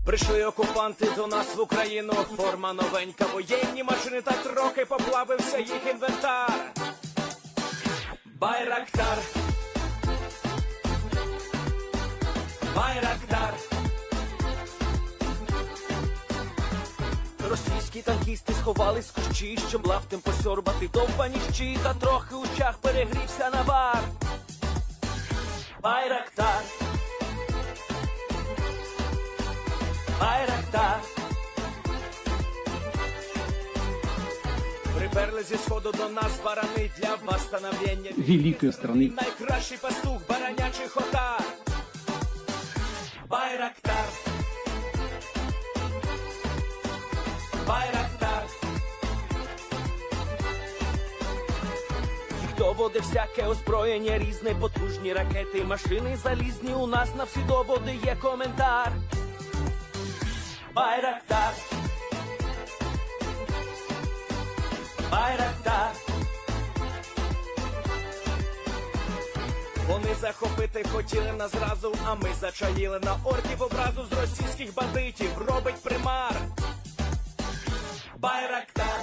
Прийшли окупанти до нас в Україну, форма новенька, воєнні машини та трохи поплавився їх інвентар. Байрактар, Байрактар. Російські танкісти сховались з кущі, щоб лаптем посьорбати довбані щі, та трохи у чах перегрівся навар. Байрактар, Байрактар. Приперли зі сходу до нас барани для восстановлення великої страни. Найкращий пастух баранячих отар. Байрактар, Байрактар. Їх доводи всяке озброєння різне, потужні ракети, машини залізні, у нас на всі доводи є коментар. Байрактар, Байрактар. Вони захопити хотіли нас зразу, а ми зачаїли на орків образу з російських бандитів, робить примар. Байрактар,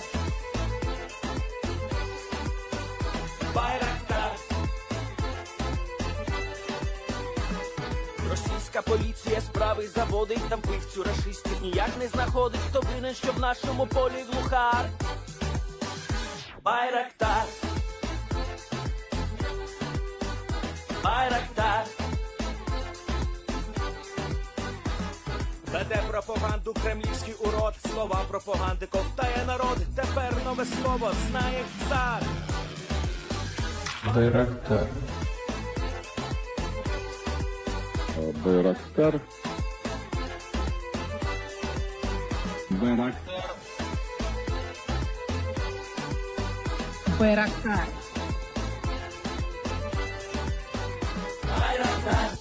Байрактар. Російська поліція справи заводить, там пивцю рашистів ніяк не знаходить, хто винен, що в нашому полі глухар. Байрактар, Байрактар. Веде пропаганду кремлівський урод, слова пропаганди ковтає народ, тепер нове слово знає цар. Байрактар. Байрактар. Байрактар. Байрактар. Байрактар.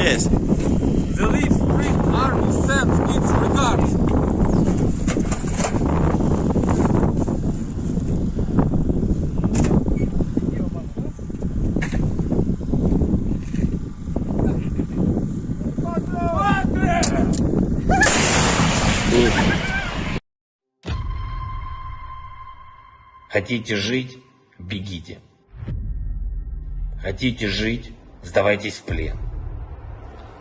Yes. The Leaf Spring Army sends its regards. Хотите жить – бегите. Хотите жить – сдавайтесь в плен.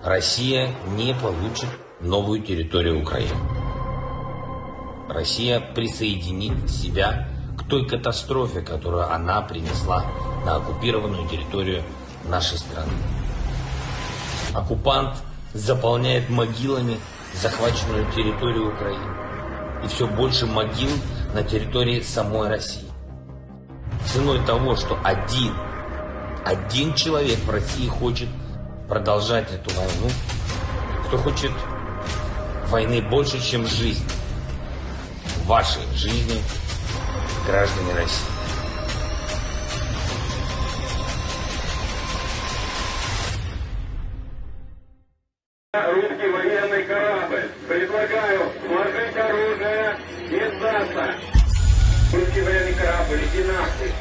Россия не получит новую территорию Украины. Россия присоединит себя к той катастрофе, которую она принесла на оккупированную территорию нашей страны. Оккупант заполняет могилами захваченную территорию Украины. И все больше могил на территории самой России. Ценой того, что один человек в России хочет продолжать эту войну, кто хочет войны больше, чем жизнь. Вашей жизни, граждане России. Русский военный корабль. Предлагаю сложить оружие и сдаться. Русский военный корабль, иди нахуй.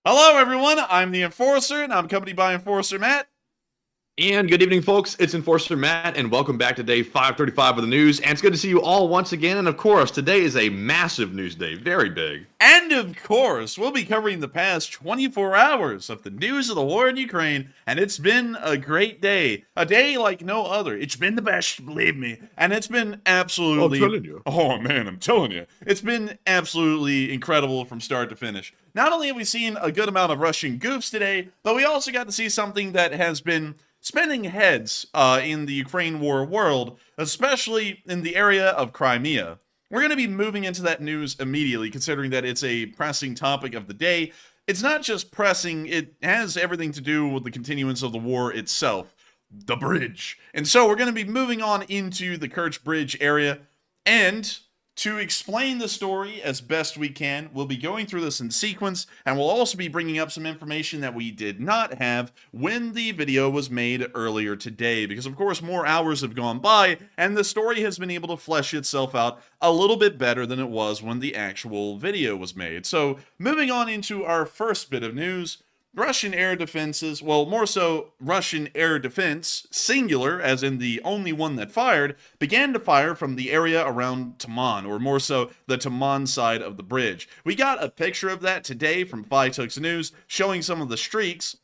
Hello, everyone. I'm the Enforcer, and I'm accompanied by Enforcer Matt. And good evening, folks. It's Enforcer Matt, and welcome back to day 535 of the news. And it's good to see you all once again. And of course, today is a massive news day, very big. And of course, we'll be covering the past 24 hours of the news of the war in Ukraine, and it's been a great day. A day like no other. It's been the best, believe me. And it's been absolutely... I'm telling you. Oh, man, I'm telling you. It's been absolutely incredible from start to finish. Not only have we seen a good amount of Russian goofs today, but we also got to see something that has been spinning heads in the Ukraine war world, especially in the area of Crimea. We're going to be moving into that news immediately, considering that it's a pressing topic of the day. It's not just pressing, it has everything to do with the continuance of the war itself. The bridge. And so we're going to be moving on into the Kerch bridge area, and to explain the story as best we can, we'll be going through this in sequence, and we'll also be bringing up some information that we did not have when the video was made earlier today, because of course more hours have gone by, and the story has been able to flesh itself out a little bit better than it was when the actual video was made. So, moving on into our first bit of news, Russian air defenses, well, more so, Russian air defense, singular, as in the only one that fired, began to fire from the area around Taman, or more so, the Taman side of the bridge. We got a picture of that today from Fytux News, showing some of the streaks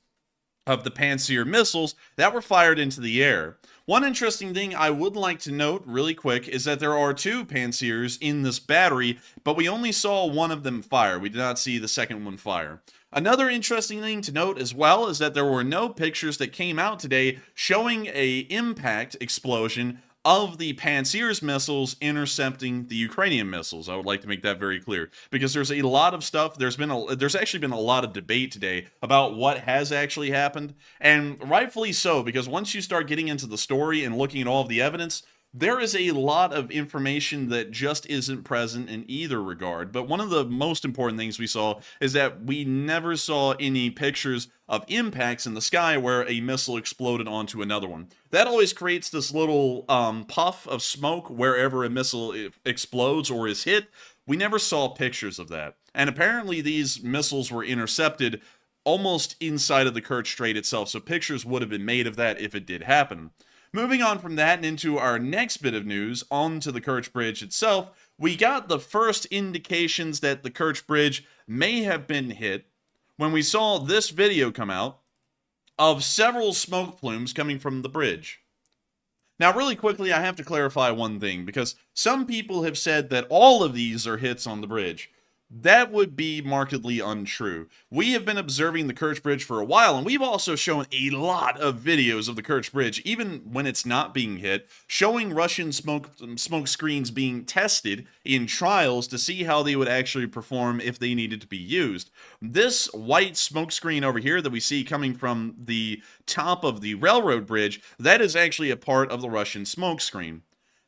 of the Pantsir missiles that were fired into the air. One interesting thing I would like to note really quick is that there are two Pantsirs in this battery, but we only saw one of them fire. We did not see the second one fire. Another interesting thing to note as well is that there were no pictures that came out today showing a impact explosion of the Pantsir's missiles intercepting the Ukrainian missiles. I would like to make that very clear, because there's a lot of stuff, there's actually been a lot of debate today about what has actually happened, and rightfully so, because once you start getting into the story and looking at all of the evidence, there is a lot of information that just isn't present in either regard. But one of the most important things we saw is that we never saw any pictures of impacts in the sky where a missile exploded onto another one. That always creates this little puff of smoke wherever a missile explodes or is hit. We never saw pictures of that. And apparently these missiles were intercepted almost inside of the Kerch Strait itself, so pictures would have been made of that if it did happen. Moving on from that and into our next bit of news, onto the Kerch Bridge itself, we got the first indications that the Kerch Bridge may have been hit when we saw this video come out of several smoke plumes coming from the bridge. Now, really quickly, I have to clarify one thing, because some people have said that all of these are hits on the bridge. That would be markedly untrue. We have been observing the Kerch Bridge for a while, and we've also shown a lot of videos of the Kerch Bridge, even when it's not being hit, showing Russian smoke screens being tested in trials to see how they would actually perform if they needed to be used. This white smoke screen over here that we see coming from the top of the railroad bridge, that is actually a part of the Russian smoke screen.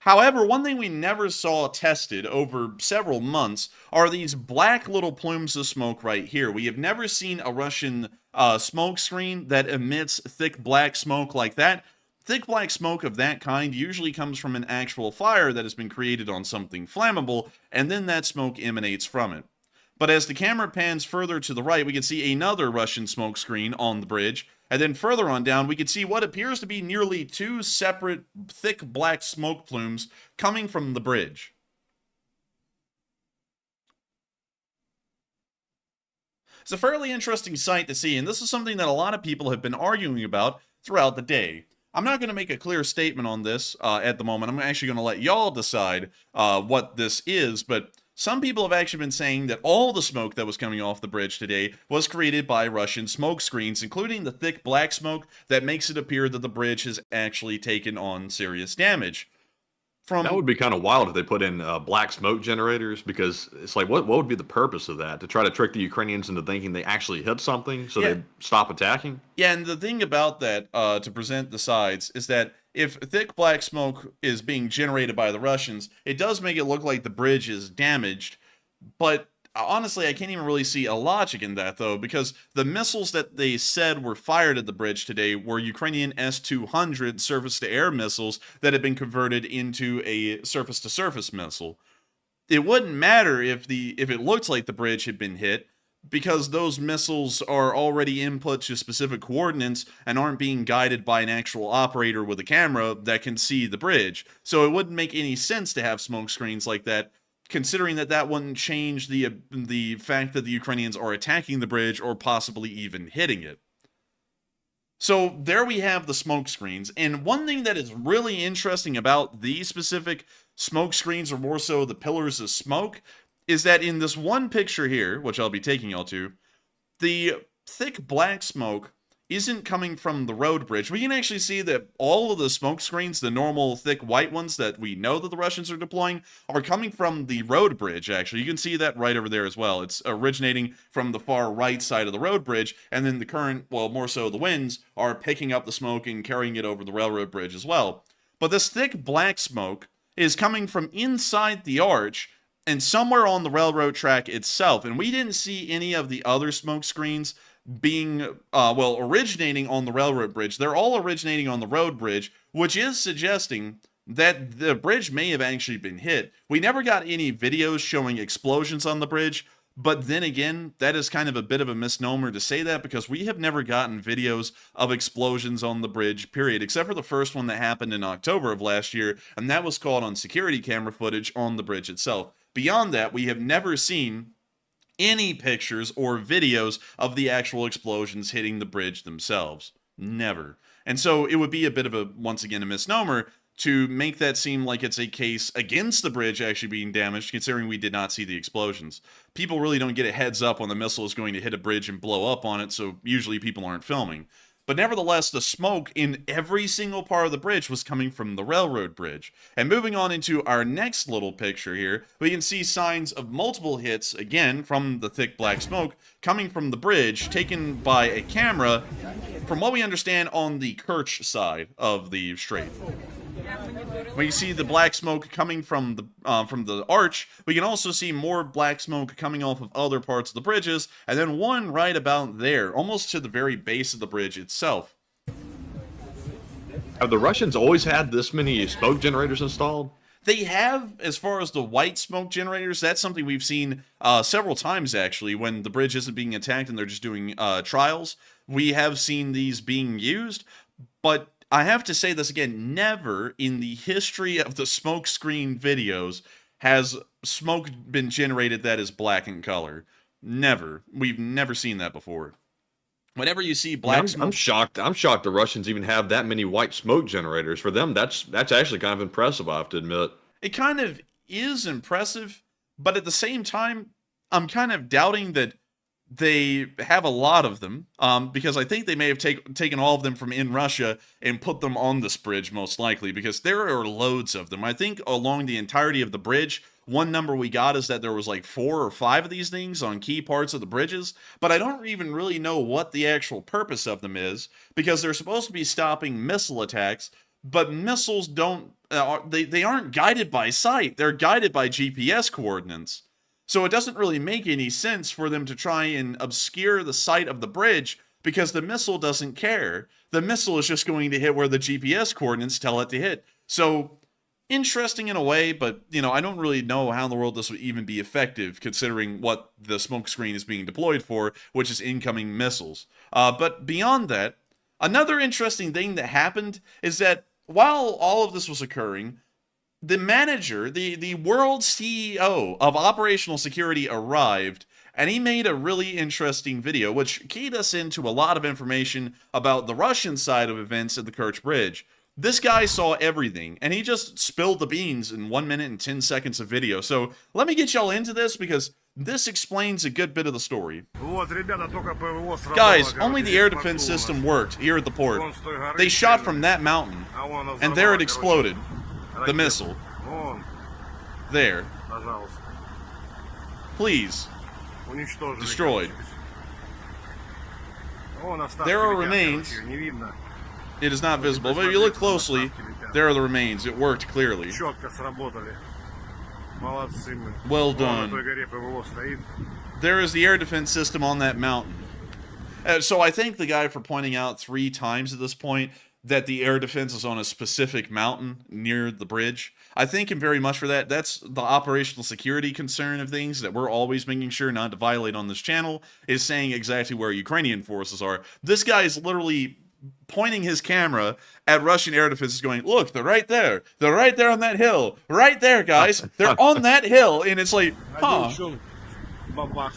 However, one thing we never saw tested over several months are these black little plumes of smoke right here. We have never seen a Russian smoke screen that emits thick black smoke like that. Thick black smoke of that kind usually comes from an actual fire that has been created on something flammable, and then that smoke emanates from it. But as the camera pans further to the right, we can see another Russian smoke screen on the bridge. And then further on down, we can see what appears to be nearly two separate thick black smoke plumes coming from the bridge. It's a fairly interesting sight to see, and this is something that a lot of people have been arguing about throughout the day. I'm not going to make a clear statement on this at the moment. I'm actually going to let y'all decide what this is, but some people have actually been saying that all the smoke that was coming off the bridge today was created by Russian smoke screens, including the thick black smoke that makes it appear that the bridge has actually taken on serious damage. That would be kind of wild if they put in black smoke generators, because it's like, what would be the purpose of that? To try to trick the Ukrainians into thinking they actually hit something so they stop attacking? Yeah, and the thing about that, to present the sides, is that if thick black smoke is being generated by the Russians, it does make it look like the bridge is damaged, but honestly, I can't even really see a logic in that, though, because the missiles that they said were fired at the bridge today were Ukrainian S200 surface-to-air missiles that had been converted into a surface-to-surface missile. It wouldn't matter if it looked like the bridge had been hit, because those missiles are already input to specific coordinates and aren't being guided by an actual operator with a camera that can see the bridge. So it wouldn't make any sense to have smoke screens like that, considering that wouldn't change the fact that the Ukrainians are attacking the bridge or possibly even hitting it. So there we have the smoke screens, and one thing that is really interesting about these specific smoke screens, or more so the pillars of smoke, is that in this one picture here, which I'll be taking y'all to, the thick black smoke isn't coming from the road bridge. We can actually see that all of the smoke screens, the normal thick white ones that we know that the Russians are deploying, are coming from the road bridge, actually. You can see that right over there as well. It's originating from the far right side of the road bridge, and then the current, well, more so the winds, are picking up the smoke and carrying it over the railroad bridge as well. But this thick black smoke is coming from inside the arch and somewhere on the railroad track itself, and we didn't see any of the other smoke screens being, originating on the railroad bridge. They're all originating on the road bridge, which is suggesting that the bridge may have actually been hit. We never got any videos showing explosions on the bridge, but then again, that is kind of a bit of a misnomer to say that, because we have never gotten videos of explosions on the bridge, period, except for the first one that happened in October of last year, and that was caught on security camera footage on the bridge itself. Beyond that, we have never seen any pictures or videos of the actual explosions hitting the bridge themselves. Never. And so it would be a bit of a, once again, a misnomer to make that seem like it's a case against the bridge actually being damaged, considering we did not see the explosions. People really don't get a heads up when the missile is going to hit a bridge and blow up on it, so usually people aren't filming. But nevertheless, the smoke in every single part of the bridge was coming from the railroad bridge. And moving on into our next little picture here, we can see signs of multiple hits, again, from the thick black smoke, coming from the bridge, taken by a camera, from what we understand, on the Kirch side of the strait. When you see the black smoke coming from the arch, we can also see more black smoke coming off of other parts of the bridges, and then one right about there, almost to the very base of the bridge itself. Have the Russians always had this many smoke generators installed? They have, as far as the white smoke generators. That's something we've seen several times, actually, when the bridge isn't being attacked and they're just doing trials. We have seen these being used, but I have to say this again, never in the history of the smoke screen videos has smoke been generated that is black in color. Never. We've never seen that before. Whenever you see black smoke... I'm shocked the Russians even have that many white smoke generators. For them, that's actually kind of impressive, I have to admit. It kind of is impressive, but at the same time, I'm kind of doubting that they have a lot of them, because I think they may have taken all of them from in Russia and put them on this bridge, most likely, because there are loads of them. I think along the entirety of the bridge, one number we got is that there was like 4 or 5 of these things on key parts of the bridges, but I don't even really know what the actual purpose of them is, because they're supposed to be stopping missile attacks, but missiles don't, they aren't guided by sight, they're guided by GPS coordinates. So it doesn't really make any sense for them to try and obscure the sight of the bridge, because the missile doesn't care. The missile is just going to hit where the GPS coordinates tell it to hit. So, interesting in a way, but, you know, I don't really know how in the world this would even be effective, considering what the smokescreen is being deployed for, which is incoming missiles. But beyond that, another interesting thing that happened is that while all of this was occurring, the manager, the world CEO of operational security arrived, and he made a really interesting video, which keyed us into a lot of information about the Russian side of events at the Kerch Bridge. This guy saw everything, and he just spilled the beans in 1 minute and 10 seconds of video. So let me get y'all into this, because this explains a good bit of the story. Guys, only the air defense system worked here at the port. They shot from that mountain, and there it exploded. The missile. There. Please. Destroyed. There are remains. It is not visible, but if you look closely, there are the remains. It worked clearly. Well done. There is the air defense system on that mountain. So I thank the guy for pointing out 3 times at this point that the air defense is on a specific mountain near the bridge. I thank him very much for that. That's the operational security concern of things that we're always making sure not to violate on this channel, is saying exactly where Ukrainian forces are. This guy is literally pointing his camera at Russian air defenses going, look, they're right there. They're right there on that hill. Right there, guys. They're on that hill. And it's like, huh.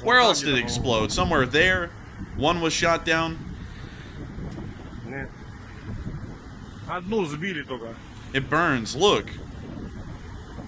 Where else did it explode? Somewhere there. One was shot down. It burns. Look.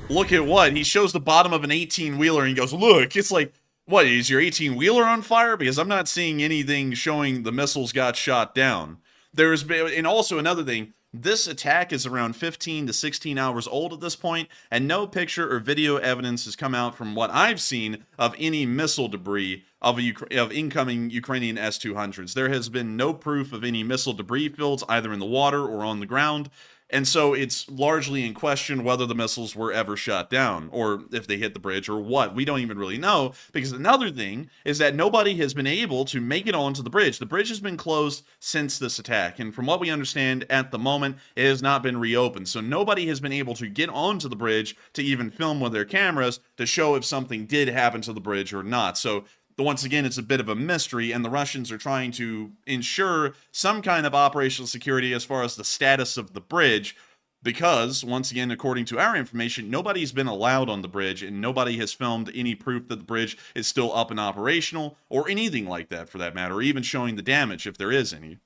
Look at what? He shows the bottom of an 18-wheeler and he goes, look. It's like, what, is your 18-wheeler on fire? Because I'm not seeing anything showing the missiles got shot down. And also another thing, this attack is around 15 to 16 hours old at this point, and no picture or video evidence has come out from what I've seen of any missile debris of incoming Ukrainian S200s. There has been no proof of any missile debris fields either in the water or on the ground. And so it's largely in question whether the missiles were ever shot down, or if they hit the bridge, or what. We don't even really know, because another thing is that nobody has been able to make it onto the bridge. The bridge has been closed since this attack, and from what we understand at the moment, it has not been reopened. So nobody has been able to get onto the bridge to even film with their cameras to show if something did happen to the bridge or not. So once again, it's a bit of a mystery, and the Russians are trying to ensure some kind of operational security as far as the status of the bridge, because, once again, according to our information, nobody's been allowed on the bridge, and nobody has filmed any proof that the bridge is still up and operational, or anything like that, for that matter, or even showing the damage, if there is any.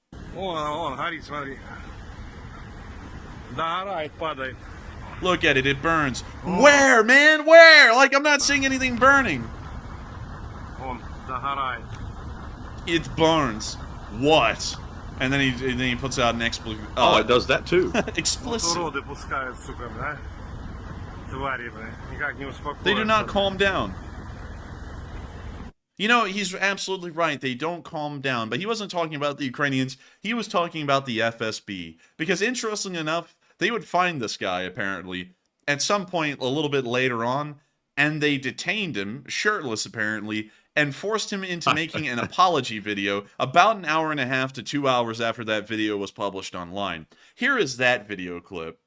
Look at it, it burns. Where, man? Where? Like, I'm not seeing anything burning. It burns. What? And then he puts out an explicit. Oh, it does that too. Explicit. They do not calm down. You know, he's absolutely right. They don't calm down. But he wasn't talking about the Ukrainians. He was talking about the FSB. Because interestingly enough, they would find this guy, apparently, at some point a little bit later on, and they detained him, shirtless apparently, and forced him into making an apology video about an hour and a half to 2 hours after that video was published online. Here is that video clip.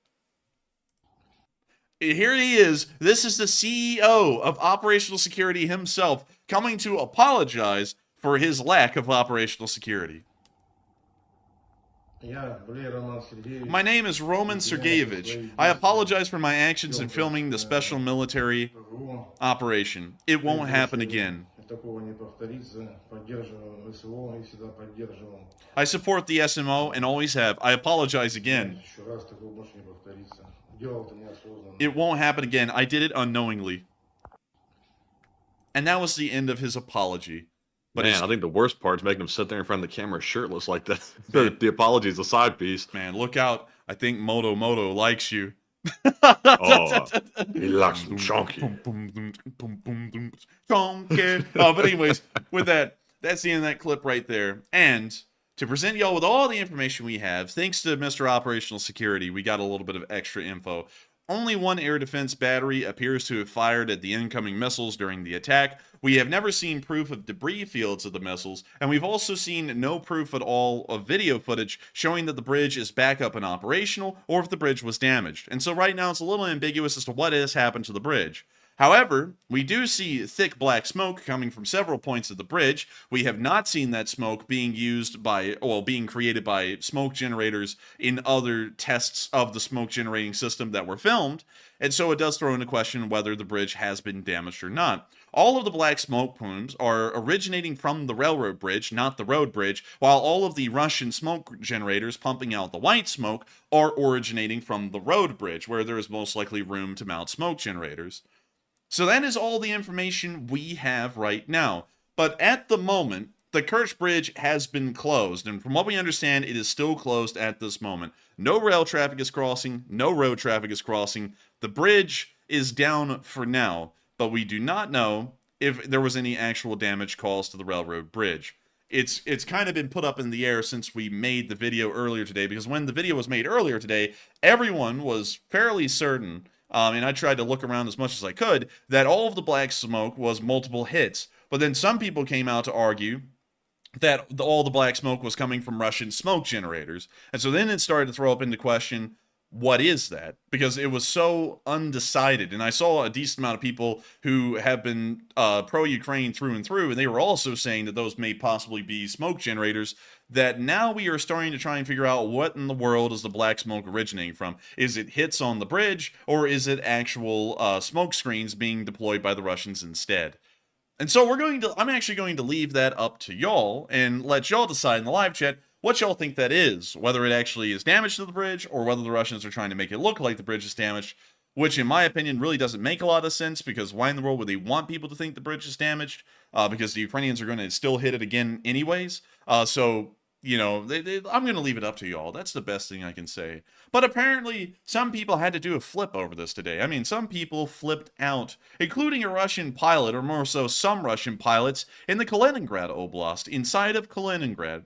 Here he is. This is the CEO of Operational Security himself coming to apologize for his lack of operational security. My name is Roman Sergeyevich. I apologize for my actions in filming the special military operation. It won't happen again. I support the SMO and always have. I apologize again. It won't happen again. I did it unknowingly. And that was the end of his apology. But Man, I think the worst part is making him sit there in front of the camera shirtless like that. The apology is a side piece. man, look out. I think Moto likes you. Oh, he likes him chunky. Chunky. But anyways, with that, that's the end of that clip right there. And to present y'all with all the information we have, thanks to Mr. Operational Security, we got a little bit of extra info. Only one air defense battery appears to have fired at the incoming missiles during the attack. We have never seen proof of debris fields of the missiles, and we've also seen no proof at all of video footage showing that the bridge is back up and operational, or if the bridge was damaged. And so right now it's a little ambiguous as to what has happened to the bridge. However, we do see thick black smoke coming from several points of the bridge. We have not seen that smoke being being created by smoke generators in other tests of the smoke generating system that were filmed, and so it does throw into question whether the bridge has been damaged or not. All of the black smoke plumes are originating from the railroad bridge, not the road bridge, while all of the Russian smoke generators pumping out the white smoke are originating from the road bridge, where there is most likely room to mount smoke generators. So that is all the information we have right now. But at the moment, the Kerch Bridge has been closed, and from what we understand, it is still closed at this moment. No rail traffic is crossing, no road traffic is crossing. The bridge is down for now, but we do not know if there was any actual damage caused to the railroad bridge. It's kind of been put up in the air since we made the video earlier today, because when the video was made earlier today, everyone was fairly certain, and I tried to look around as much as I could, that all of the black smoke was multiple hits. But then some people came out to argue that all the black smoke was coming from Russian smoke generators. And so then it started to throw up into question, what is that? Because it was so undecided. And I saw a decent amount of people who have been pro-Ukraine through and through, and they were also saying that those may possibly be smoke generators, that now we are starting to try and figure out what in the world is the black smoke originating from. Is it hits on the bridge, or is it actual smoke screens being deployed by the Russians instead? And so I'm actually going to leave that up to y'all and let y'all decide in the live chat what y'all think that is, whether it actually is damage to the bridge or whether the Russians are trying to make it look like the bridge is damaged, which in my opinion really doesn't make a lot of sense, because why in the world would they want people to think the bridge is damaged? Because the Ukrainians are going to still hit it again anyways. So, you know, I'm going to leave it up to y'all. That's the best thing I can say. But apparently, some people had to do a flip over this today. I mean, some people flipped out, including a Russian pilot, or more so, some Russian pilots in the Kaliningrad Oblast, inside of Kaliningrad.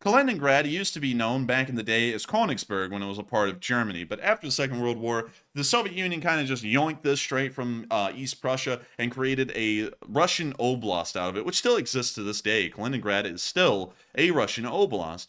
Kaliningrad used to be known back in the day as Königsberg when it was a part of Germany, but after the Second World War, the Soviet Union kind of just yoinked this straight from East Prussia and created a Russian oblast out of it, which still exists to this day. Kaliningrad is still a Russian oblast.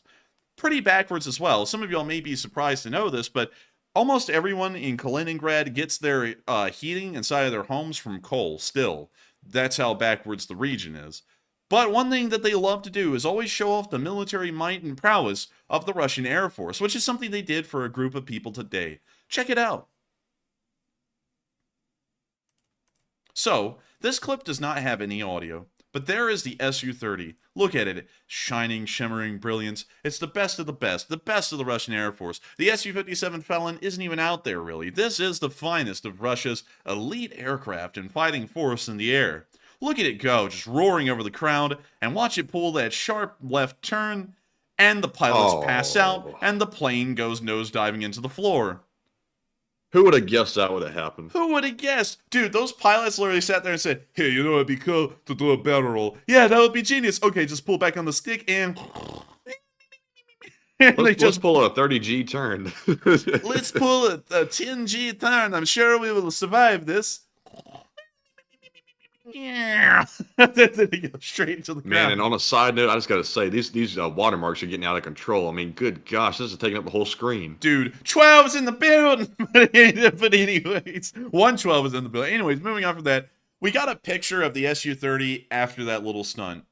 Pretty backwards as well. Some of y'all may be surprised to know this, but almost everyone in Kaliningrad gets their heating inside of their homes from coal still. That's how backwards the region is. But one thing that they love to do is always show off the military might and prowess of the Russian Air Force, which is something they did for a group of people today. Check it out. So, this clip does not have any audio, but there is the Su-30. Look at it. Shining, shimmering brilliance. It's the best of the Russian Air Force. The Su-57 Felon isn't even out there, really. This is the finest of Russia's elite aircraft and fighting force in the air. Look at it go, just roaring over the crowd, and watch it pull that sharp left turn, and the pilots pass out, and the plane goes nosediving into the floor. Who would have guessed that would have happened? Who would have guessed? Dude, those pilots literally sat there and said, hey, you know it'd be cool to do a barrel roll. Yeah, that would be genius. Okay, just pull back on the stick and... Let's pull a 30G turn. Let's pull a 10G turn. I'm sure we will survive this. Yeah, straight into the ground. Man, and on a side note, I just gotta say these watermarks are getting out of control. I mean, good gosh, this is taking up the whole screen. Dude, 12 is in the building. But anyways, 112 is in the building. Anyways, moving on from that, we got a picture of the Su-30 after that little stunt.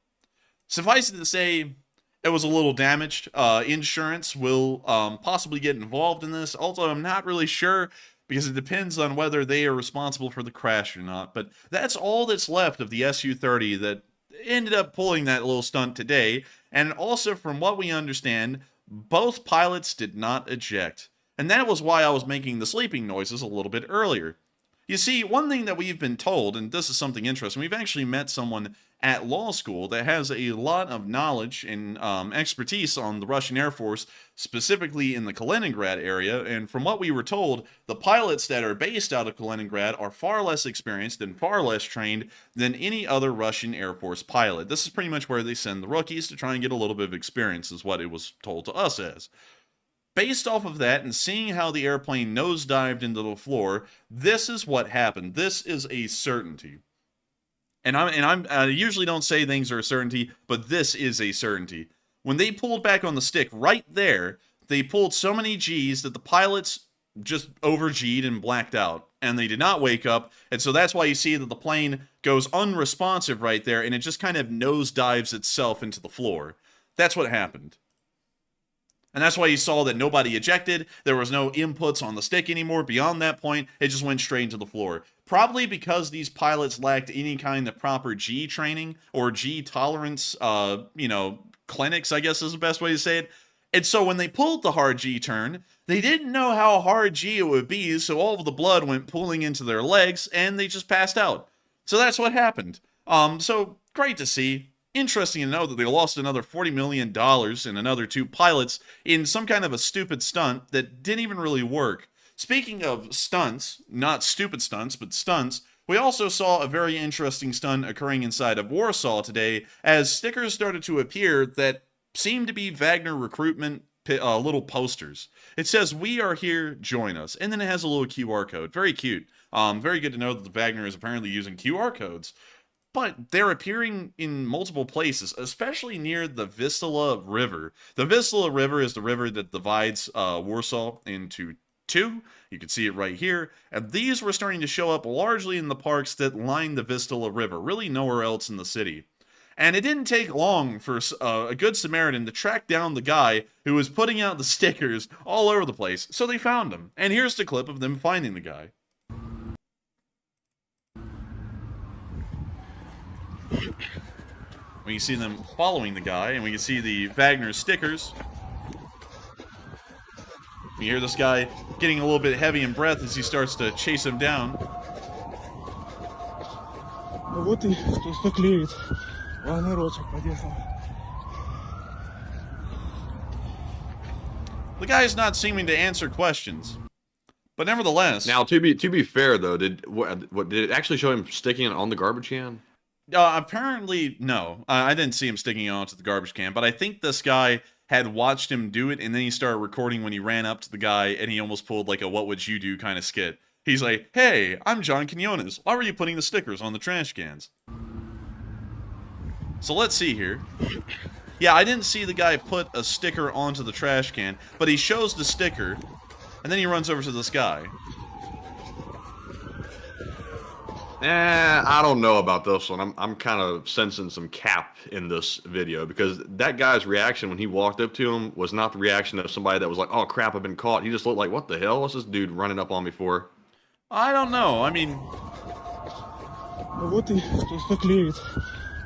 Suffice it to say, it was a little damaged. Insurance will possibly get involved in this. Also, I'm not really sure, because it depends on whether they are responsible for the crash or not. But that's all that's left of the Su-30 that ended up pulling that little stunt today. And also, from what we understand, both pilots did not eject. And that was why I was making the sleeping noises a little bit earlier. You see, one thing that we've been told, and this is something interesting, we've actually met someone at law school that has a lot of knowledge and expertise on the Russian Air Force, specifically in the Kaliningrad area, and from what we were told, the pilots that are based out of Kaliningrad are far less experienced and far less trained than any other Russian Air Force pilot. This is pretty much where they send the rookies to try and get a little bit of experience, is what it was told to us as. Based off of that and seeing how the airplane nosedived into the floor, this is what happened. This is a certainty. And I usually don't say things are a certainty, but this is a certainty. When they pulled back on the stick right there, they pulled so many G's that the pilots just over-G'd and blacked out. And they did not wake up. And so that's why you see that the plane goes unresponsive right there, and it just kind of nosedives itself into the floor. That's what happened. And that's why you saw that nobody ejected. There was no inputs on the stick anymore. Beyond that point, it just went straight into the floor. Probably because these pilots lacked any kind of proper G training or G tolerance, clinics, I guess is the best way to say it. And so when they pulled the hard G turn, they didn't know how hard G it would be, so all of the blood went pooling into their legs, and they just passed out. So that's what happened. So great to see. Interesting to know that they lost another $40 million and another 2 pilots in some kind of a stupid stunt that didn't even really work. Speaking of stunts, not stupid stunts, but stunts, we also saw a very interesting stunt occurring inside of Warsaw today as stickers started to appear that seemed to be Wagner recruitment little posters. It says, "We are here, join us." And then it has a little QR code. Very cute. Very good to know that the Wagner is apparently using QR codes. But they're appearing in multiple places, especially near the Vistula River. The Vistula River is the river that divides Warsaw into 2. You can see it right here. And these were starting to show up largely in the parks that line the Vistula River, really nowhere else in the city. And it didn't take long for a good Samaritan to track down the guy who was putting out the stickers all over the place. So they found him. And here's the clip of them finding the guy. We can see them following the guy, and we can see the Wagner stickers. We hear this guy getting a little bit heavy in breath as he starts to chase him down. Вот и что клеит. Нарочек подъехал. The guy is not seeming to answer questions. But nevertheless... Now, to be fair, though, did it actually show him sticking it on the garbage can? Apparently, no. I didn't see him sticking it onto the garbage can, but I think this guy had watched him do it, and then he started recording when he ran up to the guy, and he almost pulled like a "what would you do" kind of skit. He's like, "Hey, I'm John Quinones. Why were you putting the stickers on the trash cans?" So let's see here. Yeah, I didn't see the guy put a sticker onto the trash can, but he shows the sticker, and then he runs over to this guy. I don't know about this one. I'm kind of sensing some cap in this video because that guy's reaction when he walked up to him was not the reaction of somebody that was like, "Oh crap, I've been caught." He just looked like, "What the hell? What's this dude running up on me for?" I don't know. I mean... Вот и что клеит.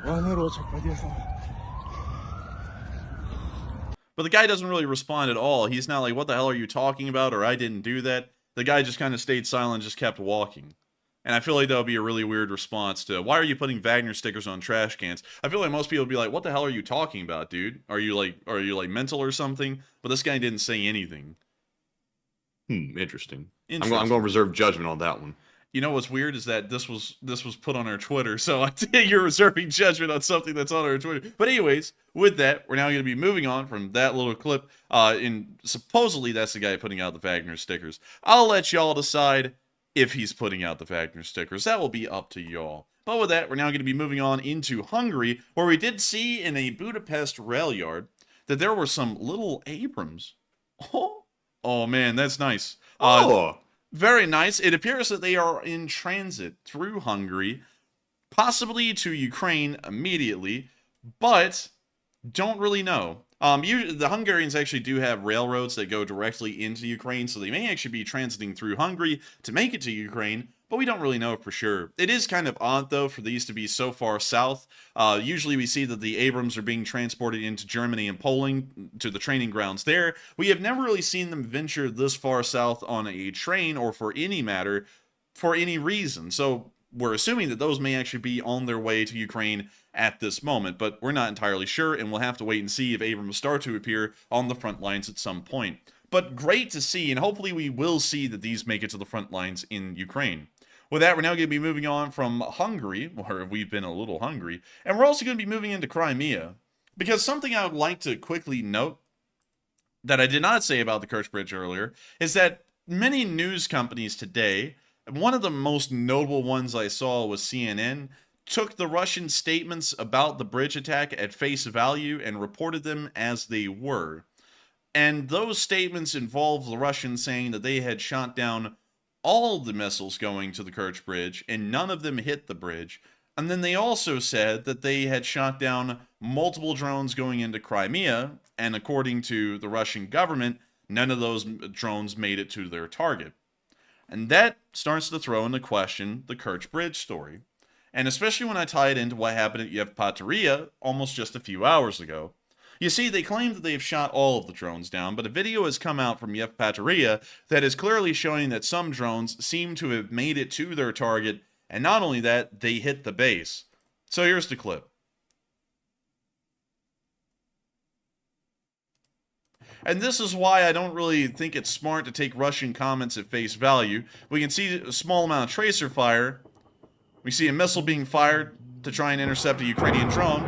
Нарочек подъехал. But the guy doesn't really respond at all. He's not like, "What the hell are you talking about?" or "I didn't do that." The guy just kind of stayed silent, just kept walking. And I feel like that would be a really weird response to, "Why are you putting Wagner stickers on trash cans?" I feel like most people would be like, "What the hell are you talking about, dude? Are you like mental or something?" But this guy didn't say anything. Interesting. I'm going to reserve judgment on that one. You know what's weird is that this was put on our Twitter, so I think you're reserving judgment on something that's on our Twitter. But anyways, with that, we're now going to be moving on from that little clip. And supposedly that's the guy putting out the Wagner stickers. I'll let y'all decide if he's putting out the Wagner stickers. That will be up to y'all. But with that, we're now going to be moving on into Hungary, where we did see in a Budapest rail yard that there were some little Abrams. Oh man, that's nice. Very nice. It appears that they are in transit through Hungary, possibly to Ukraine immediately, but don't really know. The Hungarians actually do have railroads that go directly into Ukraine, so they may actually be transiting through Hungary to make it to Ukraine, but we don't really know for sure. It is kind of odd, though, for these to be so far south. Usually we see that the Abrams are being transported into Germany and Poland to the training grounds there. We have never really seen them venture this far south on a train, or for any matter, for any reason. So we're assuming that those may actually be on their way to Ukraine at this moment, but we're not entirely sure, and we'll have to wait and see if Abrams start to appear on the front lines at some point. But great to see, and hopefully we will see that these make it to the front lines in Ukraine. With that, we're now going to be moving on from Hungary, where we've been a little hungry, and we're also going to be moving into Crimea, because something I would like to quickly note that I did not say about the Kerch Bridge earlier is that many news companies today, one of the most notable ones I saw was CNN, took the Russian statements about the bridge attack at face value and reported them as they were. And those statements involved the Russians saying that they had shot down all the missiles going to the Kerch Bridge and none of them hit the bridge. And then they also said that they had shot down multiple drones going into Crimea, and according to the Russian government, none of those drones made it to their target. And that starts to throw into question the Kerch Bridge story. And especially when I tie it into what happened at Yevpatoria almost just a few hours ago. You see, they claim that they've shot all of the drones down, but a video has come out from Yevpatoria that is clearly showing that some drones seem to have made it to their target, and not only that, they hit the base. So here's the clip. And this is why I don't really think it's smart to take Russian comments at face value. We can see a small amount of tracer fire. We see a missile being fired to try and intercept a Ukrainian drone.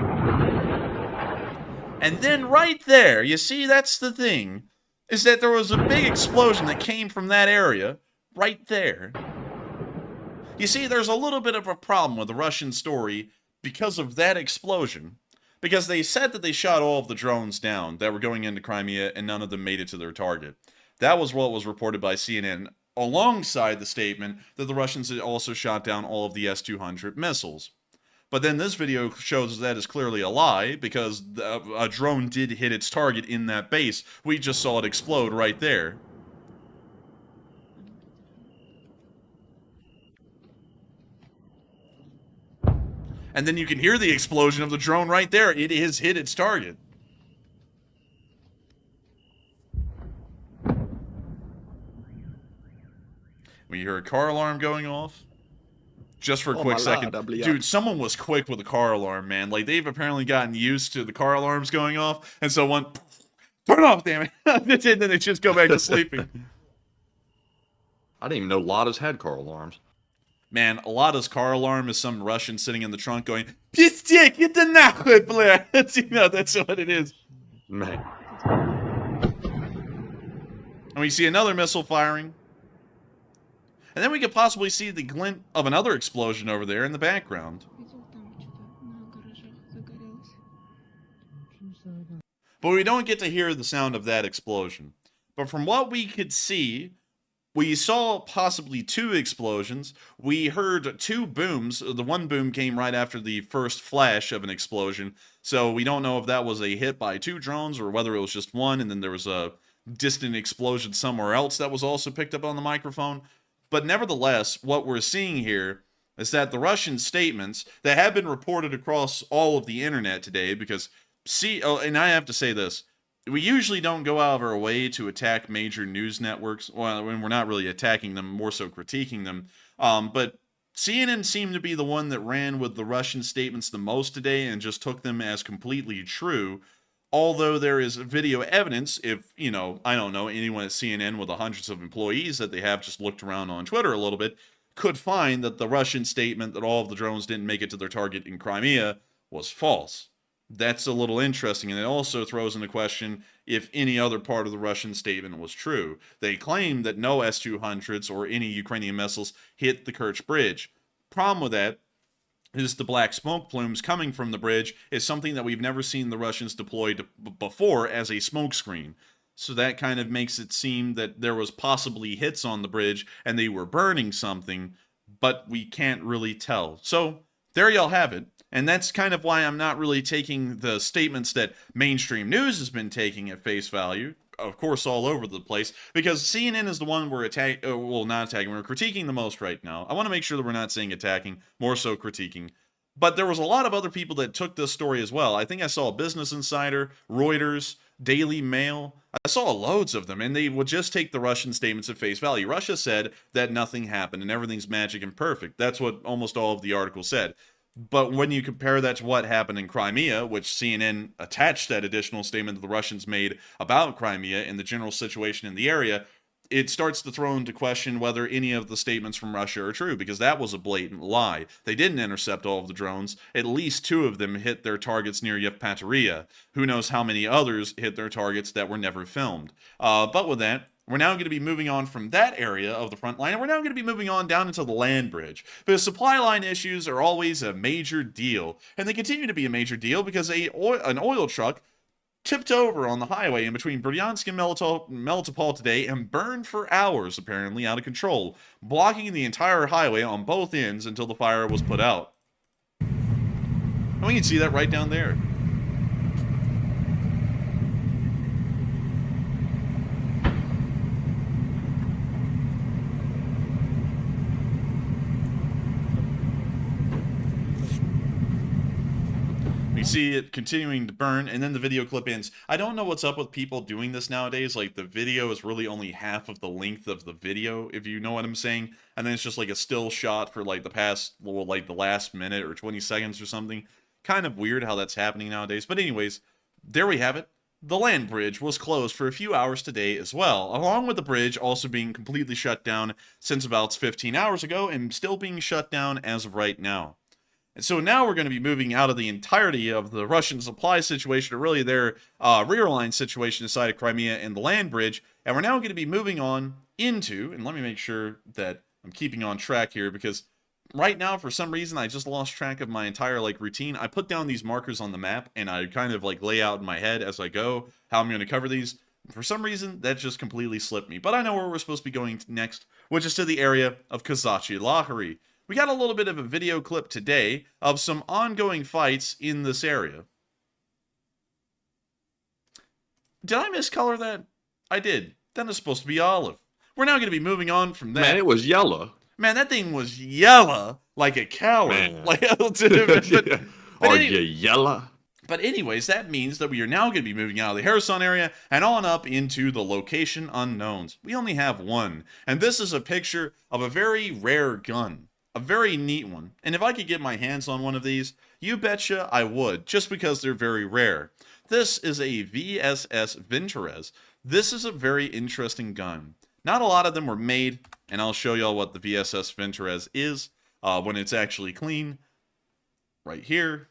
And then right there, you see, that's the thing, is that there was a big explosion that came from that area, right there. You see, there's a little bit of a problem with the Russian story because of that explosion. Because they said that they shot all of the drones down that were going into Crimea and none of them made it to their target. That was what was reported by CNN, alongside the statement that the Russians had also shot down all of the S200 missiles. But then this video shows that is clearly a lie, because a drone did hit its target in that base. We just saw it explode right there. And then you can hear the explosion of the drone right there. It has hit its target. We hear a car alarm going off. Just for a quick second. Dude, someone was quick with the car alarm, man. Like, they've apparently gotten used to the car alarms going off. And so one, turn it off, damn it. And then they just go back to sleeping. I didn't even know Lada's had car alarms. Man, Alada's car alarm is some Russian sitting in the trunk going, "Pistek, get the nahud, Blair." That's, you know, that's what it is. Man. And we see another missile firing. And then we could possibly see the glint of another explosion over there in the background. But we don't get to hear the sound of that explosion. But from what we could see, we saw possibly 2 explosions. We heard 2 booms. The one boom came right after the first flash of an explosion. So we don't know if that was a hit by 2 drones or whether it was just one and then there was a distant explosion somewhere else that was also picked up on the microphone. But nevertheless, what we're seeing here is that the Russian statements that have been reported across all of the internet today, because, and I have to say this, we usually don't go out of our way to attack major news networks. Well, when we're not really attacking them, more so critiquing them. But CNN seemed to be the one that ran with the Russian statements the most today and just took them as completely true. Although there is video evidence, if, you know, I don't know, anyone at CNN with the hundreds of employees that they have just looked around on Twitter a little bit, could find that the Russian statement that all of the drones didn't make it to their target in Crimea was false. That's a little interesting, and it also throws into question if any other part of the Russian statement was true. They claim that no S-200s or any Ukrainian missiles hit the Kerch Bridge. Problem with that is the black smoke plumes coming from the bridge is something that we've never seen the Russians deploy before as a smokescreen. So that kind of makes it seem that there was possibly hits on the bridge and they were burning something, but we can't really tell. So there y'all have it. And that's kind of why I'm not really taking the statements that mainstream news has been taking at face value, of course, all over the place, because CNN is the one we're not attacking, we're critiquing the most right now. I want to make sure that we're not saying attacking, more so critiquing. But there was a lot of other people that took this story as well. I think I saw Business Insider, Reuters, Daily Mail. I saw loads of them, and they would just take the Russian statements at face value. Russia said that nothing happened and everything's magic and perfect. That's what almost all of the article said. But when you compare that to what happened in Crimea, which CNN attached that additional statement that the Russians made about Crimea and the general situation in the area, it starts to throw into question whether any of the statements from Russia are true, because that was a blatant lie. They didn't intercept all of the drones. At least 2 of them hit their targets near Yevpatoria. Who knows how many others hit their targets that were never filmed. But with that, we're now going to be moving on from that area of the front line, and we're now going to be moving on down into the land bridge. Because supply line issues are always a major deal, and they continue to be a major deal because an oil truck tipped over on the highway in between Bryansk and Melitopol today and burned for hours, apparently out of control, blocking the entire highway on both ends until the fire was put out. And we can see that right down there. We see it continuing to burn, and then the video clip ends. I don't know what's up with people doing this nowadays. Like, the video is really only half of the length of the video, if you know what I'm saying. And then it's just like a still shot for like the last minute or 20 seconds or something. Kind of weird how that's happening nowadays. But anyways, there we have it. The land bridge was closed for a few hours today as well, along with the bridge also being completely shut down since about 15 hours ago and still being shut down as of right now. And so now we're going to be moving out of the entirety of the Russian supply situation, or really their rear line situation inside of Crimea and the land bridge, and we're now going to be moving on into, and let me make sure that I'm keeping on track here, because right now, for some reason, I just lost track of my entire routine. I put down these markers on the map, and I kind of lay out in my head as I go how I'm going to cover these. For some reason, that just completely slipped me. But I know where we're supposed to be going next, which is to the area of Cashier. We got a little bit of a video clip today of some ongoing fights in this area. Did I miscolor that? I did. Then it's supposed to be olive. We're now going to be moving on from that. Man, it was yellow. Man, that thing was yellow like a coward. Man. Are you yellow? But anyways, that means that we are now going to be moving out of the Kherson area and on up into the location unknowns. We only have one, and this is a picture of a very rare gun. A very neat one. And if I could get my hands on one of these, you betcha I would, just because they're very rare. This is a VSS Vintorez. This is a very interesting gun. Not a lot of them were made, and I'll show y'all what the VSS Vintorez is when it's actually clean. Right here.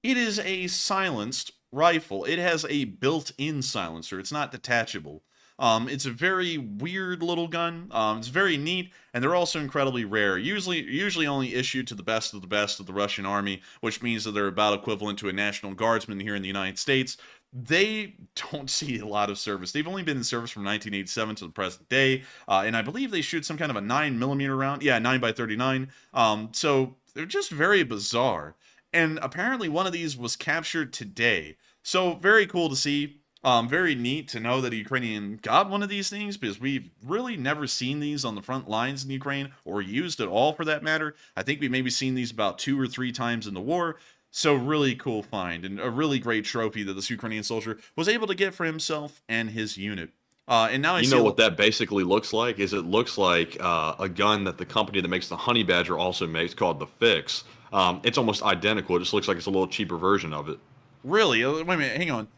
It is a silenced rifle. It has a built-in silencer. It's not detachable. It's a very weird little gun. It's very neat, and they're also incredibly rare. Usually only issued to the best of the Russian army, which means that they're about equivalent to a National Guardsman here in the United States. They don't see a lot of service. They've only been in service from 1987 to the present day, and I believe they shoot some kind of a 9mm round. Yeah, 9x39. So they're just very bizarre. And apparently one of these was captured today. So very cool to see. Very neat to know that a Ukrainian got one of these things, because we've really never seen these on the front lines in Ukraine, or used at all for that matter. I think we've maybe seen these about 2 or 3 times in the war. So really cool find, and a really great trophy that this Ukrainian soldier was able to get for himself and his unit. And now I see what that basically looks like? Is it looks like a gun that the company that makes the Honey Badger also makes, called the Fix. It's almost identical. It just looks like it's a little cheaper version of it. Really? Wait a minute, hang on.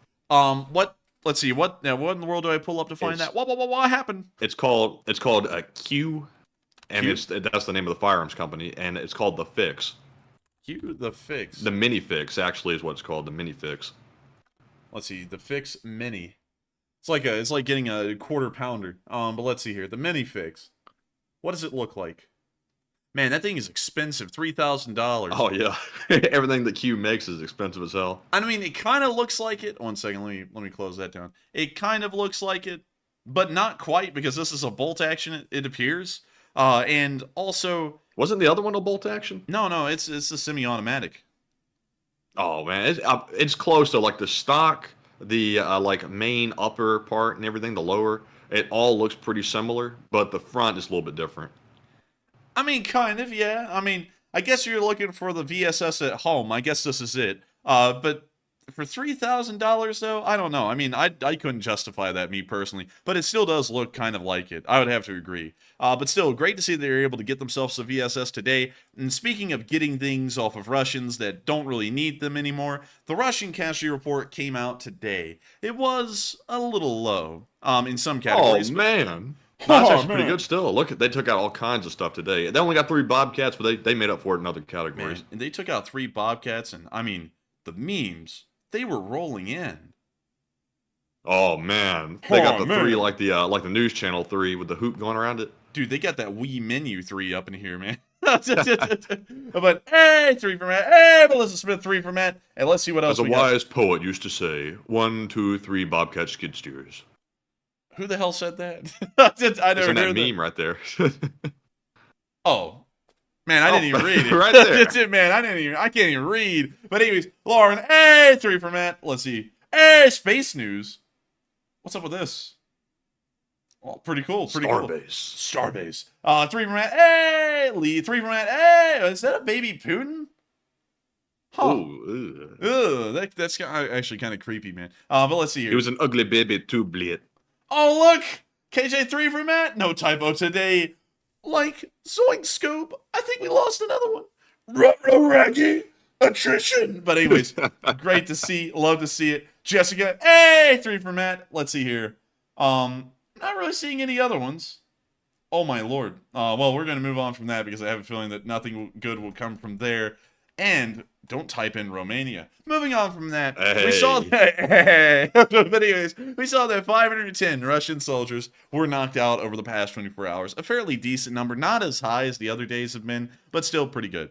Let's see, what in the world do I pull up to find that? What happened? It's called a Q, and that's the name of the firearms company, and it's called the Fix. Q, the Fix. The Mini Fix actually is what it's called, the Mini Fix. Let's see, the Fix Mini. It's like getting a quarter pounder. But let's see here, the Mini Fix. What does it look like? Man, that thing is expensive, $3,000. Oh yeah, everything that Q makes is expensive as hell. I mean, it kind of looks like it. One second, let me close that down. It kind of looks like it, but not quite, because this is a bolt action. It appears, and also wasn't the other one a bolt action? No, it's a semi-automatic. Oh man, it's close to the stock, the main upper part and everything, the lower. It all looks pretty similar, but the front is a little bit different. I mean, kind of, yeah. I mean, I guess you're looking for the VSS at home. I guess this is it. But for $3,000 though, I don't know. I mean, I couldn't justify that, me personally, but it still does look kind of like it. I would have to agree. But still, great to see they were able to get themselves a VSS today. And speaking of getting things off of Russians that don't really need them anymore, the Russian cashier report came out today. It was a little low in some categories. Oh, man. No, that's actually pretty good still. Look, they took out all kinds of stuff today. They only got 3 Bobcats, but they made up for it in other categories. Man, and they took out 3 Bobcats, and I mean, the memes, they were rolling in. Oh man, they got the 3 like the news channel 3 with the hoop going around it. Dude, they got that Wii menu 3 up in here, man. But hey, 3 for Matt. Hey, Melissa Smith, 3 for Matt. And let's see what else As a we got. wise poet used to say, 1, 2, 3 Bobcat skid steers. Who the hell said that? I never Isn't that heard meme right there? Oh, man, I didn't even read it. Right there. That's it, man. I can't even read. But anyways, Lauren, hey, 3 for Matt. Let's see. Hey, space news. What's up with this? Oh, pretty cool. Pretty cool. Starbase. Starbase. 3 for Matt. Hey, Lee. 3 for Matt. Hey, is that a baby Putin? Huh. Ooh, Ugh, that's actually kind of creepy, man. But let's see here. it was an ugly baby too, blit. Oh, look! KJ3 for Matt. No typo today. Like, Zoink Scoop. I think we lost another one. Raggy. Attrition. But anyways, great to see. Love to see it. Jessica. Hey, 3 for Matt. Let's see here. Not really seeing any other ones. Oh, my Lord. Well, we're going to move on from that because I have a feeling that nothing good will come from there. And don't type in Romania. Moving on from that, we saw that. But anyways, we saw that 510 Russian soldiers were knocked out over the past 24 hours. A fairly decent number, not as high as the other days have been, but still pretty good.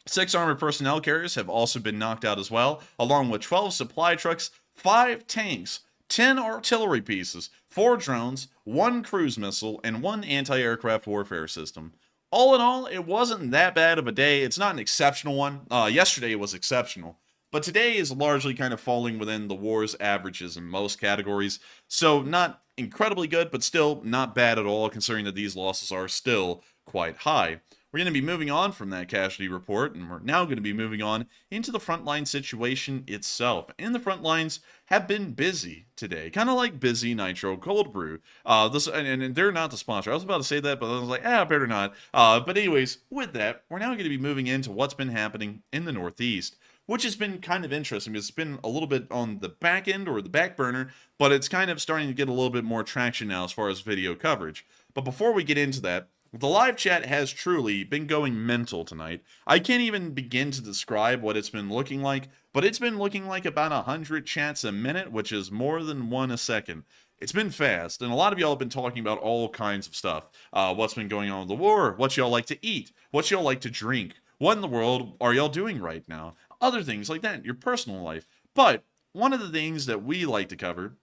6 armored personnel carriers have also been knocked out as well, along with 12 supply trucks, 5 tanks, 10 artillery pieces, 4 drones, 1 cruise missile, and 1 anti-aircraft warfare system. All in all, it wasn't that bad of a day. It's not an exceptional one. Yesterday was exceptional. But today is largely kind of falling within the war's averages in most categories. So not incredibly good, but still not bad at all, considering that these losses are still quite high. We're going to be moving on from that casualty report, and we're now going to be moving on into the frontline situation itself. And the front lines have been busy today, kind of like Busy Nitro Cold Brew. And they're not the sponsor. I was about to say that, but I was like, better not. But anyways, with that, we're now going to be moving into what's been happening in the Northeast, which has been kind of interesting. It's been a little bit on the back end or the back burner, but it's kind of starting to get a little bit more traction now as far as video coverage. But before we get into that, the live chat has truly been going mental tonight. I can't even begin to describe what it's been looking like, but it's been looking like about 100 chats a minute, which is more than 1 a second. It's been fast, and a lot of y'all have been talking about all kinds of stuff. What's been going on with the war, what y'all like to eat, what y'all like to drink, what in the world are y'all doing right now, other things like that, your personal life. But one of the things that we like to cover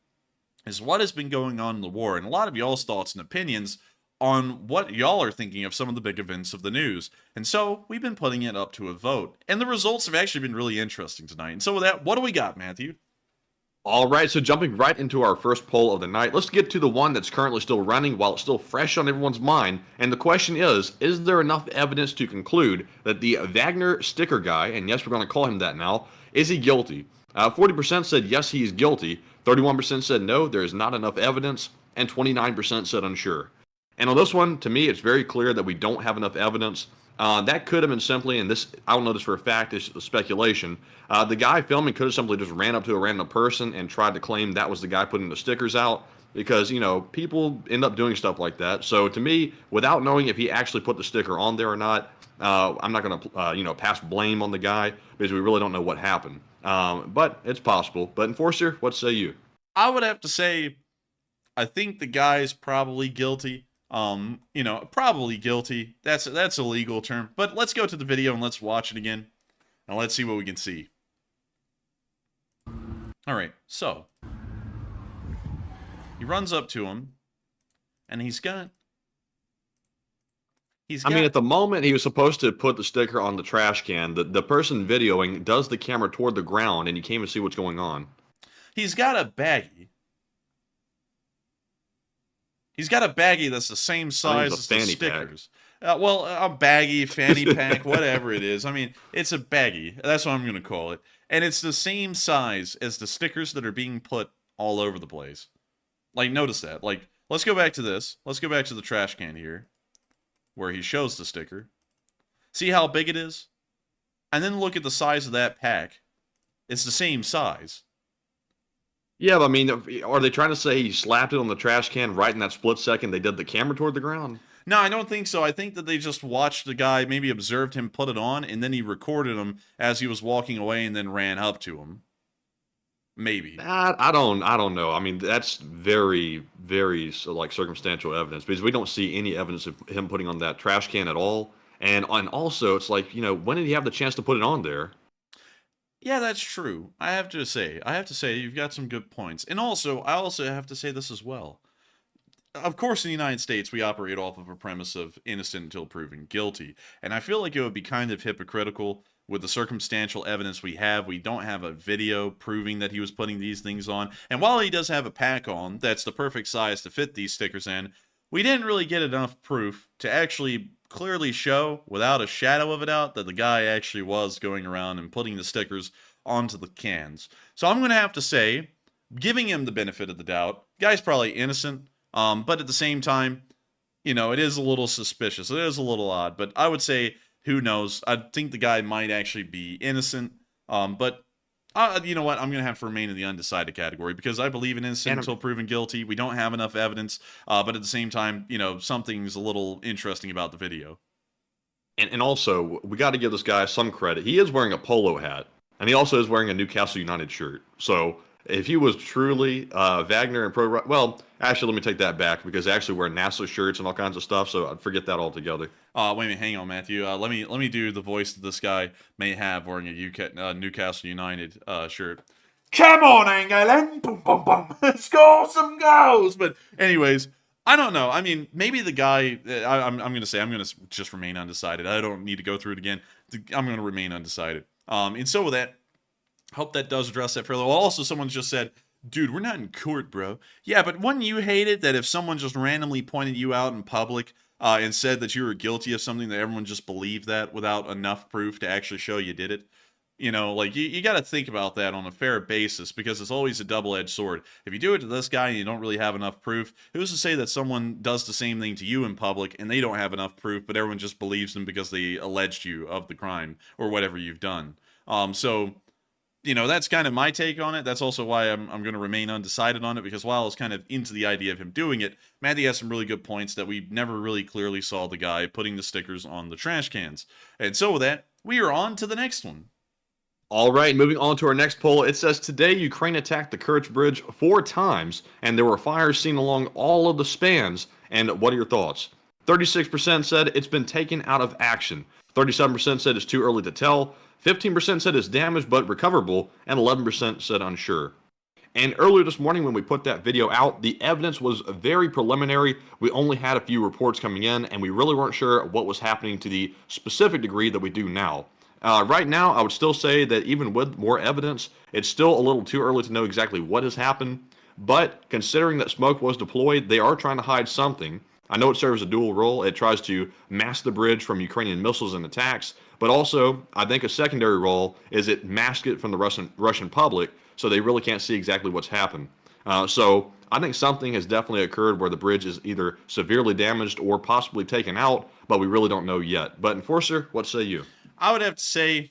is what has been going on in the war, and a lot of y'all's thoughts and opinions on what y'all are thinking of some of the big events of the news. And so we've been putting it up to a vote. And the results have actually been really interesting tonight. And so with that, what do we got, Matthew? All right, so jumping right into our first poll of the night, let's get to the one that's currently still running while it's still fresh on everyone's mind. And the question is there enough evidence to conclude that the Wagner sticker guy, and yes, we're going to call him that now, is he guilty? 40% said yes, he is guilty. 31% said no, there is not enough evidence. And 29% said unsure. And on this one, to me, it's very clear that we don't have enough evidence. That could have been simply, and this, I don't know this for a fact, it's speculation. The guy filming could have simply just ran up to a random person and tried to claim that was the guy putting the stickers out, because, you know, people end up doing stuff like that. So to me, without knowing if he actually put the sticker on there or not, I'm not going to, pass blame on the guy, because we really don't know what happened. But it's possible. But Enforcer, what say you? I would have to say, I think the guy's probably guilty. Probably guilty. That's a legal term. But let's go to the video and let's watch it again. And let's see what we can see. All right, so he runs up to him, and he's got. I mean, at the moment he was supposed to put the sticker on the trash can, the person videoing does the camera toward the ground, and you can't even see what's going on. He's got a baggie. He's got a baggie that's the same size as the stickers. A baggie, fanny pack, whatever it is. I mean, it's a baggie. That's what I'm going to call it. And it's the same size as the stickers that are being put all over the place. Like, notice that. Like, let's go back to this. Let's go back to the trash can here, where he shows the sticker. See how big it is? And then look at the size of that pack. It's the same size. Yeah, but I mean, are they trying to say he slapped it on the trash can right in that split second they did the camera toward the ground? No, I don't think so. I think that they just watched the guy, maybe observed him put it on, and then he recorded him as he was walking away and then ran up to him. Maybe. I don't know. I mean, that's very, very like circumstantial evidence because we don't see any evidence of him putting on that trash can at all. And also, it's like, when did he have the chance to put it on there? Yeah, that's true. I have to say you've got some good points. And also, I also have to say this as well. Of course, in the United States, we operate off of a premise of innocent until proven guilty. And I feel like it would be kind of hypocritical with the circumstantial evidence we have. We don't have a video proving that he was putting these things on. And while he does have a pack on that's the perfect size to fit these stickers in, we didn't really get enough proof to actually clearly show, without a shadow of a doubt, that the guy actually was going around and putting the stickers onto the cans. So I'm going to have to say, giving him the benefit of the doubt, guy's probably innocent, but at the same time, it is a little suspicious. It is a little odd, but I would say, who knows? I think the guy might actually be innocent, but you know what? I'm going to have to remain in the undecided category because I believe in innocent until proven guilty. We don't have enough evidence, but at the same time, something's a little interesting about the video. And also, we got to give this guy some credit. He is wearing a polo hat, and he also is wearing a Newcastle United shirt. So if he was truly Wagner and well, actually, let me take that back because they actually wear NASA shirts and all kinds of stuff. So I'd forget that altogether. Wait a minute, hang on, Matthew. Let me do the voice that this guy may have wearing a Newcastle United shirt. Come on, England! Boom, boom, boom! Score some goals! But anyways, I don't know. I mean, maybe the guy. I'm gonna just remain undecided. I don't need to go through it again. I'm gonna remain undecided. And so with that, hope that does address that fairly well. Also, someone just said, dude, we're not in court, bro. Yeah, but wouldn't you hate it that if someone just randomly pointed you out in public and said that you were guilty of something, that everyone just believed that without enough proof to actually show you did it? You got to think about that on a fair basis because it's always a double-edged sword. If you do it to this guy and you don't really have enough proof, who's to say that someone does the same thing to you in public and they don't have enough proof, but everyone just believes them because they alleged you of the crime or whatever you've done? That's kind of my take on it. That's also why I'm going to remain undecided on it, because while I was kind of into the idea of him doing it, Matthew has some really good points that we never really clearly saw the guy putting the stickers on the trash cans. And so with that, we are on to the next one. All right, moving on to our next poll. It says, today Ukraine attacked the Kerch bridge 4 times, and there were fires seen along all of the spans. And what are your thoughts? 36% said it's been taken out of action. 37% said it's too early to tell. 15% said it's damaged but recoverable, and 11% said unsure. And earlier this morning when we put that video out, the evidence was very preliminary. We only had a few reports coming in, and we really weren't sure what was happening to the specific degree that we do now. Right now, I would still say that even with more evidence, it's still a little too early to know exactly what has happened. But considering that smoke was deployed, they are trying to hide something. I know it serves a dual role. It tries to mask the bridge from Ukrainian missiles and attacks, but also I think a secondary role is it masks it from the Russian public, so they really can't see exactly what's happened. So I think something has definitely occurred where the bridge is either severely damaged or possibly taken out, but we really don't know yet. But Enforcer, what say you? I would have to say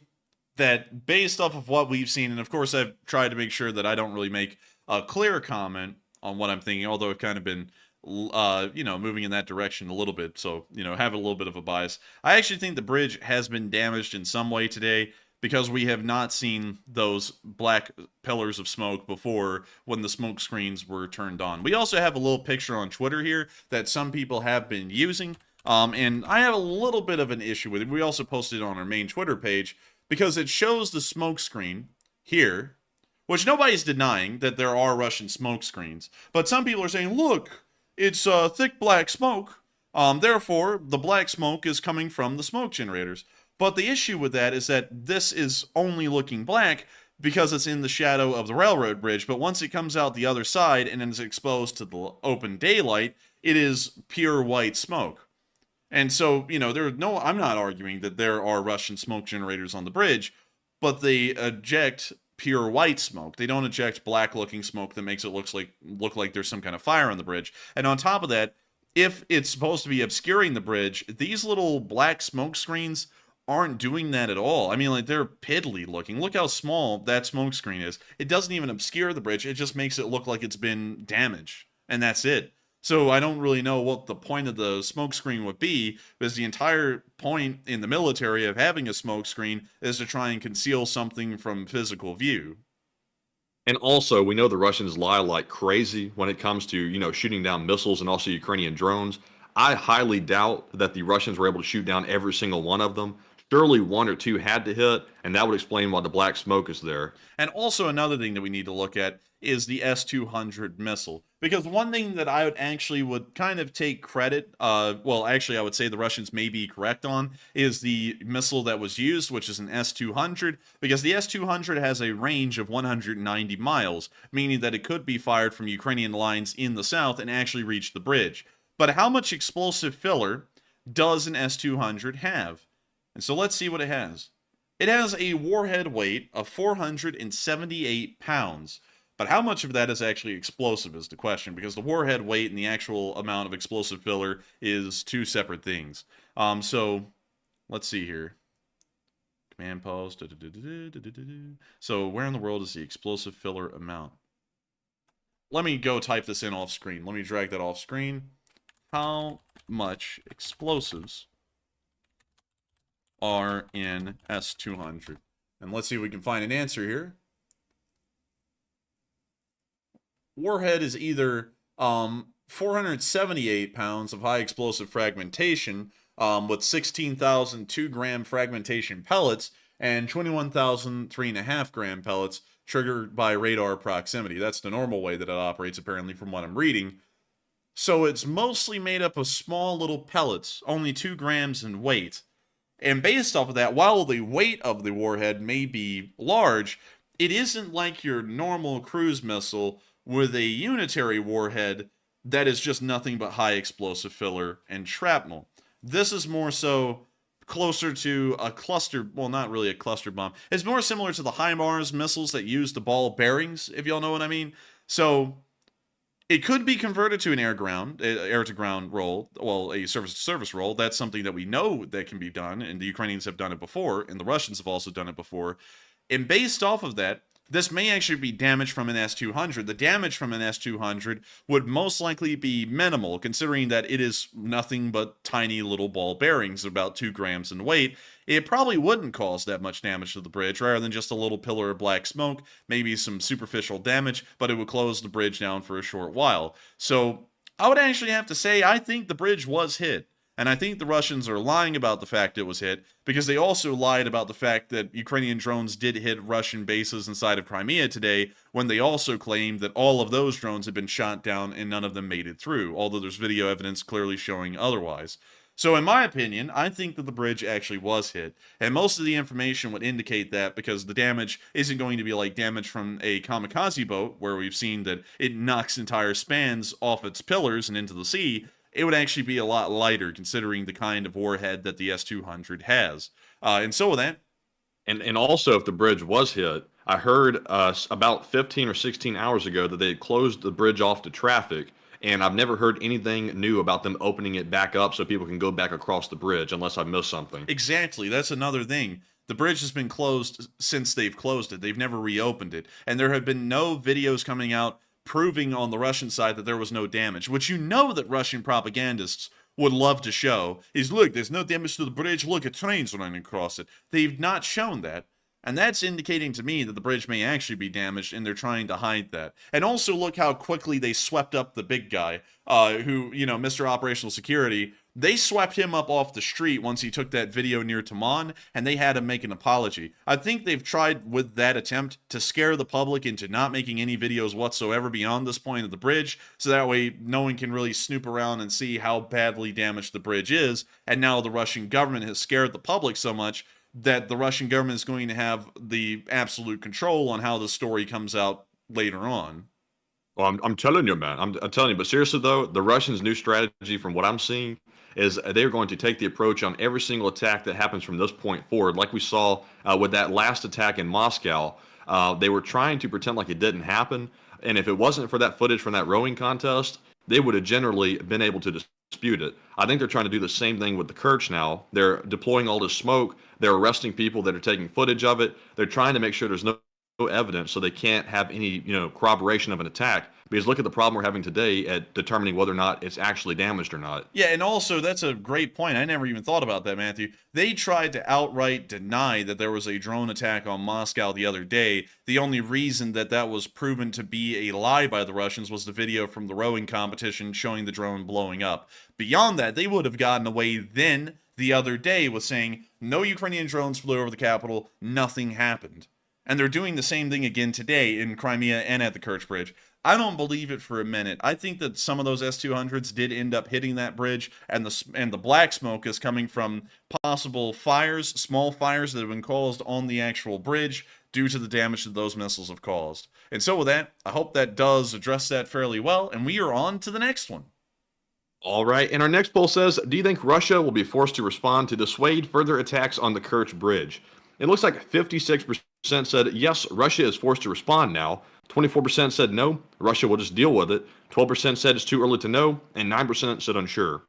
that based off of what we've seen, and of course I've tried to make sure that I don't really make a clear comment on what I'm thinking, although I've kind of been moving in that direction a little bit, so, have a little bit of a bias. I actually think the bridge has been damaged in some way today because we have not seen those black pillars of smoke before when the smoke screens were turned on. We also have a little picture on Twitter here that some people have been using, and I have a little bit of an issue with it. We also posted it on our main Twitter page because it shows the smoke screen here, which nobody's denying that there are Russian smoke screens, but some people are saying, look, it's thick black smoke, therefore the black smoke is coming from the smoke generators. But the issue with that is that this is only looking black because it's in the shadow of the railroad bridge, but once it comes out the other side and is exposed to the open daylight, it is pure white smoke. And so, I'm not arguing that there are Russian smoke generators on the bridge, but they eject pure white smoke. They don't eject black-looking smoke that makes it look like there's some kind of fire on the bridge. And on top of that, if it's supposed to be obscuring the bridge, these little black smoke screens aren't doing that at all. I mean, like, they're piddly looking. Look how small that smoke screen is. It doesn't even obscure the bridge. It just makes it look like it's been damaged. And that's it. So I don't really know what the point of the smoke screen would be, because the entire point in the military of having a smoke screen is to try and conceal something from physical view. And also, we know the Russians lie like crazy when it comes to, shooting down missiles and also Ukrainian drones. I highly doubt that the Russians were able to shoot down every single one of them. Surely one or two had to hit, and that would explain why the black smoke is there. And also another thing that we need to look at is the S200 missile. Because one thing that I would kind of take credit, I would say the Russians may be correct on, is the missile that was used, which is an S200, because the S200 has a range of 190 miles, meaning that it could be fired from Ukrainian lines in the south and actually reach the bridge. But how much explosive filler does an S200 have? And so let's see what it has. It has a warhead weight of 478 pounds. But how much of that is actually explosive is the question, because the warhead weight and the actual amount of explosive filler is two separate things. So let's see here. Command pause. So where in the world is the explosive filler amount? Let me go type this in off screen. Let me drag that off screen. How much explosives are in S200? And let's see if we can find an answer here. Warhead is either 478 pounds of high explosive fragmentation with 16,000 2-gram fragmentation pellets and 21,000 3.5-gram pellets triggered by radar proximity. That's the normal way that it operates, apparently, from what I'm reading. So it's mostly made up of small little pellets, only 2 grams in weight. And based off of that, while the weight of the warhead may be large, it isn't like your normal cruise missile with a unitary warhead that is just nothing but high explosive filler and shrapnel. This is more so closer to a cluster, well, not really a cluster bomb. It's more similar to the HIMARS missiles that use the ball bearings, if y'all know what I mean. So it could be converted to an air-to-ground role, well, a surface-to-surface role. That's something that we know that can be done, and the Ukrainians have done it before, and the Russians have also done it before. And based off of that, this may actually be damage from an S200. The damage from an S200 would most likely be minimal, considering that it is nothing but tiny little ball bearings, about 2 grams in weight. It probably wouldn't cause that much damage to the bridge, rather than just a little pillar of black smoke, maybe some superficial damage, but it would close the bridge down for a short while. So I would actually have to say I think the bridge was hit. And I think the Russians are lying about the fact it was hit, because they also lied about the fact that Ukrainian drones did hit Russian bases inside of Crimea today, when they also claimed that all of those drones had been shot down and none of them made it through, although there's video evidence clearly showing otherwise. So in my opinion, I think that the bridge actually was hit, and most of the information would indicate that, because the damage isn't going to be like damage from a kamikaze boat, where we've seen that it knocks entire spans off its pillars and into the sea. It would actually be a lot lighter, considering the kind of warhead that the S200 has. And so with that. And also, if the bridge was hit, I heard about 15 or 16 hours ago that they had closed the bridge off to traffic, and I've never heard anything new about them opening it back up so people can go back across the bridge, unless I missed something. Exactly. That's another thing. The bridge has been closed since they've closed it. They've never reopened it. And there have been no videos coming out proving on the Russian side that there was no damage, which you know that Russian propagandists would love to show, is look, there's no damage to the bridge, look at trains running across it. They've not shown that, and that's indicating to me that the bridge may actually be damaged, and they're trying to hide that. And also look how quickly they swept up the big guy, who, Mr. Operational Security. They swept him up off the street once he took that video near Taman, and they had him make an apology. I think they've tried with that attempt to scare the public into not making any videos whatsoever beyond this point of the bridge, so that way no one can really snoop around and see how badly damaged the bridge is. And now the Russian government has scared the public so much that the Russian government is going to have the absolute control on how the story comes out later on. Well, I'm telling you, man. I'm telling you. But seriously, though, the Russians' new strategy, from what I'm seeing, is they're going to take the approach on every single attack that happens from this point forward. Like we saw with that last attack in Moscow, they were trying to pretend like it didn't happen. And if it wasn't for that footage from that rowing contest, they would have generally been able to dispute it. I think they're trying to do the same thing with the Kerch now. They're deploying all this smoke. They're arresting people that are taking footage of it. They're trying to make sure there's no evidence, so they can't have any corroboration of an attack. Because look at the problem we're having today at determining whether or not it's actually damaged or not. Yeah, and also that's a great point. I never even thought about that, Matthew. They tried to outright deny that there was a drone attack on Moscow the other day. The only reason that that was proven to be a lie by the Russians was the video from the rowing competition showing the drone blowing up. Beyond that, they would have gotten away then the other day with saying no Ukrainian drones flew over the capital, nothing happened. And they're doing the same thing again today in Crimea and at the Kerch Bridge. I don't believe it for a minute. I think that some of those S200s did end up hitting that bridge, and the black smoke is coming from possible fires, small fires that have been caused on the actual bridge due to the damage that those missiles have caused. And so with that, I hope that does address that fairly well, and we are on to the next one. All right, and our next poll says, do you think Russia will be forced to respond to dissuade further attacks on the Kerch Bridge? It looks like 56% said yes, Russia is forced to respond now. 24% said no, Russia will just deal with it. 12% said it's too early to know, and 9% said unsure.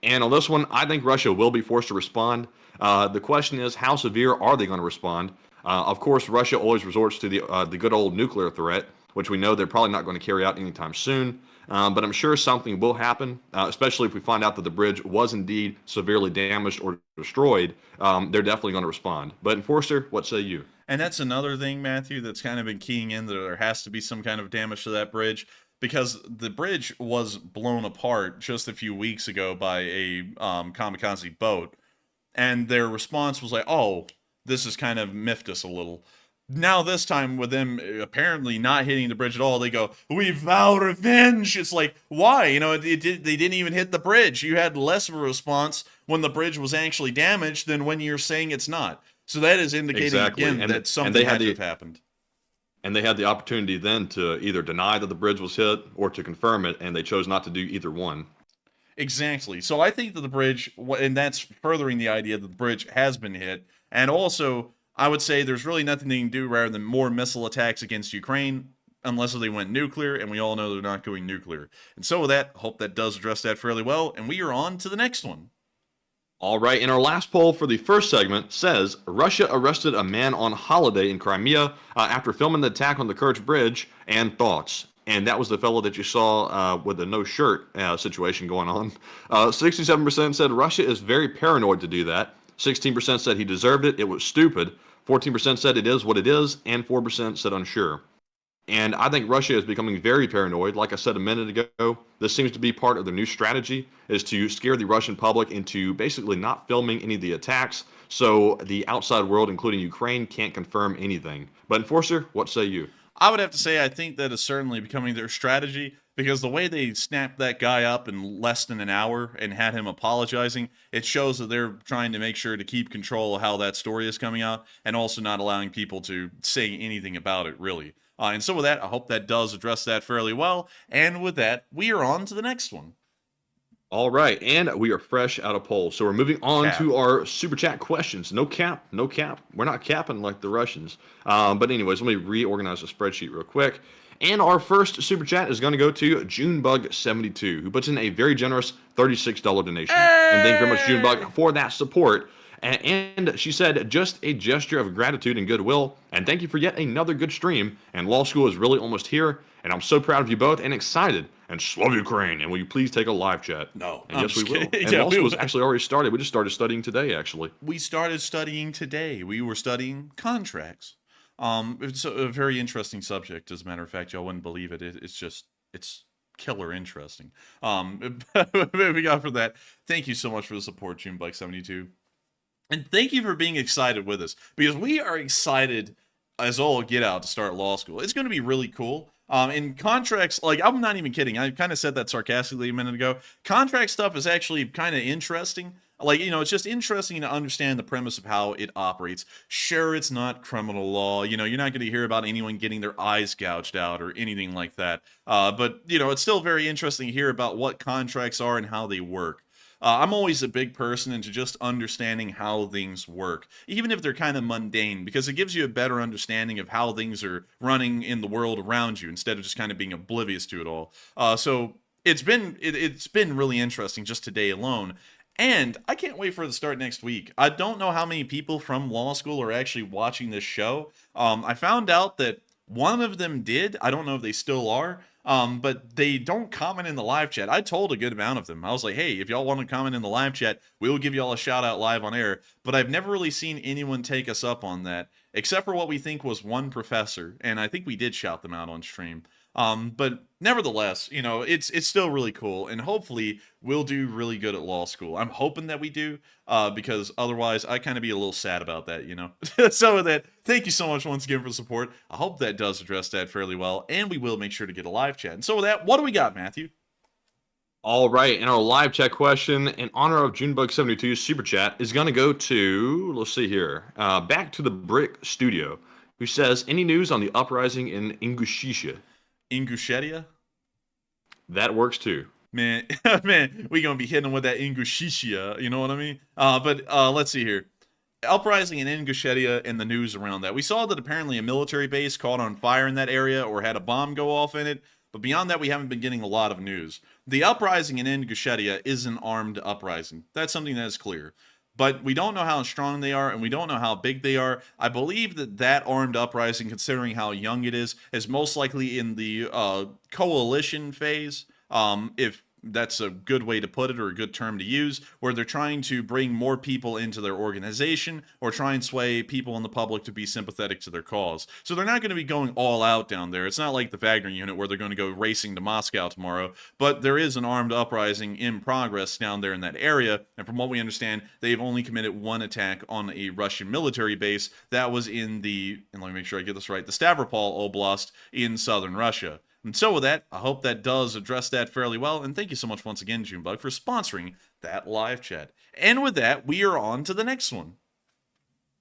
And on this one, I think Russia will be forced to respond. The question is, how severe are they going to respond? Of course, Russia always resorts to the good old nuclear threat, which we know they're probably not going to carry out anytime soon. But I'm sure something will happen, especially if we find out that the bridge was indeed severely damaged or destroyed. They're definitely going to respond. But Enforcer, what say you? And that's another thing, Matthew, that's kind of been keying in that there has to be some kind of damage to that bridge, because the bridge was blown apart just a few weeks ago by a kamikaze boat, and their response was like, oh, this has kind of miffed us a little. Now this time, with them apparently not hitting the bridge at all, they go, we vow revenge. It's like, why? They didn't even hit the bridge. You had less of a response when the bridge was actually damaged than when you're saying it's not. So that is indicating, again, that something had to have happened. And they had the opportunity then to either deny that the bridge was hit or to confirm it, and they chose not to do either one. Exactly. So I think that the bridge, and that's furthering the idea that the bridge has been hit, and also I would say there's really nothing they can do rather than more missile attacks against Ukraine, unless they went nuclear, and we all know they're not going nuclear. And so with that, hope that does address that fairly well, and we are on to the next one. All right, and our last poll for the first segment says, Russia arrested a man on holiday in Crimea after filming the attack on the Kerch Bridge, and thoughts. And that was the fellow that you saw with the no shirt situation going on. 67% said Russia is very paranoid to do that. 16% said he deserved it, it was stupid. 14% said it is what it is, and 4% said unsure. And I think Russia is becoming very paranoid. Like I said a minute ago, this seems to be part of their new strategy, is to scare the Russian public into basically not filming any of the attacks, so the outside world, including Ukraine, can't confirm anything. But Enforcer, what say you? I would have to say I think that is certainly becoming their strategy, because the way they snapped that guy up in less than an hour and had him apologizing, it shows that they're trying to make sure to keep control of how that story is coming out, and also not allowing people to say anything about it, really. And so with that, I hope that does address that fairly well. And with that, we are on to the next one. All right, and we are fresh out of polls. So we're moving on to our Super Chat questions. No cap, no cap. We're not capping like the Russians. But anyways, let me reorganize the spreadsheet real quick. And our first Super Chat is going to go to Junebug72, who puts in a very generous $36 donation. Hey! And thank you very much, Junebug, for that support. And she said, just a gesture of gratitude and goodwill, and thank you for yet another good stream. And law school is really almost here, and I'm so proud of you both and excited. And love Ukraine. And will you please take a live chat? No. And yes, we will. And law school has actually already started. We just started studying today, actually. We started studying today. We were studying contracts. It's a very interesting subject, as a matter of fact. Y'all wouldn't believe it. It's killer interesting. Moving on from that, thank you so much for the support, Junebike72. And thank you for being excited with us, because we are excited as all get out to start law school. It's going to be really cool. In contracts, like, I'm not even kidding. I kind of said that sarcastically a minute ago. Contract stuff is actually kind of interesting. Like, it's just interesting to understand the premise of how it operates. Sure, it's not criminal law. You're not going to hear about anyone getting their eyes gouged out or anything like that. But, it's still very interesting to hear about what contracts are and how they work. I'm always a big person into just understanding how things work, even if they're kind of mundane, because it gives you a better understanding of how things are running in the world around you instead of just kind of being oblivious to it all. So it's been really interesting just today alone. And I can't wait for it to start next week. I don't know how many people from law school are actually watching this show. I found out that one of them did. I don't know if they still are. But they don't comment in the live chat. I told a good amount of them. I was like, hey, if y'all want to comment in the live chat, we will give y'all a shout out live on air. But I've never really seen anyone take us up on that, except for what we think was one professor. And I think we did shout them out on stream. But nevertheless, you know, it's still really cool, and hopefully we'll do really good at law school. I'm hoping that we do, because otherwise I kind of be a little sad about that, you know. So with that, thank you so much once again for the support. I hope that does address that fairly well, and we will make sure to get a live chat. And so with that, what do we got, Matthew? All right, and our live chat question in honor of Junebug72 super chat is going to go to, let's see here, back to the Brick Studio, who says, any news on the uprising in Ingushetia? Ingushetia? That works too. Man, man, we gonna be hitting with that Ingushetia, you know what I mean? But let's see here. Uprising in Ingushetia and the news around that. We saw that apparently a military base caught on fire in that area or had a bomb go off in it, but beyond that we haven't been getting a lot of news. The uprising in Ingushetia is an armed uprising. That's something that is clear. But we don't know how strong they are, and we don't know how big they are. I believe that armed uprising, considering how young it is most likely in the coalition phase, if that's a good way to put it or a good term to use, where they're trying to bring more people into their organization or try and sway people in the public to be sympathetic to their cause. So they're not going to be going all out down there. It's not like the Wagner unit where they're going to go racing to Moscow tomorrow, but there is an armed uprising in progress down there in that area, and from what we understand, they've only committed one attack on a Russian military base that was in the, and let me make sure I get this right, the Stavropol Oblast in southern Russia. And so with that, I hope that does address that fairly well, and thank you so much once again, Junebug, for sponsoring that live chat. And with that, we are on to the next one.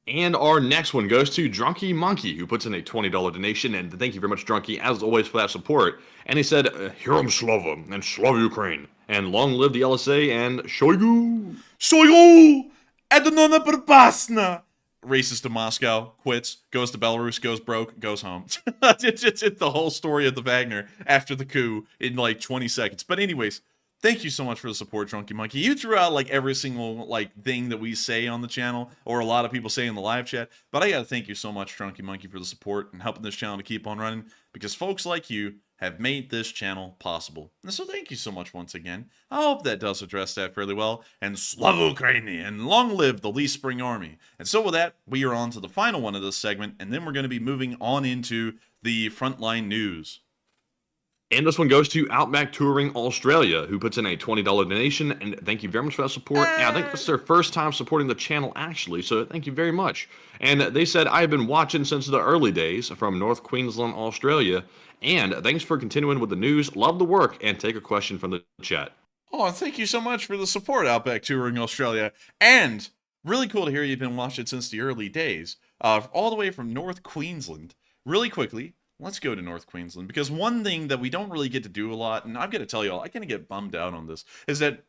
And our next one goes to Drunky Monkey, who puts in a $20 donation, and thank you very much, Drunky, as always, for that support. And he said, Herom Slava, and Slav Ukraine, and long live the LSA, and Shoigu! Shoigu! Adonona Propasna! Races to Moscow, quits, goes to Belarus, goes broke, goes home. It's the whole story of the Wagner after the coup in like 20 seconds. But anyways, thank you so much for the support, Drunky Monkey. You threw out like every single like thing that we say on the channel, or a lot of people say in the live chat. But I gotta thank you so much, Drunky Monkey, for the support and helping this channel to keep on running, because folks like you have made this channel possible. And so thank you so much once again. I hope that does address that fairly well. And Slava Ukraini, and long live the Lee Spring Army. And so with that, we are on to the final one of this segment, and then we're going to be moving on into the frontline news. And this one goes to Outback Touring Australia, who puts in a $20 donation, and thank you very much for that support. And I think this is their first time supporting the channel, actually, so thank you very much. And they said, I have been watching since the early days from North Queensland, Australia, and thanks for continuing with the news. Love the work, and take a question from the chat. Oh, and thank you so much for the support, Outback Touring Australia. And really cool to hear you've been watching since the early days, all the way from North Queensland. Really quickly, let's go to North Queensland, because one thing that we don't really get to do a lot, and I've got to tell y'all, I kind of get bummed out on this, is that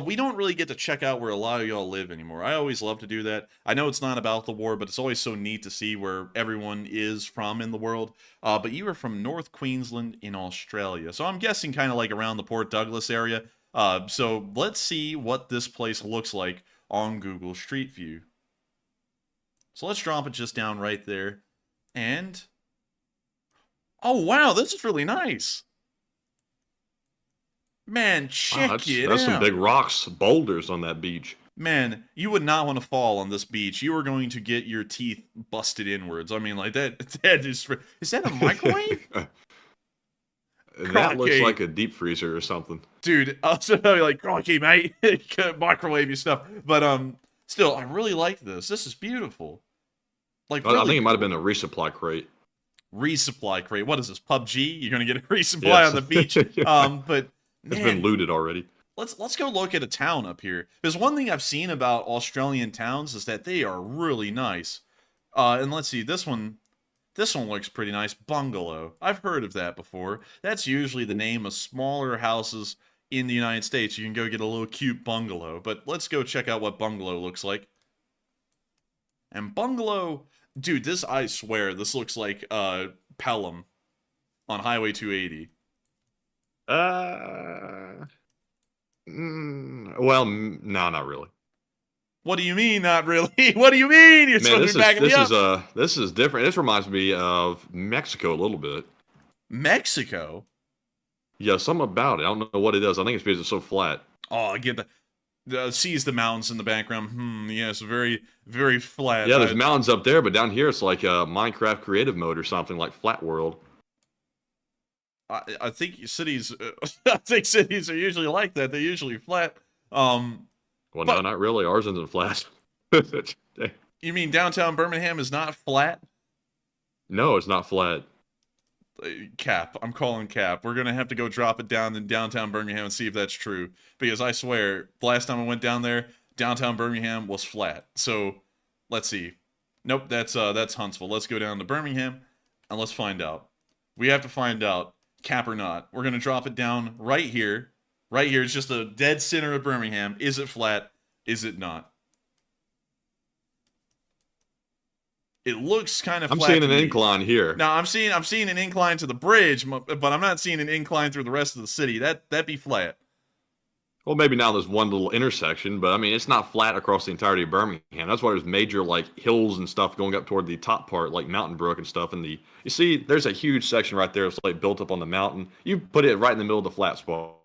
we don't really get to check out where a lot of y'all live anymore. I always love to do that. I know it's not about the war, but it's always so neat to see where everyone is from in the world. But you are from North Queensland in Australia, so I'm guessing kind of like around the Port Douglas area. So let's see what this place looks like on Google Street View. So let's drop it just down right there, and oh wow, this is really nice. Man, check it out. That's some big rocks, boulders on that beach. Man, you would not want to fall on this beach. You are going to get your teeth busted inwards. I mean, like that is that a microwave? That looks like a deep freezer or something. Dude, I was like, crikey, mate. Microwave your stuff. But still, I really like this. This is beautiful. Like, really, I think it might have been a resupply crate. Resupply crate. What is this, PUBG? You're gonna get a resupply on the beach. But it's been looted already. Let's go look at a town up here. There's one thing I've seen about Australian towns is that they are really nice. And let's see, this one looks pretty nice. Bungalow. I've heard of that before. That's usually the name of smaller houses in the United States, you can go get a little cute bungalow. But let's go check out what bungalow looks like. And bungalow, dude, this, I swear, this looks like Pelham on Highway 280. Well, no, not really. What do you mean, not really? What do you mean? You're supposed to be backing me up. This is different. This reminds me of Mexico a little bit. Mexico? Yeah, something about it. I don't know what it is. I think it's because it's so flat. Oh, I get the sees the mountains in the background. Yes, very, very flat. Yeah, there's mountains up there, but down here it's like a Minecraft creative mode or something, like Flat World. I think cities, I think cities are usually like that. They're usually flat. Well, no, not really. Ours isn't flat. You mean downtown Birmingham is not flat? No, it's not flat. Cap. I'm calling cap. We're going to have to go drop it down in downtown Birmingham and see if that's true. Because I swear, last time I went down there, downtown Birmingham was flat. So, let's see. Nope, that's Huntsville. Let's go down to Birmingham and let's find out. We have to find out, cap or not. We're going to drop it down right here. Right here. It's just the dead center of Birmingham. Is it flat? Is it not? It looks kind of flat. I'm seeing an incline here. Now I'm seeing an incline to the bridge, but I'm not seeing an incline through the rest of the city. That'd be flat. Well, maybe now there's one little intersection, but I mean it's not flat across the entirety of Birmingham. That's why there's major like hills and stuff going up toward the top part, like Mountain Brook and stuff. And you see, there's a huge section right there. It's like built up on the mountain. You put it right in the middle of the flat spot.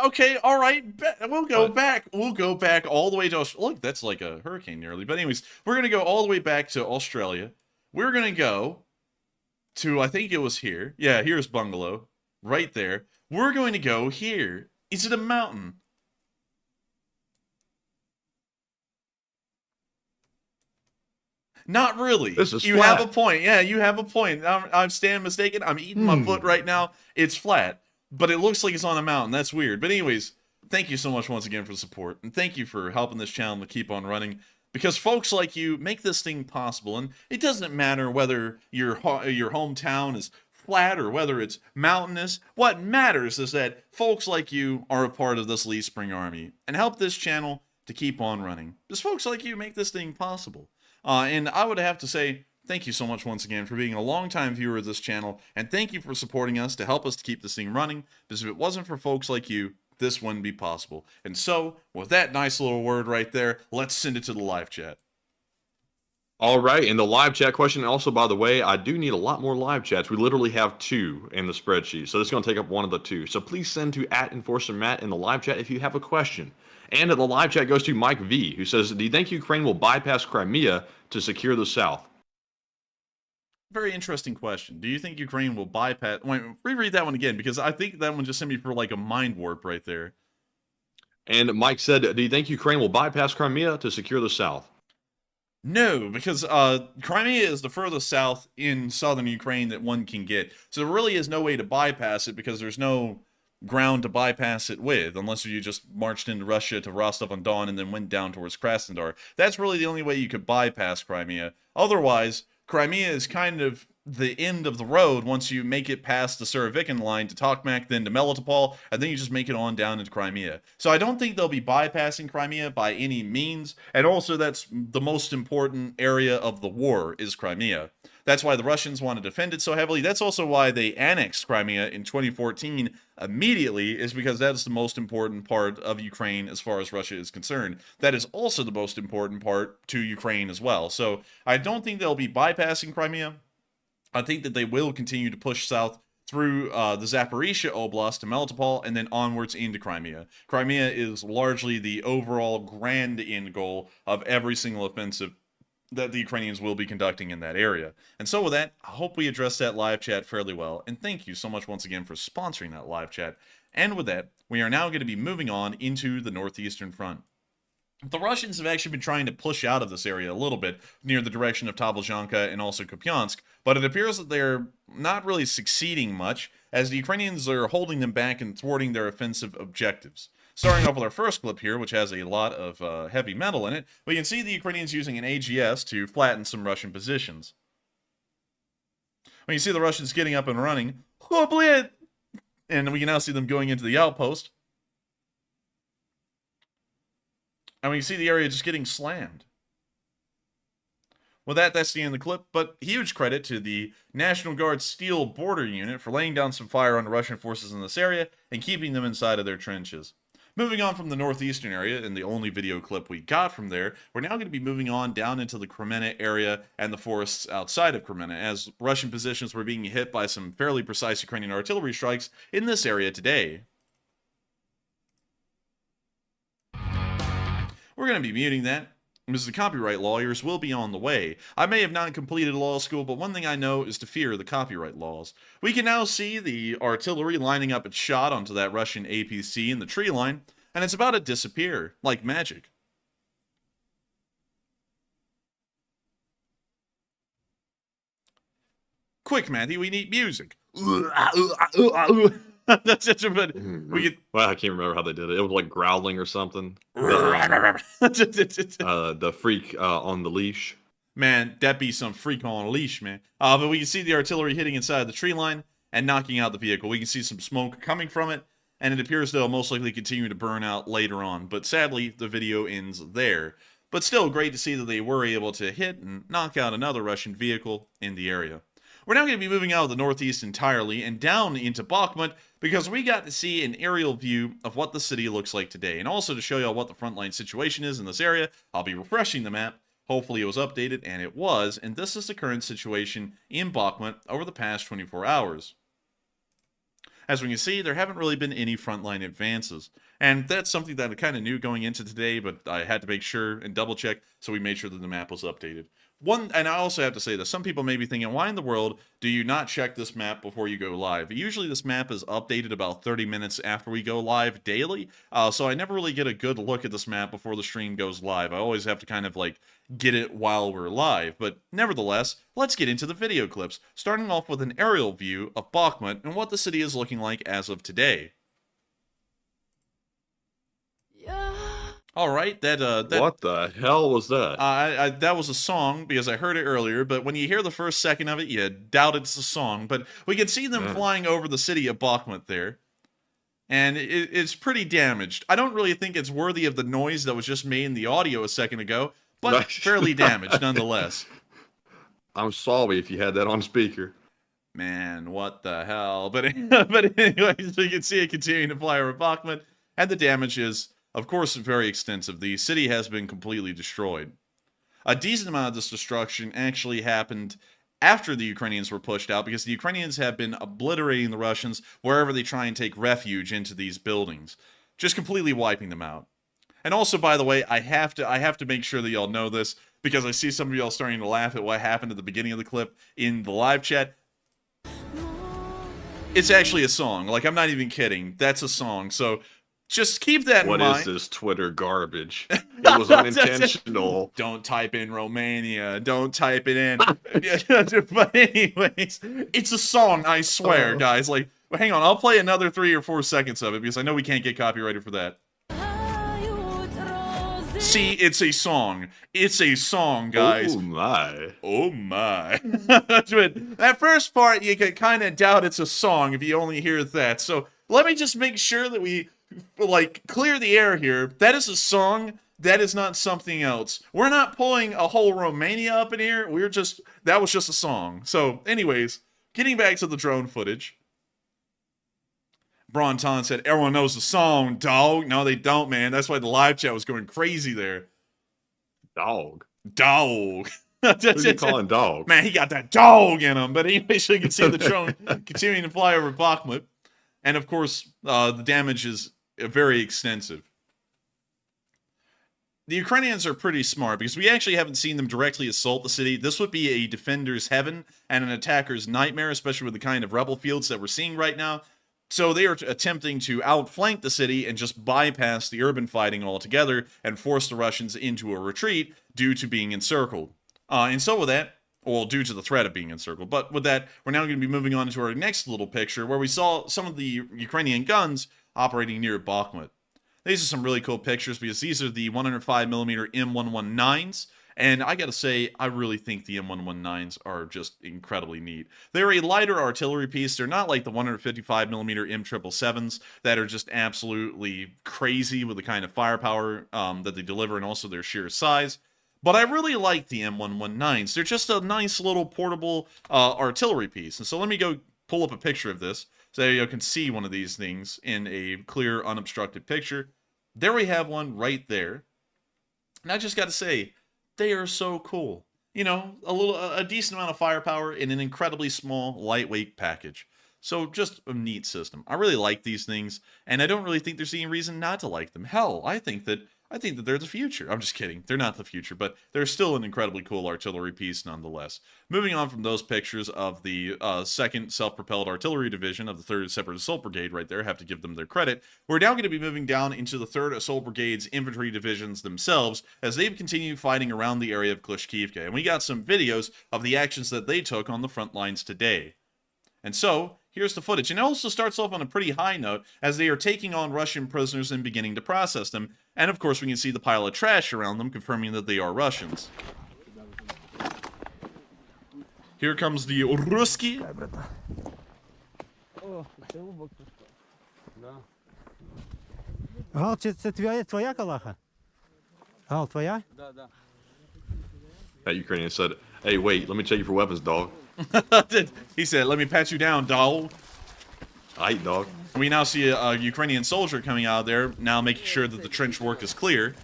Okay, all right. We'll go back. We'll go back all the way to look. That's like a hurricane nearly. But anyways, we're gonna go all the way back to Australia. We're gonna go to, I think it was here. Yeah, here's bungalow right there. We're going to go here. Is it a mountain? Not really. This is you flat. have a point. Yeah, you have a point. I'm standing mistaken. I'm eating my foot right now. It's flat. But it looks like it's on a mountain. That's weird. But anyways, thank you so much once again for the support. And thank you for helping this channel to keep on running. Because folks like you make this thing possible. And it doesn't matter whether your hometown is flat or whether it's mountainous. What matters is that folks like you are a part of this Lee Spring Army. And help this channel to keep on running. Because folks like you make this thing possible. And I would have to say, thank you so much once again for being a longtime viewer of this channel, and thank you for supporting us to help us to keep this thing running, because if it wasn't for folks like you, this wouldn't be possible. And so, with that nice little word right there, let's send it to the live chat. All right, and the live chat question, also, by the way, I do need a lot more live chats. We literally have 2 in the spreadsheet, so this is going to take up one of the 2. So please send to @EnforcerMatt in the live chat if you have a question. And the live chat goes to Mike V, who says, do you think Ukraine will bypass Crimea to secure the South? Very interesting question. Do you think Ukraine will bypass... Wait, reread that one again, because I think that one just sent me for like a mind warp right there. And Mike said, do you think Ukraine will bypass Crimea to secure the South? No, because Crimea is the furthest south in southern Ukraine that one can get. So there really is no way to bypass it, because there's no ground to bypass it with, unless you just marched into Russia to Rostov-on-Don and then went down towards Krasnodar. That's really the only way you could bypass Crimea. Otherwise, Crimea is kind of the end of the road once you make it past the Surovikin line to Tokmak, then to Melitopol, and then you just make it on down into Crimea. So I don't think they'll be bypassing Crimea by any means, and also that's the most important area of the war is Crimea. That's why the Russians want to defend it so heavily. That's also why they annexed Crimea in 2014 immediately, is because that is the most important part of Ukraine as far as Russia is concerned. That is also the most important part to Ukraine as well. So I don't think they'll be bypassing Crimea. I think that they will continue to push south through the Zaporizhia Oblast to Melitopol and then onwards into Crimea. Crimea is largely the overall grand end goal of every single offensive that the Ukrainians will be conducting in that area. And so with that, I hope we addressed that live chat fairly well. And thank you so much once again for sponsoring that live chat. And with that, we are now going to be moving on into the Northeastern Front. The Russians have actually been trying to push out of this area a little bit near the direction of Tabozhanka and also Kupiansk, but it appears that they're not really succeeding much, as the Ukrainians are holding them back and thwarting their offensive objectives. Starting off with our first clip here, which has a lot of heavy metal in it, we can see the Ukrainians using an AGS to flatten some Russian positions. We can see the Russians getting up and running, and we can now see them going into the outpost. And we can see the area just getting slammed. With that, that's the end of the clip, but huge credit to the National Guard Steel Border Unit for laying down some fire on the Russian forces in this area and keeping them inside of their trenches. Moving on from the northeastern area, and the only video clip we got from there, we're now going to be moving on down into the Kremenna area and the forests outside of Kremenna, as Russian positions were being hit by some fairly precise Ukrainian artillery strikes in this area today. We're going to be muting that, because the copyright lawyers will be on the way. I may have not completed law school, but one thing I know is to fear the copyright laws. We can now see the artillery lining up its shot onto that Russian APC in the tree line, and it's about to disappear, like magic. Quick, Matthew, we need music. That's it, but we could... Well, I can't remember how they did it. It was like growling or something. The freak on the leash. Man, that'd be some freak on a leash, man. But we can see the artillery hitting inside the tree line and knocking out the vehicle. We can see some smoke coming from it, and it appears they'll most likely continue to burn out later on. But sadly, the video ends there. But still, great to see that they were able to hit and knock out another Russian vehicle in the area. We're now going to be moving out of the northeast entirely and down into Bakhmut, because we got to see an aerial view of what the city looks like today. And also to show y'all what the frontline situation is in this area, I'll be refreshing the map. Hopefully it was updated, and it was. And this is the current situation in Bakhmut over the past 24 hours. As we can see, there haven't really been any frontline advances. And that's something that I kind of knew going into today, but I had to make sure and double check, so we made sure that the map was updated. And I also have to say this, some people may be thinking, why in the world do you not check this map before you go live? Usually this map is updated about 30 minutes after we go live daily, so I never really get a good look at this map before the stream goes live. I always have to kind of like get it while we're live, but nevertheless, let's get into the video clips, starting off with an aerial view of Bakhmut and what the city is looking like as of today. All right, that what the hell was that? That was a song, because I heard it earlier, but when you hear the first second of it, you doubt it's a song. But we can see them flying over the city of Bakhmut there, and it's pretty damaged. I don't really think it's worthy of the noise that was just made in the audio a second ago, but fairly damaged nonetheless. I'm sorry if you had that on speaker. Man, what the hell? But anyways, we can see it continuing to fly over Bakhmut, and the damage is, of course, very extensive. The city has been completely destroyed. A decent amount of this destruction actually happened after the Ukrainians were pushed out, because the Ukrainians have been obliterating the Russians wherever they try and take refuge into these buildings, just completely wiping them out. And also, by the way, I have to make sure that y'all know this, because I see some of y'all starting to laugh at what happened at the beginning of the clip in the live chat. It's actually a song. Like, I'm not even kidding. That's a song. So just keep that in mind. What is this Twitter garbage? It was unintentional. Don't type in Romania. Don't type it in. But anyways, it's a song, I swear, guys. Like, hang on. I'll play another 3 or 4 seconds of it, because I know we can't get copyrighted for that. See, it's a song. It's a song, guys. Oh, my. Oh, my. That first part, you can kind of doubt it's a song if you only hear that. So let me just make sure that we, like, clear the air here. That is a song. That is not something else. We're not pulling a whole Romania up in here. That was just a song. So, anyways, getting back to the drone footage. Bronton said, everyone knows the song, dog. No, they don't, man. That's why the live chat was going crazy there. Dog. Dog. What are you calling dog? Man, he got that dog in him. But anyway, so you can see the drone continuing to fly over Bakhmut. And of course, the damage is very extensive. The Ukrainians are pretty smart, because we actually haven't seen them directly assault the city. This would be a defender's heaven and an attacker's nightmare, especially with the kind of rebel fields that we're seeing right now. So they are attempting to outflank the city and just bypass the urban fighting altogether and force the Russians into a retreat due to being encircled. And so with that, well, due to the threat of being encircled, but with that, we're now going to be moving on to our next little picture where we saw some of the Ukrainian guns operating near Bakhmut. These are some really cool pictures, because these are the 105mm M119s, And I gotta say, I really think the M119s are just incredibly neat. They're a lighter artillery piece. They're not like the 155mm M777s that are just absolutely crazy with the kind of firepower that they deliver and also their sheer size. But I really like the M119s. They're just a nice little portable artillery piece. And so let me go pull up a picture of this so you can see one of these things in a clear, unobstructed picture. There we have one right there. And I just got to say, they are so cool. You know, a decent amount of firepower in an incredibly small, lightweight package. So just a neat system. I really like these things, and I don't really think there's any reason not to like them. Hell, I think that they're the future. I'm just kidding. They're not the future, but they're still an incredibly cool artillery piece nonetheless. Moving on from those pictures of the 2nd Self-Propelled Artillery Division of the 3rd Separate Assault Brigade right there, have to give them their credit, we're now going to be moving down into the 3rd Assault Brigade's infantry divisions themselves as they've continued fighting around the area of Klishkiivka. And we got some videos of the actions that they took on the front lines today. And so, here's the footage. And it also starts off on a pretty high note as they are taking on Russian prisoners and beginning to process them. And of course, we can see the pile of trash around them, confirming that they are Russians. Here comes the Ruski. Гал, це твоя калаха? Гал, твоя? That Ukrainian said, "Hey, wait, let me check you for weapons, dog." He said, "Let me pat you down, dog." Aight, dog. We now see a Ukrainian soldier coming out of there, now making sure that the trench work is clear.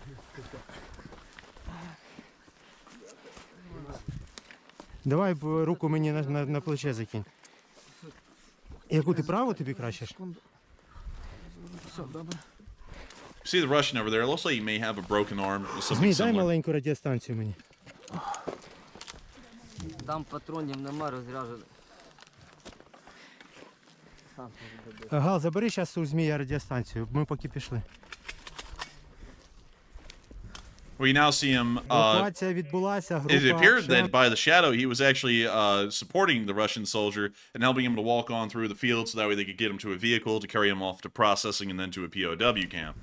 Давай руку мені на плече закинь. Яку ти праву тобі краще? See the Russian over there. It looks like he may have a broken arm or something Змій, дай similar. маленьку радіостанцію мені. Там патронів нема, розряджених. Гал, забери зараз у Змія радіостанцію, ми поки пішли. We now see him. Евакуація відбулася, група. It appeared that by the shadow, he was actually supporting the Russian soldier and helping him to walk on through the field so that way they could get him to a vehicle to carry him off to processing and then to a POW camp.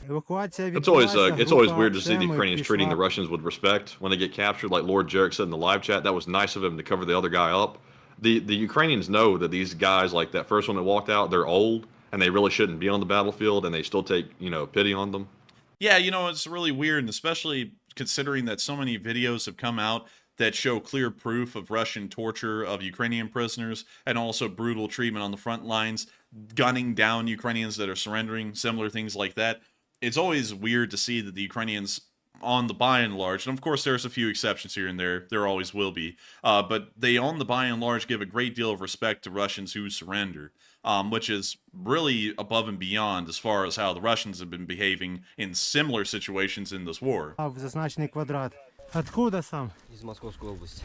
Евакуація It's always відбулася, it's always група weird to see the Артема Ukrainians treating the пішла. Russians with respect when they get captured. Like Lord Jarek said in the live chat, that was nice of him to cover the other guy up. The Ukrainians know that these guys, like that first one that walked out, they're old and they really shouldn't be on the battlefield, and they still take pity on them. Yeah, you know, it's really weird, and especially considering that so many videos have come out that show clear proof of Russian torture of Ukrainian prisoners and also brutal treatment on the front lines, gunning down Ukrainians that are surrendering, similar things like that. It's always weird to see that the Ukrainians, on the by and large, and of course there's a few exceptions here and there always will be, but they on the by and large give a great deal of respect to Russians who surrender, which is really above and beyond as far as how the Russians have been behaving in similar situations in this war. Зазначений квадрат. Откуда сам? Із Московської області.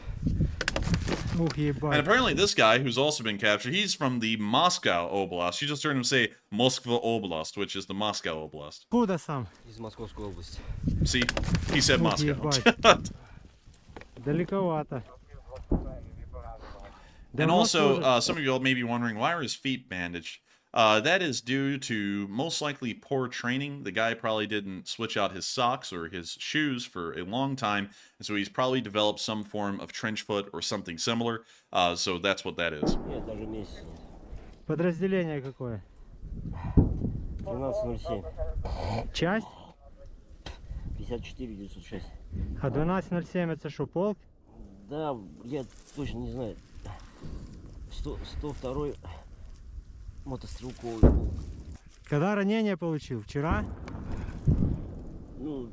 Ух, And єбать. apparently this guy, who's also been captured, he's from the Moscow Oblast. You just heard him say Moskva Oblast, which is the Moscow Oblast. Откуда сам? Із Московської області. See? He said Ух, Moscow. єбать. Далековато. And Давно also, тоже- some of you may be wondering, why are his feet bandaged? That is due to most likely poor training. The guy probably didn't switch out his socks or his shoes for a long time, and so he's probably developed some form of trench foot or something similar. So that's what that is. Ні, навіть місяць. Подразделение какое? 12.07. Часть? 54.906. А 12.07 это что, полк? Да, я точно не знаю. 102-й мотострелковый полк. Когда ранение получил? Вчера? Ну,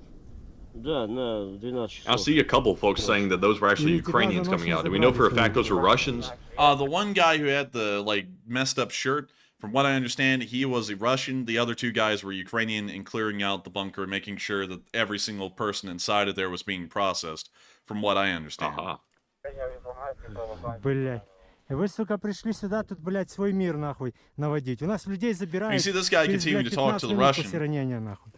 да, на 12 часов. I see a couple folks saying that those were actually Ukrainians coming out. Do we know for a fact those were Russians? The one guy who had the messed up shirt, from what I understand, he was a Russian. The other two guys were Ukrainian in clearing out the bunker, making sure that every single person inside of there was being processed, from what I understand. Uh-huh. Блять. Вы, сука, пришли сюда, тут, блядь, свой мир, нахуй, наводить. У нас людей забирают. You see this guy через, continuing блядь, to talk to 15 the минут Russian. после ранения, нахуй.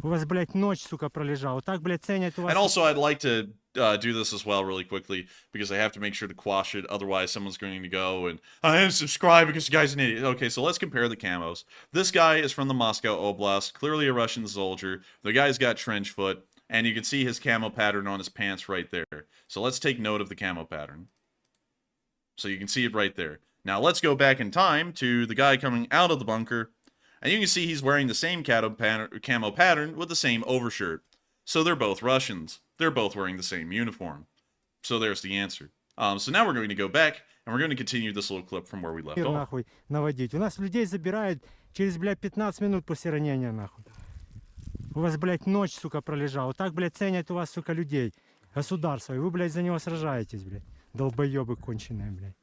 У вас, блядь, ночь, сука, пролежала. Так, блядь, ценят у вас... And also, I'd like to do this as well really quickly, because I have to make sure to quash it, otherwise someone's going to go and, I didn't subscribe because the guy's an idiot. Okay, so let's compare the camos. This guy is from the Moscow Oblast, clearly a Russian soldier. The guy's got trench foot. And you can see his camo pattern on his pants right there. So let's take note of the camo pattern. So you can see it right there. Now let's go back in time to the guy coming out of the bunker. And you can see he's wearing the same camo pattern with the same overshirt. So they're both Russians. They're both wearing the same uniform. So there's the answer. So now we're going to go back, and we're going to continue this little clip from where we left off. Нахуй наводить. У нас людей забирают через, блядь, 15 минут после ранения, нахуй. У вас, блядь, ночь, сука, пролежала. Так, блядь, ценят у вас, сука, людей. Государство. И вы, блядь, за него сражаетесь, блядь. Долбоебы конченые, блядь.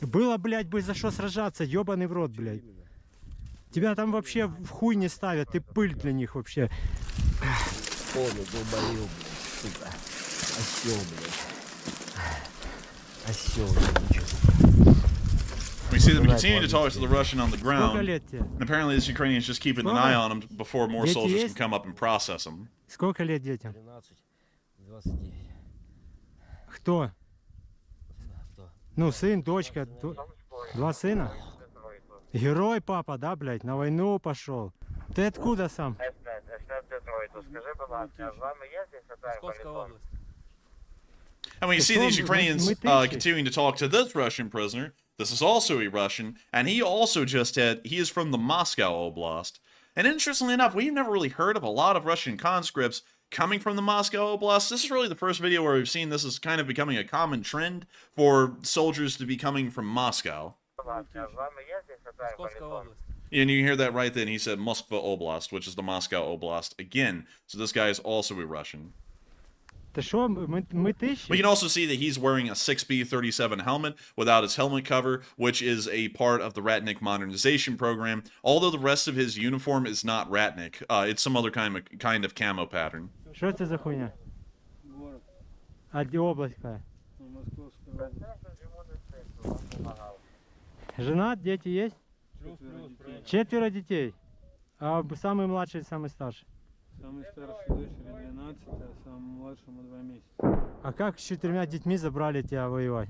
Было, блядь, бы за что сражаться, ебаный в рот, блядь. Тебя там вообще в хуй не ставят, ты пыль для них вообще. Полный долбоёб, сука. Осёл, блядь. Осёл, We see them continue to talk to the Russian on the ground. And apparently this Ukrainian is just keeping an eye on him before more soldiers can come up and process him. Сколько лет детям? 13, 29. Кто? Ну, сын, дочка. Два сына? Герой папа, да, блядь? На войну пошел. Ты откуда сам? And when you see these Ukrainians continuing to talk to this Russian prisoner, this is also a Russian, and he also he is from the Moscow Oblast. And interestingly enough, we've never really heard of a lot of Russian conscripts coming from the Moscow Oblast. This is really the first video where we've seen this is kind of becoming a common trend for soldiers to be coming from Moscow. And you hear that right then, he said Moskva Oblast, which is the Moscow Oblast again. So this guy is also a Russian. We can also see that he's wearing a 6B-37 helmet without his helmet cover, which is a part of the Ratnik modernization program, although the rest of his uniform is not Ratnik. It's some other kind of camo pattern. Что это за хуйня? А где область какая? Женат, дети есть? Четверо детей. А самый младший, самый старший? Самый старший дочери 12, а самому младшему 2 месяца. А как с 4 детьми забрали тебя воевать?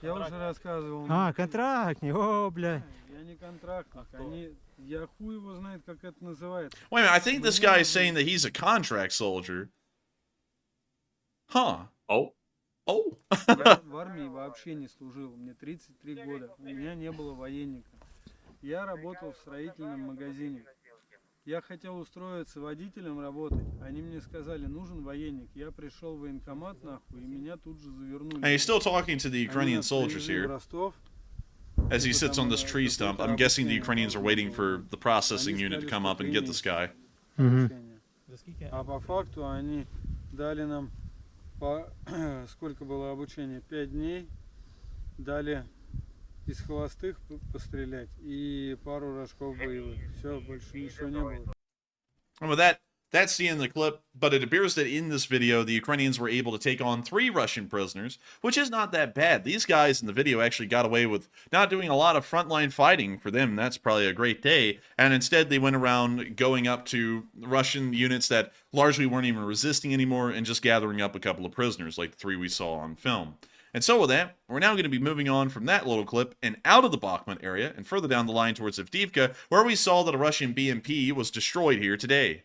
Я уже рассказывал. А, контрактник, о, бля. Я не контрактник, я хуй его знает, как это называется. Wait a minute, I think this guy is saying that he's a contract soldier. Huh. Oh. Oh. Я в армии вообще не служил, мне 33 года, у меня не было военника. Я работал в строительном магазине. Я хотел устроиться водителем работать. Они мне сказали, нужен военник. Я пришел в военкомат, нахуй, и меня тут же завернули. And he's still talking to the Ukrainian soldiers here. As he sits on this tree stump, I'm guessing the Ukrainians are waiting for the processing unit to come up and get this guy. А по факту они дали нам, сколько было обучения? 5 дней. Дали из холостых пострелять и пару рожков боевых. Все, больше ничего не было. And with that, that's the end of the clip, but it appears that in this video, the Ukrainians were able to take on 3 Russian prisoners, which is not that bad. These guys in the video actually got away with not doing a lot of frontline fighting. For them, that's probably a great day, and instead they went around going up to Russian units that largely weren't even resisting anymore and just gathering up a couple of prisoners, like the 3 we saw on film. And so with that, we're now going to be moving on from that little clip and out of the Bakhmut area and further down the line towards Avdiivka, where we saw that a Russian BMP was destroyed here today.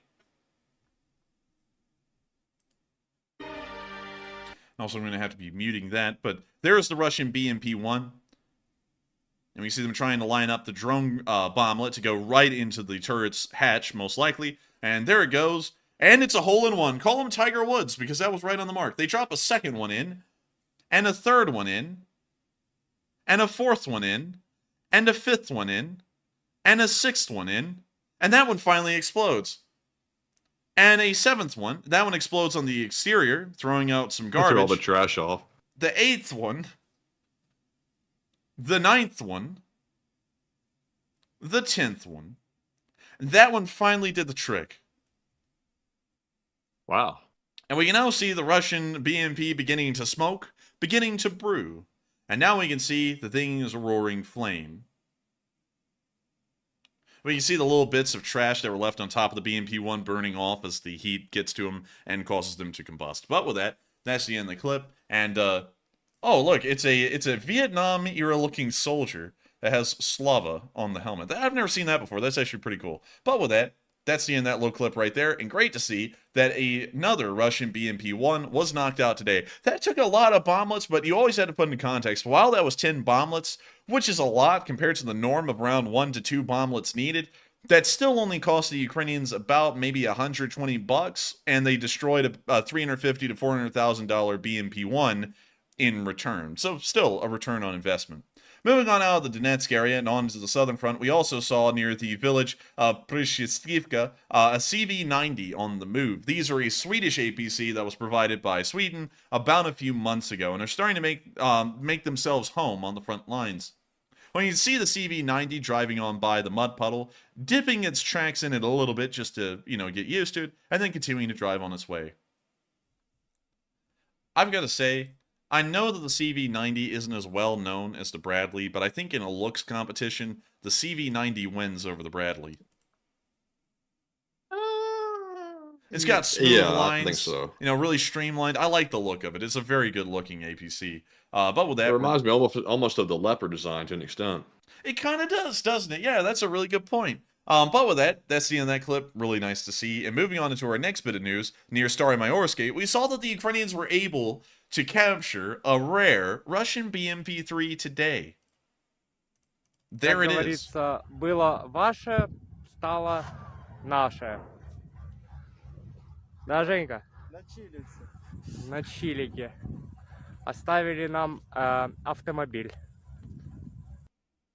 Also, I'm going to have to be muting that, but there is the Russian BMP-1. And we see them trying to line up the drone bomblet to go right into the turret's hatch, most likely. And there it goes. And it's a hole-in-one. Call them Tiger Woods, because that was right on the mark. They drop a second one in, and a third one in, and a fourth one in, and a fifth one in, and a sixth one in, and that one finally explodes. And a seventh one, that one explodes on the exterior, throwing out some garbage. Throw all the trash off. The eighth one, the ninth one, the 10th one, that one finally did the trick. Wow. And we can now see the Russian BMP beginning to smoke, beginning to brew. And now we can see the thing is a roaring flame. We can see the little bits of trash that were left on top of the BMP-1 burning off as the heat gets to them and causes them to combust. But with that, that's the end of the clip. And, oh, look, it's a Vietnam-era looking soldier that has Slava on the helmet. I've never seen that before. That's actually pretty cool. But with that, That's the end of that little clip right there. And great to see that another Russian BMP-1 was knocked out today. That took a lot of bomblets, but you always had to put into context. While that was 10 bomblets, which is a lot compared to the norm of around 1 to 2 bomblets needed, that still only cost the Ukrainians about maybe $120, and they destroyed a $350,000 to $400,000 BMP-1 in return. So still a return on investment. Moving on out of the Donetsk area and on to the southern front, we also saw near the village of Przystivka a CV-90 on the move. These are a Swedish APC that was provided by Sweden about a few months ago, and are starting to make themselves home on the front lines. When you see the CV-90 driving on by the mud puddle, dipping its tracks in it a little bit just to, get used to it, and then continuing to drive on its way. I've got to say, I know that the CV-90 isn't as well known as the Bradley, but I think in a looks competition, the CV-90 wins over the Bradley. It's got smooth lines, I think so. Really streamlined. I like the look of it. It's a very good looking APC. But with that, it reminds me almost of the Leopard design to an extent. It kind of does, doesn't it? Yeah, that's a really good point. But with that, that's the end of that clip. Really nice to see. And moving on into our next bit of news, near Staromaiorske, we saw that the Ukrainians were able to capture a rare Russian BMP-3 today. There it is. Было ваше, стало наше. Да, Женька? На чилике. Оставили нам автомобиль.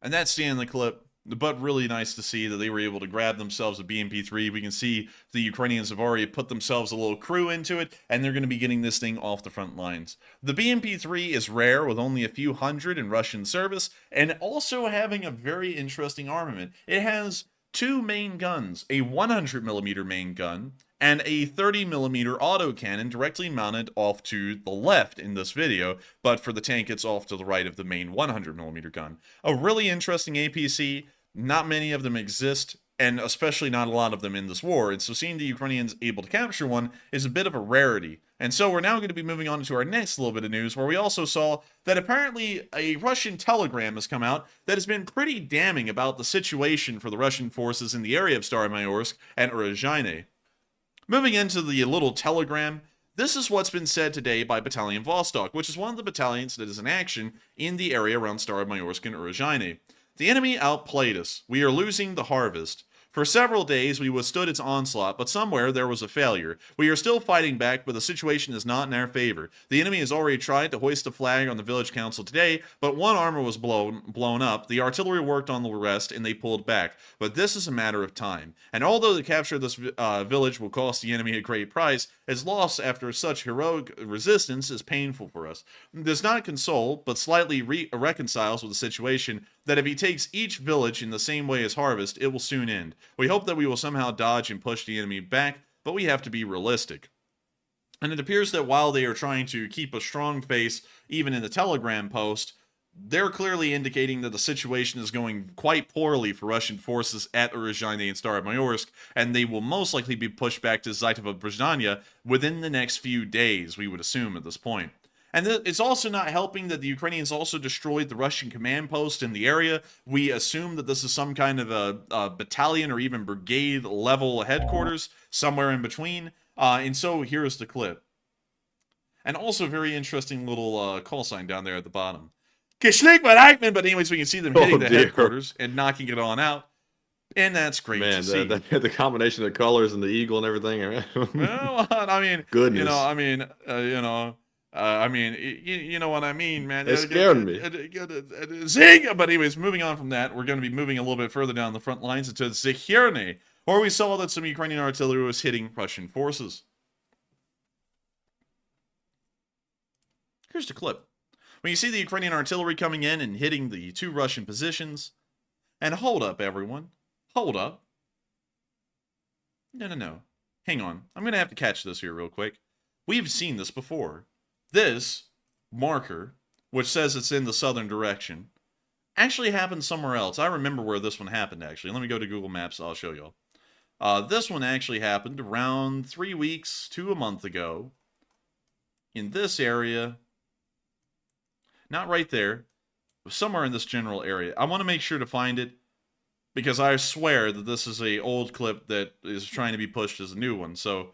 And that's the end of the clip. But really nice to see that they were able to grab themselves a BMP-3. We can see the Ukrainians have already put themselves a little crew into it, and they're going to be getting this thing off the front lines. The BMP-3 is rare, with only a few hundred in Russian service, and also having a very interesting armament. It has two main guns, a 100mm main gun, and a 30mm autocannon directly mounted off to the left in this video, but for the tank it's off to the right of the main 100mm gun. A really interesting APC. Not many of them exist, and especially not a lot of them in this war, and so seeing the Ukrainians able to capture one is a bit of a rarity. And so we're now going to be moving on to our next little bit of news, where we also saw that apparently a Russian telegram has come out that has been pretty damning about the situation for the Russian forces in the area of Staromaiorske and Uruzhaine. Moving into the little telegram, this is what's been said today by Battalion Vostok, which is one of the battalions that is in action in the area around Staromaiorske and Uruzhaine. The enemy outplayed us. We are losing the harvest. For several days, we withstood its onslaught, but somewhere there was a failure. We are still fighting back, but the situation is not in our favor. The enemy has already tried to hoist a flag on the village council today, but one armor was blown up. The artillery worked on the rest, and they pulled back. But this is a matter of time. And although the capture of this village will cost the enemy a great price, its loss after such heroic resistance is painful for us. It does not console, but slightly reconciles with the situation that if he takes each village in the same way as Harvest, it will soon end. We hope that we will somehow dodge and push the enemy back, but we have to be realistic. And it appears that while they are trying to keep a strong face, even in the Telegram post, they're clearly indicating that the situation is going quite poorly for Russian forces at Uruzhaine and Staromaiorske, and they will most likely be pushed back to Zaitova Brezhnaya within the next few days, we would assume at this point. And it's also not helping that the Ukrainians also destroyed the Russian command post in the area. We assume that this is some kind of a battalion or even brigade level headquarters, somewhere in between. And so here's the clip. And also very interesting little call sign down there at the bottom. But anyways, we can see them hitting the headquarters and knocking it on out. And that's great to see. The combination of colors and the eagle and everything. Well, I mean, goodness. You know what I mean, man. It scared me. Zing! But anyways, moving on from that, we're going to be moving a little bit further down the front lines into Zahirne, where we saw that some Ukrainian artillery was hitting Russian forces. Here's the clip. When you see the Ukrainian artillery coming in and hitting the two Russian positions, and hold up, everyone. Hold up. No. Hang on. I'm going to have to catch this here real quick. We've seen this before. This marker, which says it's in the southern direction, actually happened somewhere else. I remember where this one happened, actually. Let me go to Google Maps. I'll show y'all. This one actually happened around 3 weeks to a month ago in this area. Not right there. Somewhere in this general area. I want to make sure to find it because I swear that this is a old clip that is trying to be pushed as a new one. So,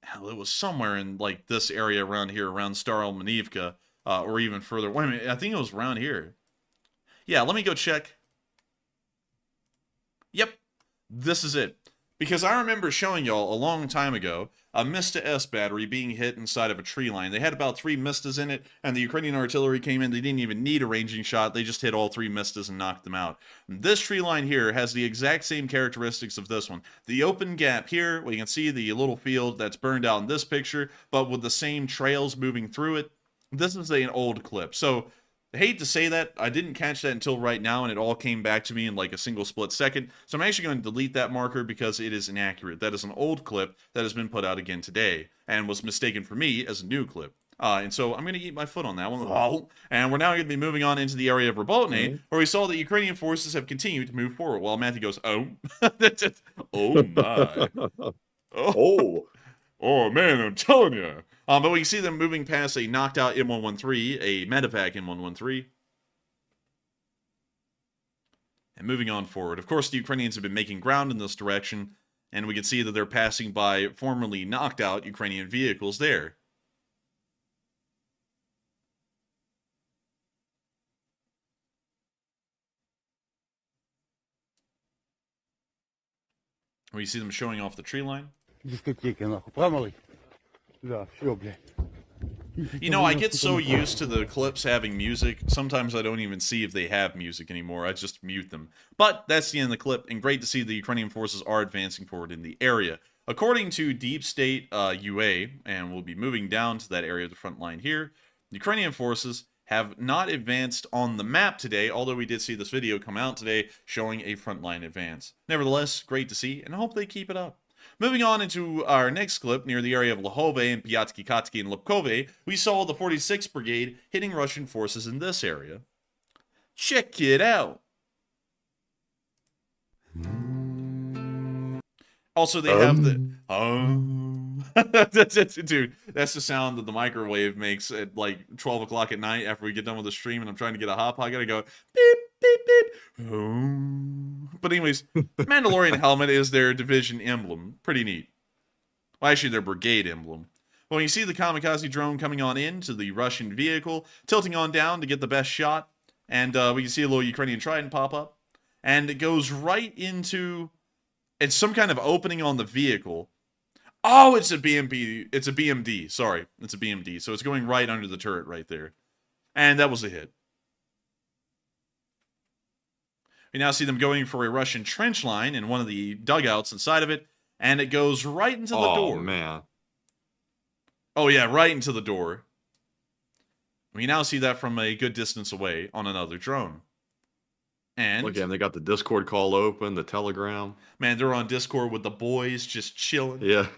hell, it was somewhere in like this area around here, around Staromaiorske, or even further. Wait a minute, I think it was around here. Yeah, let me go check. Yep, this is it. Because I remember showing y'all a long time ago a Mista S battery being hit inside of a tree line. They had about 3 Mistas in it, and the Ukrainian artillery came in. They didn't even need a ranging shot. They just hit all 3 Mistas and knocked them out. This tree line here has the exact same characteristics of this one. The open gap here, where you can see the little field that's burned out in this picture, but with the same trails moving through it. This is an old clip. So, I hate to say that, I didn't catch that until right now, and it all came back to me in like a single split second. So I'm actually going to delete that marker because it is inaccurate. That is an old clip that has been put out again today, and was mistaken for me as a new clip. And so I'm going to eat my foot on that one. And we're now going to be moving on into the area of Robotny, where we saw that Ukrainian forces have continued to move forward, while Matthew goes, oh. Oh my. Oh man, I'm telling you. But we can see them moving past a knocked out M113, a medevac M113. And moving on forward. Of course, the Ukrainians have been making ground in this direction, and we can see that they're passing by formerly knocked out Ukrainian vehicles there. We see them showing off the tree line. You know, I get so used to the clips having music, sometimes I don't even see if they have music anymore, I just mute them. But that's the end of the clip, and great to see the Ukrainian forces are advancing forward in the area. According to Deep State UA, and we'll be moving down to that area of the front line here, the Ukrainian forces have not advanced on the map today, although we did see this video come out today showing a frontline advance. Nevertheless, great to see, and I hope they keep it up. Moving on into our next clip, near the area of Lhove and Piatsky-Katsky and Lipkove, we saw the 46th Brigade hitting Russian forces in this area. Check it out! Also, they have the... Dude, that's the sound that the microwave makes at like 12 o'clock at night after we get done with the stream and I'm trying to get a hot pot. I gotta go beep, beep, beep. But anyways, Mandalorian helmet is their division emblem. Pretty neat. Well, actually, their brigade emblem. Well, you see the kamikaze drone coming on in to the Russian vehicle, tilting on down to get the best shot. And we can see a little Ukrainian trident pop up. And it goes right into... It's some kind of opening on the vehicle. Oh, it's a BMP. It's a BMD. Sorry, it's a BMD. So it's going right under the turret right there. And that was a hit. We now see them going for a Russian trench line in one of the dugouts inside of it. And it goes right into the door. Oh, man. Oh, yeah, right into the door. We now see that from a good distance away on another drone. And look at them, they got the Discord call open, the Telegram. Man, they're on Discord with the boys, just chilling. Yeah.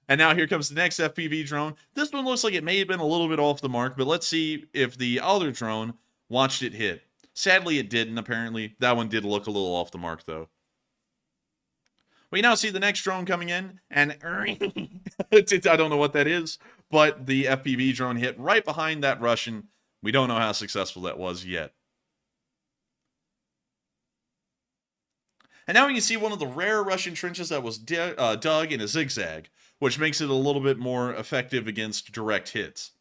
And now here comes the next FPV drone. This one looks like it may have been a little bit off the mark, but let's see if the other drone watched it hit. Sadly, it didn't, apparently. That one did look a little off the mark, though. We now see the next drone coming in, and I don't know what that is, but the FPV drone hit right behind that Russian. We don't know how successful that was yet. And now we can see one of the rare Russian trenches that was dug in a zigzag, which makes it a little bit more effective against direct hits.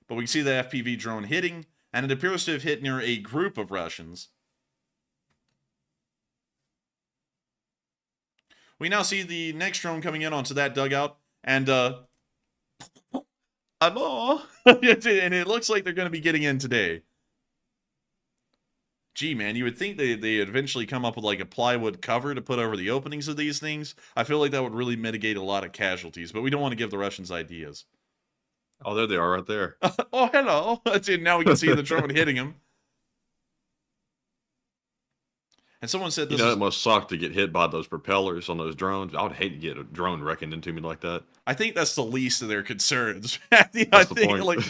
But we can see the FPV drone hitting, and it appears to have hit near a group of Russians. We now see the next drone coming in onto that dugout, and hello! And it looks like they're going to be getting in today. Gee, man, you would think they'd eventually come up with like a plywood cover to put over the openings of these things. I feel like that would really mitigate a lot of casualties, but we don't want to give the Russians ideas. Oh, there they are right there. Oh, hello. Now we can see the drone hitting him. And someone said this it must suck to get hit by those propellers on those drones. I would hate to get a drone reckoned into me like that. I think that's the least of their concerns. That's the point. Like,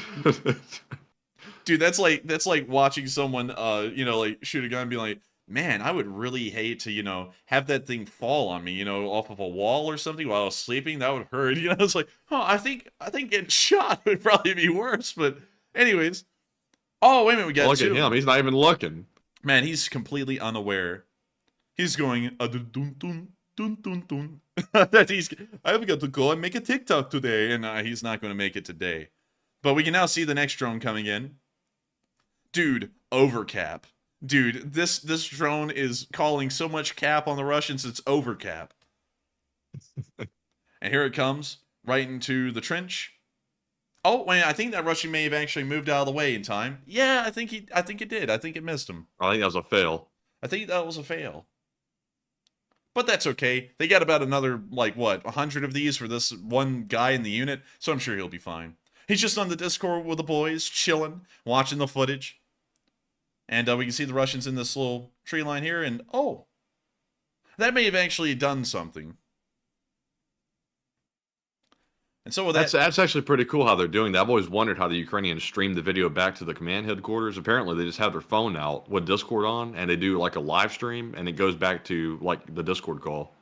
dude, that's like watching someone, like shoot a gun and be like, man, I would really hate to, have that thing fall on me, off of a wall or something while I was sleeping. That would hurt. It's like, oh, I think getting shot would probably be worse. But anyways, oh wait a minute, we got look at him. He's not even looking. Man, he's completely unaware. He's going dun dun dun dun dun. That I've got to go and make a TikTok today, and he's not going to make it today. But we can now see the next drone coming in. Dude, overcap. Dude, this drone is calling so much cap on the Russians, it's overcap. And here it comes, right into the trench. Oh, wait, I think that Russian may have actually moved out of the way in time. Yeah, I think it did. I think it missed him. I think that was a fail. I think that was a fail. But that's okay. They got about another, like, what, 100 of these for this one guy in the unit, so I'm sure he'll be fine. He's just on the Discord with the boys, chilling, watching the footage. And we can see the Russians in this little tree line here, and oh, that may have actually done something. And so with that, that's actually pretty cool how they're doing that. I've always wondered how the Ukrainians stream the video back to the command headquarters. Apparently, they just have their phone out with Discord on, and they do like a live stream, and it goes back to like the Discord call.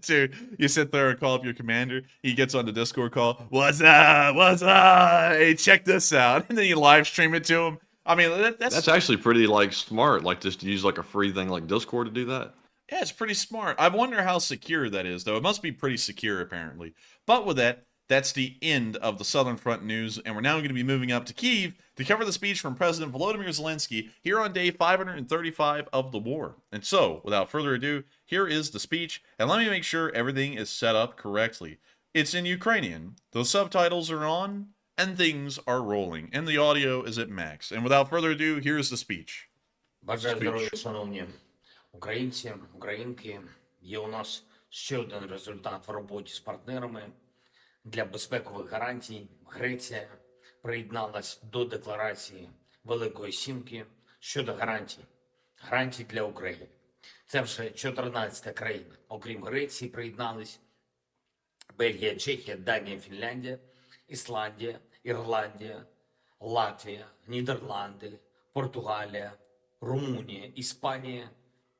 Dude, you sit there and call up your commander. He gets on the Discord call. What's up? What's up? Hey, check this out. And then you live stream it to him. I mean, that's actually pretty like smart. Like just to use like a free thing like Discord to do that. Yeah, it's pretty smart. I wonder how secure that is, though. It must be pretty secure, apparently. But with that, that's the end of the Southern Front news, and we're now going to be moving up to Kyiv to cover the speech from President Volodymyr Zelensky here on day 535 of the war. And so, without further ado, here is the speech, and let me make sure everything is set up correctly. It's in Ukrainian, the subtitles are on, and things are rolling, and the audio is at max. And without further ado, here's the speech. Бажаю здоров'я, шановні українці, українки. Є у нас ще один результат в роботі з партнерами. Для безпекових гарантій Греція приєдналась до декларації Великої Сімки щодо гарантій для України. Це вже 14-та країна. Окрім Греції приєднались Бельгія, Чехія, Данія, Фінляндія, Ісландія, Ірландія, Латвія, Нідерланди, Португалія, Румунія, Іспанія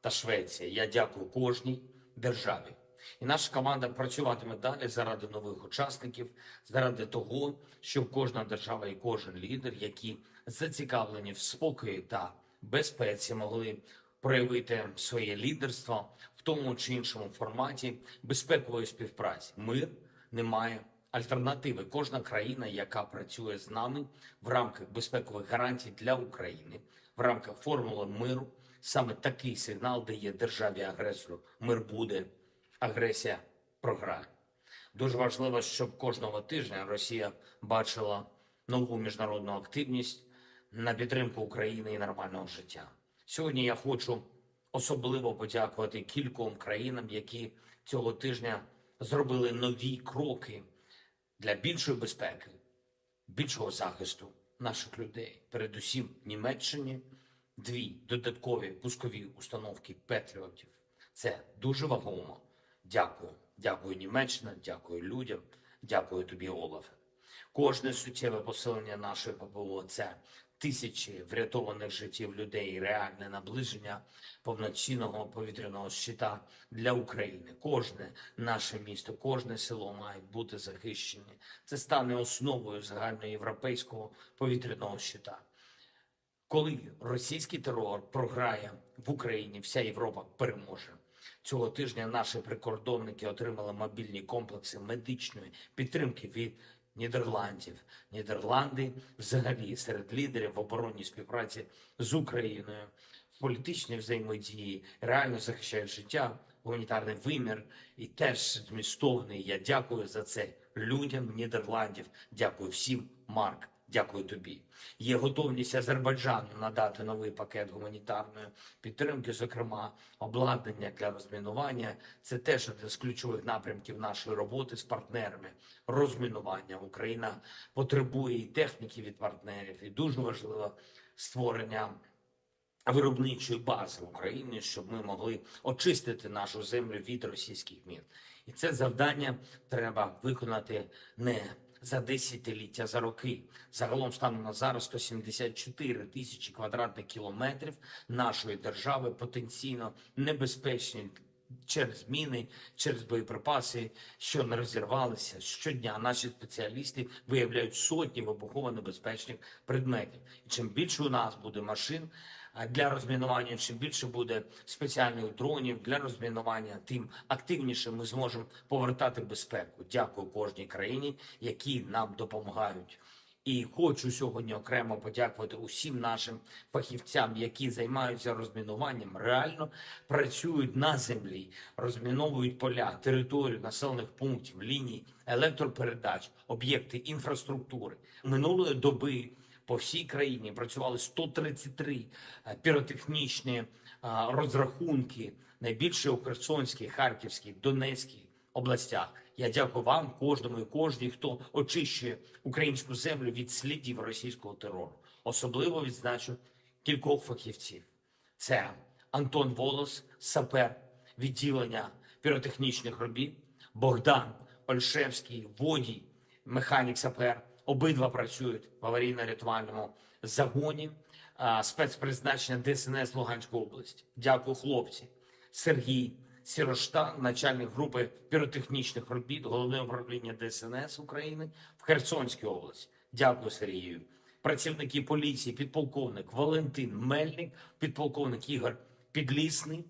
та Швеція. Я дякую кожній державі. І наша команда працюватиме далі заради нових учасників, заради того, щоб кожна держава і кожен лідер, які зацікавлені в спокої та безпеці, могли проявити своє лідерство в тому чи іншому форматі безпекової співпраці. Мир не має альтернативи. Кожна країна, яка працює з нами в рамках безпекових гарантій для України, в рамках формули миру, саме такий сигнал дає державі-агресору. Мир буде, агресія програє. Дуже важливо, щоб кожного тижня Росія бачила нову міжнародну активність на підтримку України і нормального життя. Сьогодні я хочу особливо подякувати кільком країнам, які цього тижня зробили нові кроки для більшої безпеки, більшого захисту наших людей. Передусім Німеччині 2 додаткові пускові установки Петріотів. Це дуже вагомо. Дякую. Дякую, Німеччина, дякую людям, дякую тобі, Олафе. Кожне суттєве посилення нашої ППО – це тисячі врятованих життів людей, реальне наближення повноцінного повітряного щита для України. Кожне наше місто, кожне село мають бути захищені. Це стане основою загальноєвропейського повітряного щита. Коли російський терор програє в Україні, вся Європа переможе. Цього тижня наші прикордонники отримали мобільні комплекси медичної підтримки від Нідерландів. Нідерланди взагалі серед лідерів в оборонній співпраці з Україною, в політичній взаємодії, реально захищають життя, гуманітарний вимір і теж змістовний. Я дякую за це людям Нідерландів. Дякую всім, Марк. Дякую тобі. Є готовність Азербайджану надати новий пакет гуманітарної підтримки, зокрема обладнання для розмінування. Це теж один з ключових напрямків нашої роботи з партнерами. Розмінування. Україна потребує і техніки від партнерів. І дуже важливо створення виробничої бази в Україні, щоб ми могли очистити нашу землю від російських мін. І це завдання треба виконати не за десятиліття, за роки. Загалом станом на зараз 174 тисячі квадратних кілометрів нашої держави потенційно небезпечні через міни, через боєприпаси, що не розірвалися. Щодня наші спеціалісти виявляють сотні вибухово-небезпечних предметів. І чим більше у нас буде машин для розмінування, чим більше буде спеціальних дронів для розмінування, тим активніше ми зможемо повертати безпеку. Дякую кожній країні, які нам допомагають. І хочу сьогодні окремо подякувати усім нашим фахівцям, які займаються розмінуванням, реально працюють на землі, розміновують поля, територію населених пунктів, ліній, електропередач, об'єкти інфраструктури. Минулої доби по всій країні працювали 133 піротехнічні розрахунки, найбільше у Херсонській, Харківській, Донецькій областях. Я дякую вам, кожному і кожній, хто очищує українську землю від слідів російського терору. Особливо відзначу кількох фахівців. Це Антон Волос, сапер відділення піротехнічних робіт, Богдан Ольшевський, водій, механік-сапер. Обидва працюють в аварійно-рятувальному загоні спецпризначення ДСНС Луганської області. Дякую, хлопці. Сергій Сіроштан, начальник групи піротехнічних робіт Головного управління ДСНС України в Херсонській області. Дякую, Сергію. Працівники поліції, підполковник Валентин Мельник, підполковник Ігор Підлісний,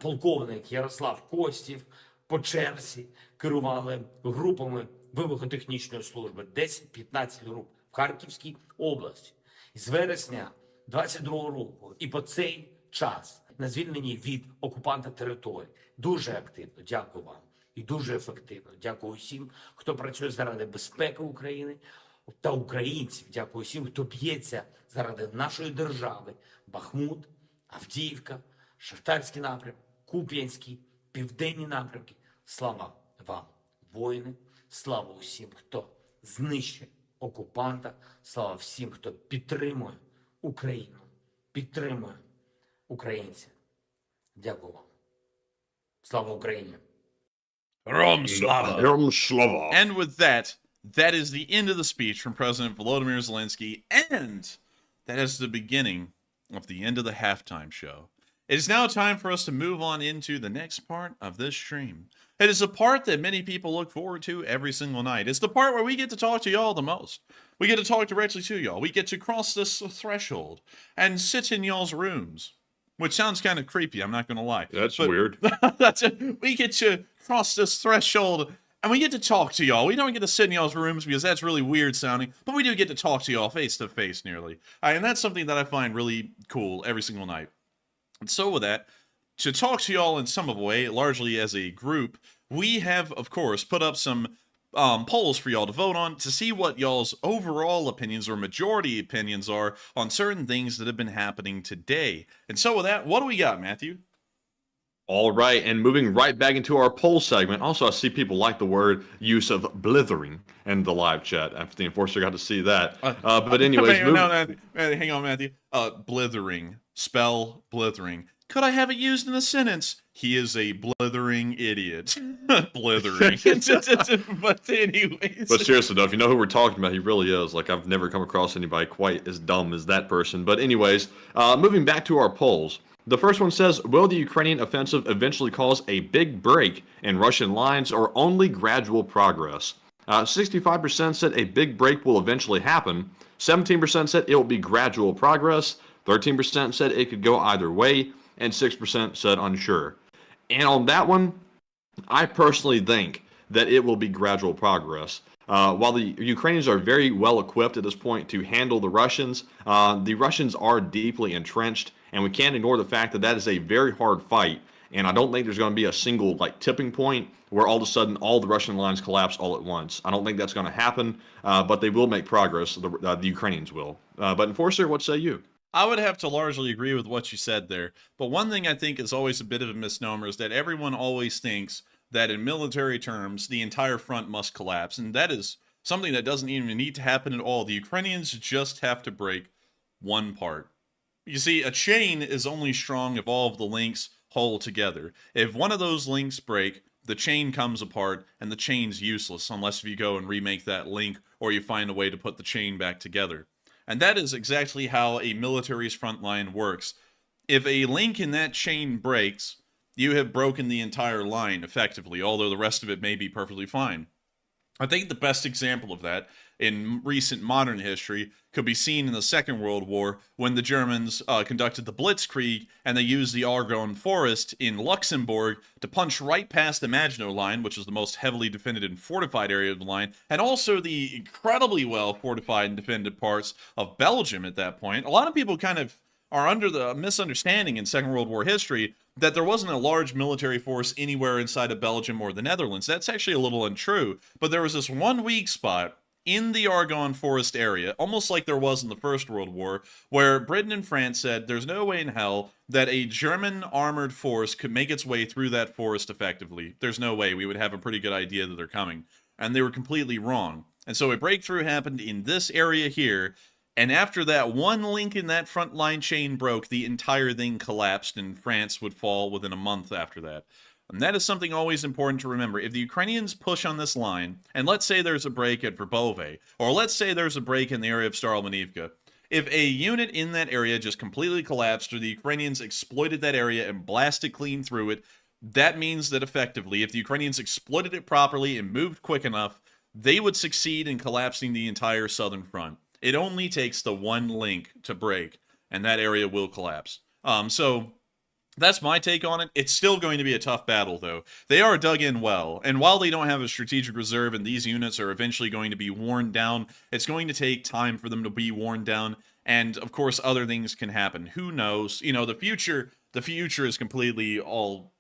полковник Ярослав Костів по черзі керували групами вибухотехнічної служби, 10-15 груп в Харківській області. З вересня 22-го року і по цей час на звільненні від окупанта території. Дуже активно, дякую вам. І дуже ефективно. Дякую усім, хто працює заради безпеки України та українців. Дякую усім, хто б'ється заради нашої держави. Бахмут, Авдіївка, Шахтарський напрям, Куп'янський, Південні напрямки. Слава вам, воїни. Слава усім, хто знищує окупанта. Слава всім, хто підтримує Україну, підтримує українців. Дякую вам. Слава Україні! Rom Slava. Rom Slava. And with that, that is the end of the speech from President Volodymyr Zelensky, and that is the beginning of the end of the halftime show. It is now time for us to move on into the next part of this stream. It is a part that many people look forward to every single night. It's the part where we get to talk to y'all the most. We get to talk directly to y'all. We get to cross this threshold and sit in y'all's rooms. Which sounds kind of creepy, I'm not going to lie. That's weird. That's it. We get to cross this threshold, and we get to talk to y'all. We don't get to sit in y'all's rooms because that's really weird sounding, but we do get to talk to y'all face to face nearly. And that's something that I find really cool every single night. And so with that, to talk to y'all in some way, largely as a group, we have, of course, put up some polls for y'all to vote on to see what y'all's overall opinions or majority opinions are on certain things that have been happening today. And so with that, what do we got, Matthew? All right, and moving right back into our poll segment. Also, I see people like the word use of blithering in the live chat. After the enforcer got to see that. But anyways, hang on, Matthew. Blithering. Spell blithering. Could I have it used in a sentence? He is a blithering idiot. Blithering. But anyways. But seriously though, if you know who we're talking about, he really is. Like, I've never come across anybody quite as dumb as that person. But anyways, moving back to our polls. The first one says, will the Ukrainian offensive eventually cause a big break in Russian lines or only gradual progress? 65% said a big break will eventually happen. 17% said it will be gradual progress. 13% said it could go either way. And 6% said unsure. And on that one, I personally think that it will be gradual progress. While the Ukrainians are very well equipped at this point to handle the Russians are deeply entrenched, and we can't ignore the fact that that is a very hard fight. And I don't think there's going to be a single tipping point where all of a sudden all the Russian lines collapse all at once. I don't think that's going to happen, but they will make progress. The Ukrainians will. But Enforcer, what say you? I would have to largely agree with what you said there. But one thing I think is always a bit of a misnomer is that everyone always thinks that in military terms, the entire front must collapse. And that is something that doesn't even need to happen at all. The Ukrainians just have to break one part. You see, a chain is only strong if all of the links hold together. If one of those links break, the chain comes apart, and the chain's useless unless you go and remake that link or you find a way to put the chain back together. And that is exactly how a military's front line works. If a link in that chain breaks, you have broken the entire line effectively, although the rest of it may be perfectly fine. I think the best example of that in recent modern history could be seen in the Second World War when the Germans conducted the Blitzkrieg and they used the Argonne Forest in Luxembourg to punch right past the Maginot Line, which is the most heavily defended and fortified area of the line, and also the incredibly well fortified and defended parts of Belgium at that point. A lot of people kind of are under the misunderstanding in Second World War history that there wasn't a large military force anywhere inside of Belgium or the Netherlands. That's actually a little untrue, but there was this one weak spot in the Argonne Forest area, almost like there was in the First World War, where Britain and France said there's no way in hell that a German armored force could make its way through that forest effectively. There's no way. We would have a pretty good idea that they're coming. And they were completely wrong. And so a breakthrough happened in this area here, and after that one link in that front line chain broke, the entire thing collapsed, and France would fall within a month after that. And that is something always important to remember. If the Ukrainians push on this line, and let's say there's a break at Verbove, or let's say there's a break in the area of Staromaiorske, if a unit in that area just completely collapsed, or the Ukrainians exploited that area and blasted clean through it, that means that effectively, if the Ukrainians exploited it properly and moved quick enough, they would succeed in collapsing the entire southern front. It only takes the one link to break, and that area will collapse. So that's my take on it. It's still going to be a tough battle, though. They are dug in well, and while they don't have a strategic reserve and these units are eventually going to be worn down, it's going to take time for them to be worn down, and of course other things can happen. Who knows? You know, the future is completely what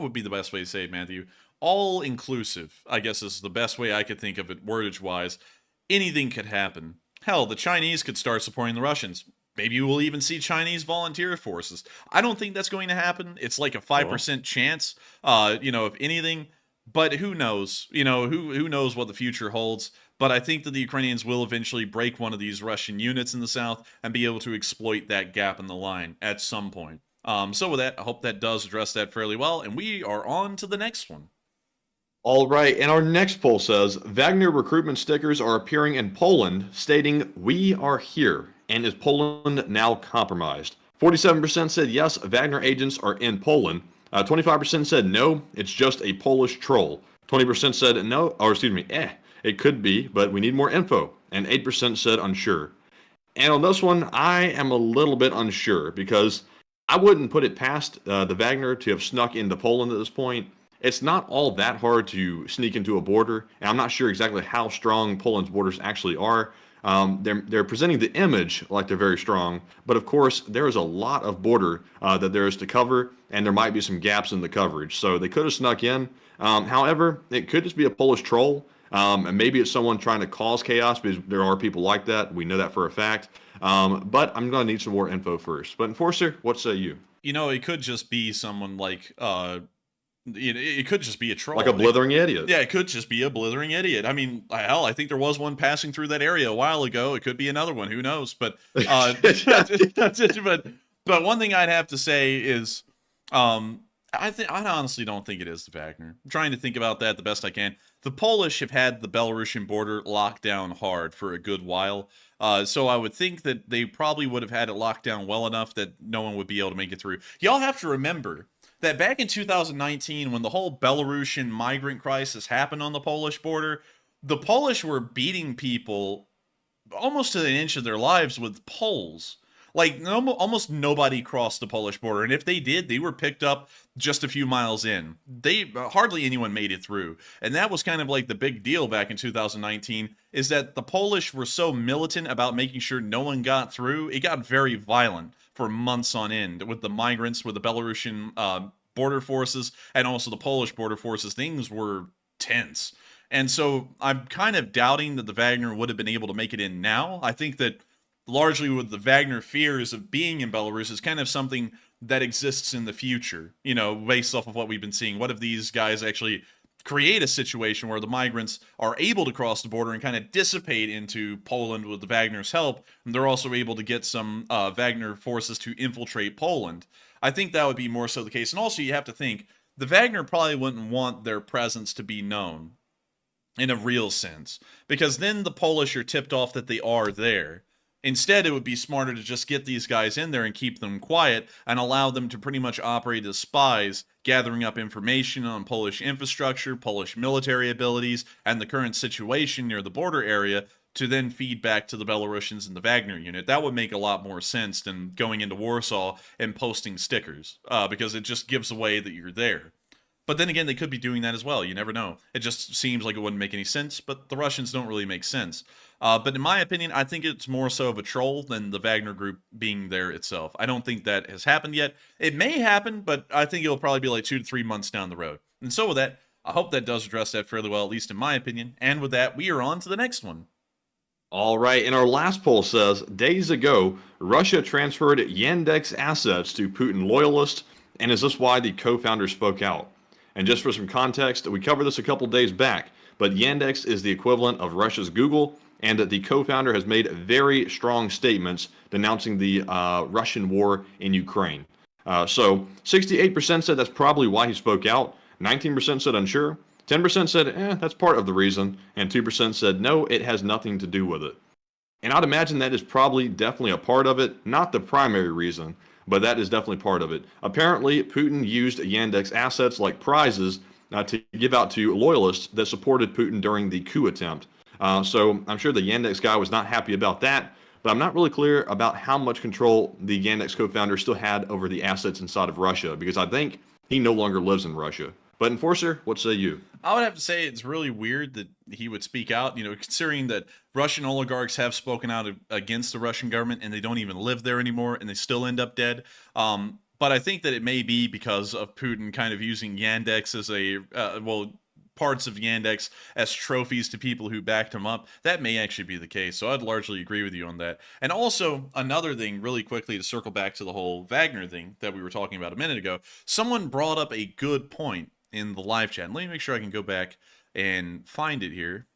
would be the best way to say it, Matthew? All-inclusive, I guess is the best way I could think of it, wordage-wise. Anything could happen. Hell, the Chinese could start supporting the Russians. Maybe we'll even see Chinese volunteer forces. I don't think that's going to happen. It's like a 5% chance, if anything. But who knows? Who knows what the future holds? But I think that the Ukrainians will eventually break one of these Russian units in the south and be able to exploit that gap in the line at some point. So with that, I hope that does address that fairly well, and we are on to the next one. All right, and our next poll says, Wagner recruitment stickers are appearing in Poland, stating, "We are here," and is Poland now compromised? 47% said yes, Wagner agents are in Poland. 25% said no, it's just a Polish troll. 20% said no, it could be, but we need more info. And 8% said unsure. And on this one, I am a little bit unsure, because I wouldn't put it past the Wagner to have snuck into Poland at this point. It's not all that hard to sneak into a border, and I'm not sure exactly how strong Poland's borders actually are. They're presenting the image like they're very strong, but of course there is a lot of border that there is to cover, and there might be some gaps in the coverage. So they could have snuck in. However, it could just be a Polish troll, and maybe it's someone trying to cause chaos, because there are people like that. We know that for a fact. But I'm going to need some more info first. But Enforcer, what say you? It could just be someone like it could just be a troll. Like a blithering idiot. Yeah, it could just be a blithering idiot. I mean, hell, I think there was one passing through that area a while ago. It could be another one. Who knows? But but one thing I'd have to say is I honestly don't think it is the Wagner. I'm trying to think about that the best I can. The Polish have had the Belarusian border locked down hard for a good while. So I would think that they probably would have had it locked down well enough that no one would be able to make it through. Y'all have to remember that back in 2019, when the whole Belarusian migrant crisis happened on the Polish border, the Polish were beating people almost to the inch of their lives with poles. Like, almost nobody crossed the Polish border, and if they did, they were picked up just a few miles in. Hardly anyone made it through, and that was kind of like the big deal back in 2019, is that the Polish were so militant about making sure no one got through. It got very violent for months on end with the migrants, with the Belarusian border forces, and also the Polish border forces. Things were tense, and so I'm kind of doubting that the Wagner would have been able to make it in now. I think that largely with the Wagner fears of being in Belarus is kind of something that exists in the future, based off of what we've been seeing. What if these guys actually create a situation where the migrants are able to cross the border and kind of dissipate into Poland with the Wagner's help, and they're also able to get some Wagner forces to infiltrate Poland? I think that would be more so the case. And also you have to think, the Wagner probably wouldn't want their presence to be known in a real sense, because then the Polish are tipped off that they are there. Instead, it would be smarter to just get these guys in there and keep them quiet and allow them to pretty much operate as spies, gathering up information on Polish infrastructure, Polish military abilities, and the current situation near the border area to then feed back to the Belarusians and the Wagner unit. That would make a lot more sense than going into Warsaw and posting stickers, because it just gives away that you're there. But then again, they could be doing that as well. You never know. It just seems like it wouldn't make any sense, but the Russians don't really make sense. But in my opinion, I think it's more so of a troll than the Wagner group being there itself. I don't think that has happened yet. It may happen, but I think it'll probably be like 2 to 3 months down the road. And so with that, I hope that does address that fairly well, at least in my opinion. And with that, we are on to the next one. All right, and our last poll says, days ago, Russia transferred Yandex assets to Putin loyalists, and is this why the co-founder spoke out? And just for some context, we covered this a couple days back, but Yandex is the equivalent of Russia's Google, and the co-founder has made very strong statements denouncing the Russian war in Ukraine. So 68% said that's probably why he spoke out, 19% said unsure, 10% said, that's part of the reason, and 2% said, no, it has nothing to do with it. And I'd imagine that is probably definitely a part of it, not the primary reason, but that is definitely part of it. Apparently, Putin used Yandex assets like prizes to give out to loyalists that supported Putin during the coup attempt. So I'm sure the Yandex guy was not happy about that, but I'm not really clear about how much control the Yandex co-founder still had over the assets inside of Russia, because I think he no longer lives in Russia. But Enforcer, what say you? I would have to say it's really weird that he would speak out, considering that Russian oligarchs have spoken out against the Russian government and they don't even live there anymore and they still end up dead. But I think that it may be because of Putin kind of using Yandex as parts of Yandex as trophies to people who backed him up. That may actually be the case. So I'd largely agree with you on that. And also another thing really quickly to circle back to the whole Wagner thing that we were talking about a minute ago, someone brought up a good point in the live chat. Let me make sure I can go back and find it here.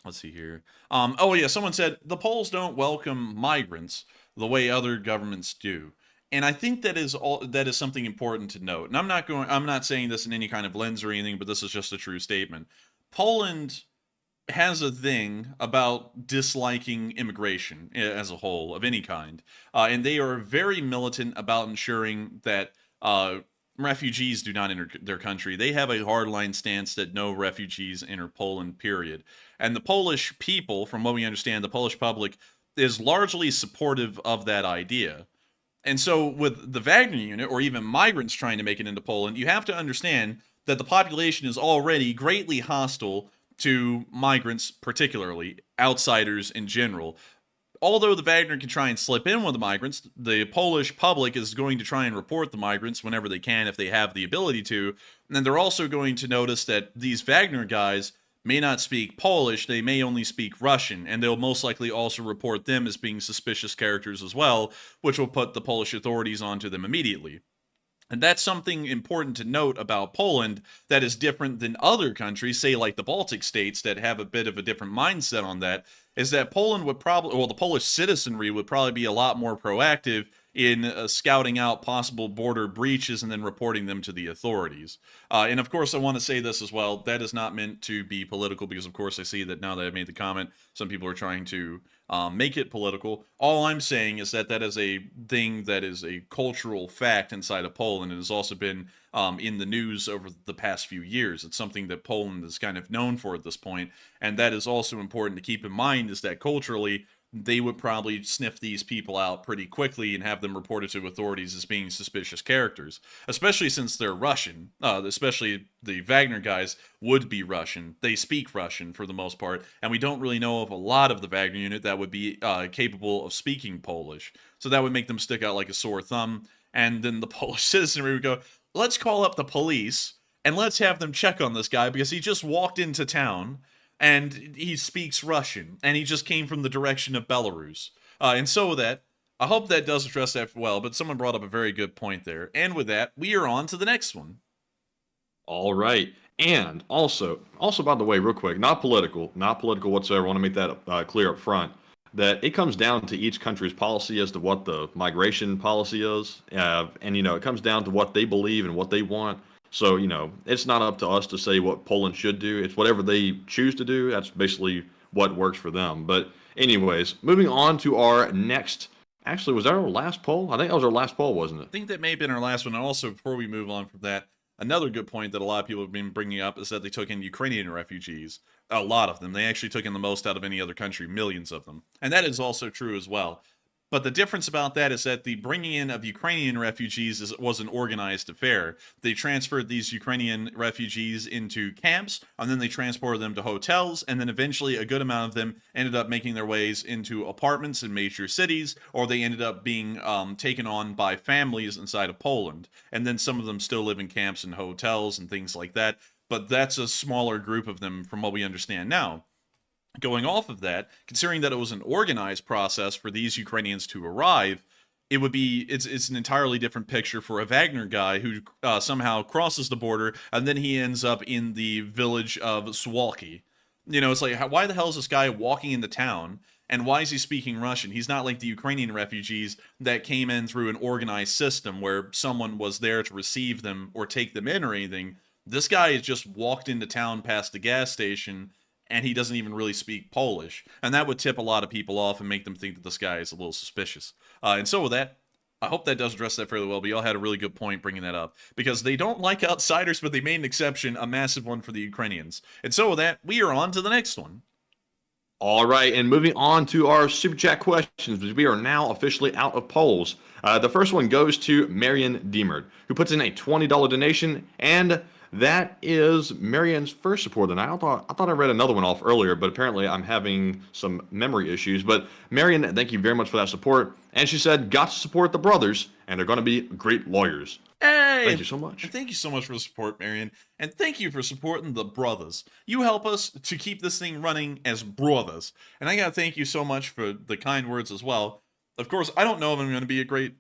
Let's see here. Oh yeah, someone said the Poles don't welcome migrants the way other governments do. And I think that is something important to note. And I'm not saying this in any kind of lens or anything, but this is just a true statement. Poland has a thing about disliking immigration as a whole of any kind. And they are very militant about ensuring that refugees do not enter their country. They have a hardline stance that no refugees enter Poland, period. And the Polish people, from what we understand, the Polish public is largely supportive of that idea. And so with the Wagner unit, or even migrants trying to make it into Poland, you have to understand that the population is already greatly hostile to migrants, particularly outsiders in general. Although the Wagner can try and slip in with the migrants, the Polish public is going to try and report the migrants whenever they can, if they have the ability to. And they're also going to notice that these Wagner guys may not speak Polish, they may only speak Russian, and they'll most likely also report them as being suspicious characters as well, which will put the Polish authorities onto them immediately. And that's something important to note about Poland that is different than other countries, say like the Baltic states, that have a bit of a different mindset on that, is that Poland would probably, well, the Polish citizenry would probably be a lot more proactive in scouting out possible border breaches and then reporting them to the authorities. And of course, I want to say this as well, that is not meant to be political, because of course I see that now that I've made the comment, some people are trying to make it political. All I'm saying is that that is a thing that is a cultural fact inside of Poland, and has also been in the news over the past few years. It's something that Poland is kind of known for at this point, and that is also important to keep in mind, is that culturally, they would probably sniff these people out pretty quickly and have them reported to authorities as being suspicious characters, especially since they're Russian. Especially the Wagner guys would be Russian. They speak Russian for the most part, and we don't really know of a lot of the Wagner unit that would be capable of speaking Polish. So that would make them stick out like a sore thumb, and then the Polish citizenry would go, let's call up the police, and let's have them check on this guy, because he just walked into town, and he speaks Russian, and he just came from the direction of Belarus. And so with that, I hope that does address that well, but someone brought up a very good point there. And with that, we are on to the next one. All right. And also, by the way, real quick, not political whatsoever. I want to make that clear up front, that it comes down to each country's policy as to what the migration policy is. And, it comes down to what they believe and what they want. So, it's not up to us to say what Poland should do. It's whatever they choose to do. That's basically what works for them. But Anyways, moving on to our next. Actually, was that our last poll? I think that was our last poll, wasn't it? I think that may have been our last one. And also, before we move on from that, another good point that a lot of people have been bringing up is that they took in Ukrainian refugees. A lot of them. They actually took in the most out of any other country, millions of them. And that is also true as well. But the difference about that is that the bringing in of Ukrainian refugees was an organized affair. They transferred these Ukrainian refugees into camps, and then they transported them to hotels, and then eventually a good amount of them ended up making their ways into apartments in major cities, or they ended up being taken on by families inside of Poland. And then some of them still live in camps and hotels and things like that, but that's a smaller group of them from what we understand now. Going off of that, considering that it was an organized process for these Ukrainians to arrive, it's an entirely different picture for a Wagner guy who somehow crosses the border and then he ends up in the village of Suwalki. You know, it's like, why the hell is this guy walking into town and why is he speaking Russian? He's not like the Ukrainian refugees that came in through an organized system where someone was there to receive them or take them in or anything. This guy has just walked into town past the gas station and he doesn't even really speak Polish. And that would tip a lot of people off and make them think that this guy is a little suspicious. And so with that, I hope that does address that fairly well, but y'all had a really good point bringing that up. Because they don't like outsiders, but they made an exception, a massive one for the Ukrainians. And so with that, we are on to the next one. All right, and moving on to our Super Chat questions, because we are now officially out of polls. The first one goes to Marion Deemert, who puts in a $20 donation, and that is Marion's first support of the night. I thought I read another one off earlier, but apparently I'm having some memory issues. But Marion, thank you very much for that support. And she said, got to support the brothers, and they're going to be great lawyers. Hey! Thank you so much. And thank you so much for the support, Marion. And thank you for supporting the brothers. You help us to keep this thing running as brothers. And I got to thank you so much for the kind words as well. Of course, I don't know if I'm going to be a great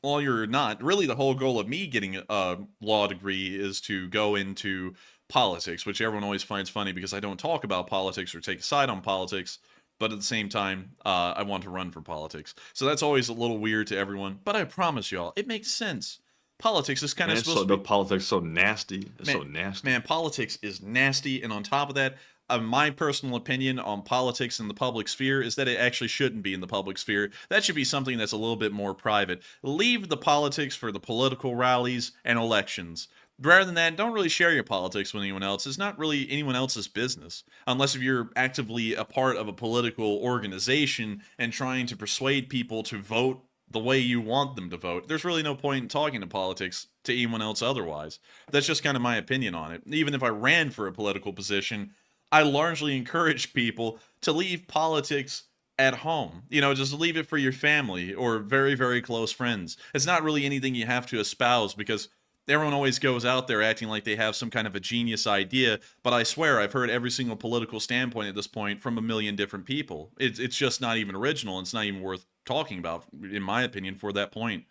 lawyer or not. Really, the whole goal of me getting a law degree is to go into politics, which everyone always finds funny because I don't talk about politics or take a side on politics, but at the same time, I want to run for politics. So that's always a little weird to everyone, but I promise y'all, it makes sense. Politics is kind of supposed to be... Politics is so nasty. It's so nasty. Man, politics is nasty, and on top of that, my personal opinion on politics in the public sphere is that it actually shouldn't be in the public sphere. That should be something that's a little bit more private. Leave the politics for the political rallies and elections. Rather than that, don't really share your politics with anyone else. It's not really anyone else's business. Unless if you're actively a part of a political organization and trying to persuade people to vote the way you want them to vote. There's really no point in talking to politics to anyone else otherwise. That's just kind of my opinion on it. Even if I ran for a political position, I largely encourage people to leave politics at home. You know, just leave it for your family or very, very close friends. It's not really anything you have to espouse because everyone always goes out there acting like they have some kind of a genius idea, but I swear I've heard every single political standpoint at this point from a million different people. It's just not even original. It's not even worth talking about, in my opinion, for that point.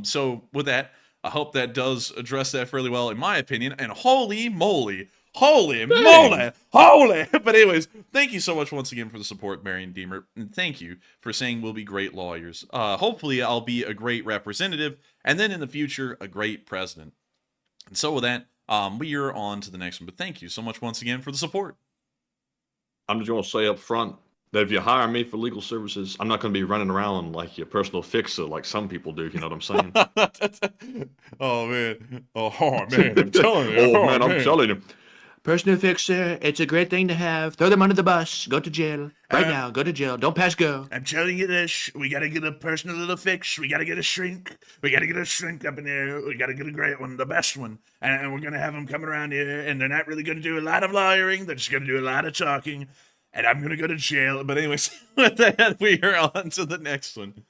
So with that, I hope that does address that fairly well, in my opinion, and holy moly! Holy moly! Holy! But anyways, thank you so much once again for the support, Marion Deemert, and thank you for saying we'll be great lawyers. Hopefully I'll be a great representative, and then in the future, a great president. And so with that, we are on to the next one, but thank you so much once again for the support. I'm just going to say up front that if you hire me for legal services, I'm not going to be running around like your personal fixer like some people do, if you know what I'm saying. Oh, man. Oh, man, I'm telling you. Oh, man, I'm telling you. Personal fixer, it's a great thing to have. Throw them under the bus. Go to jail. Right now, go to jail. Don't pass go. I'm telling you this. We got to get a personal little fix. We got to get a shrink. We got to get a shrink up in there. We got to get a great one, the best one. And we're going to have them coming around here, and they're not really going to do a lot of lawyering. They're just going to do a lot of talking. And I'm going to go to jail. But anyways, with that, we are on to the next one.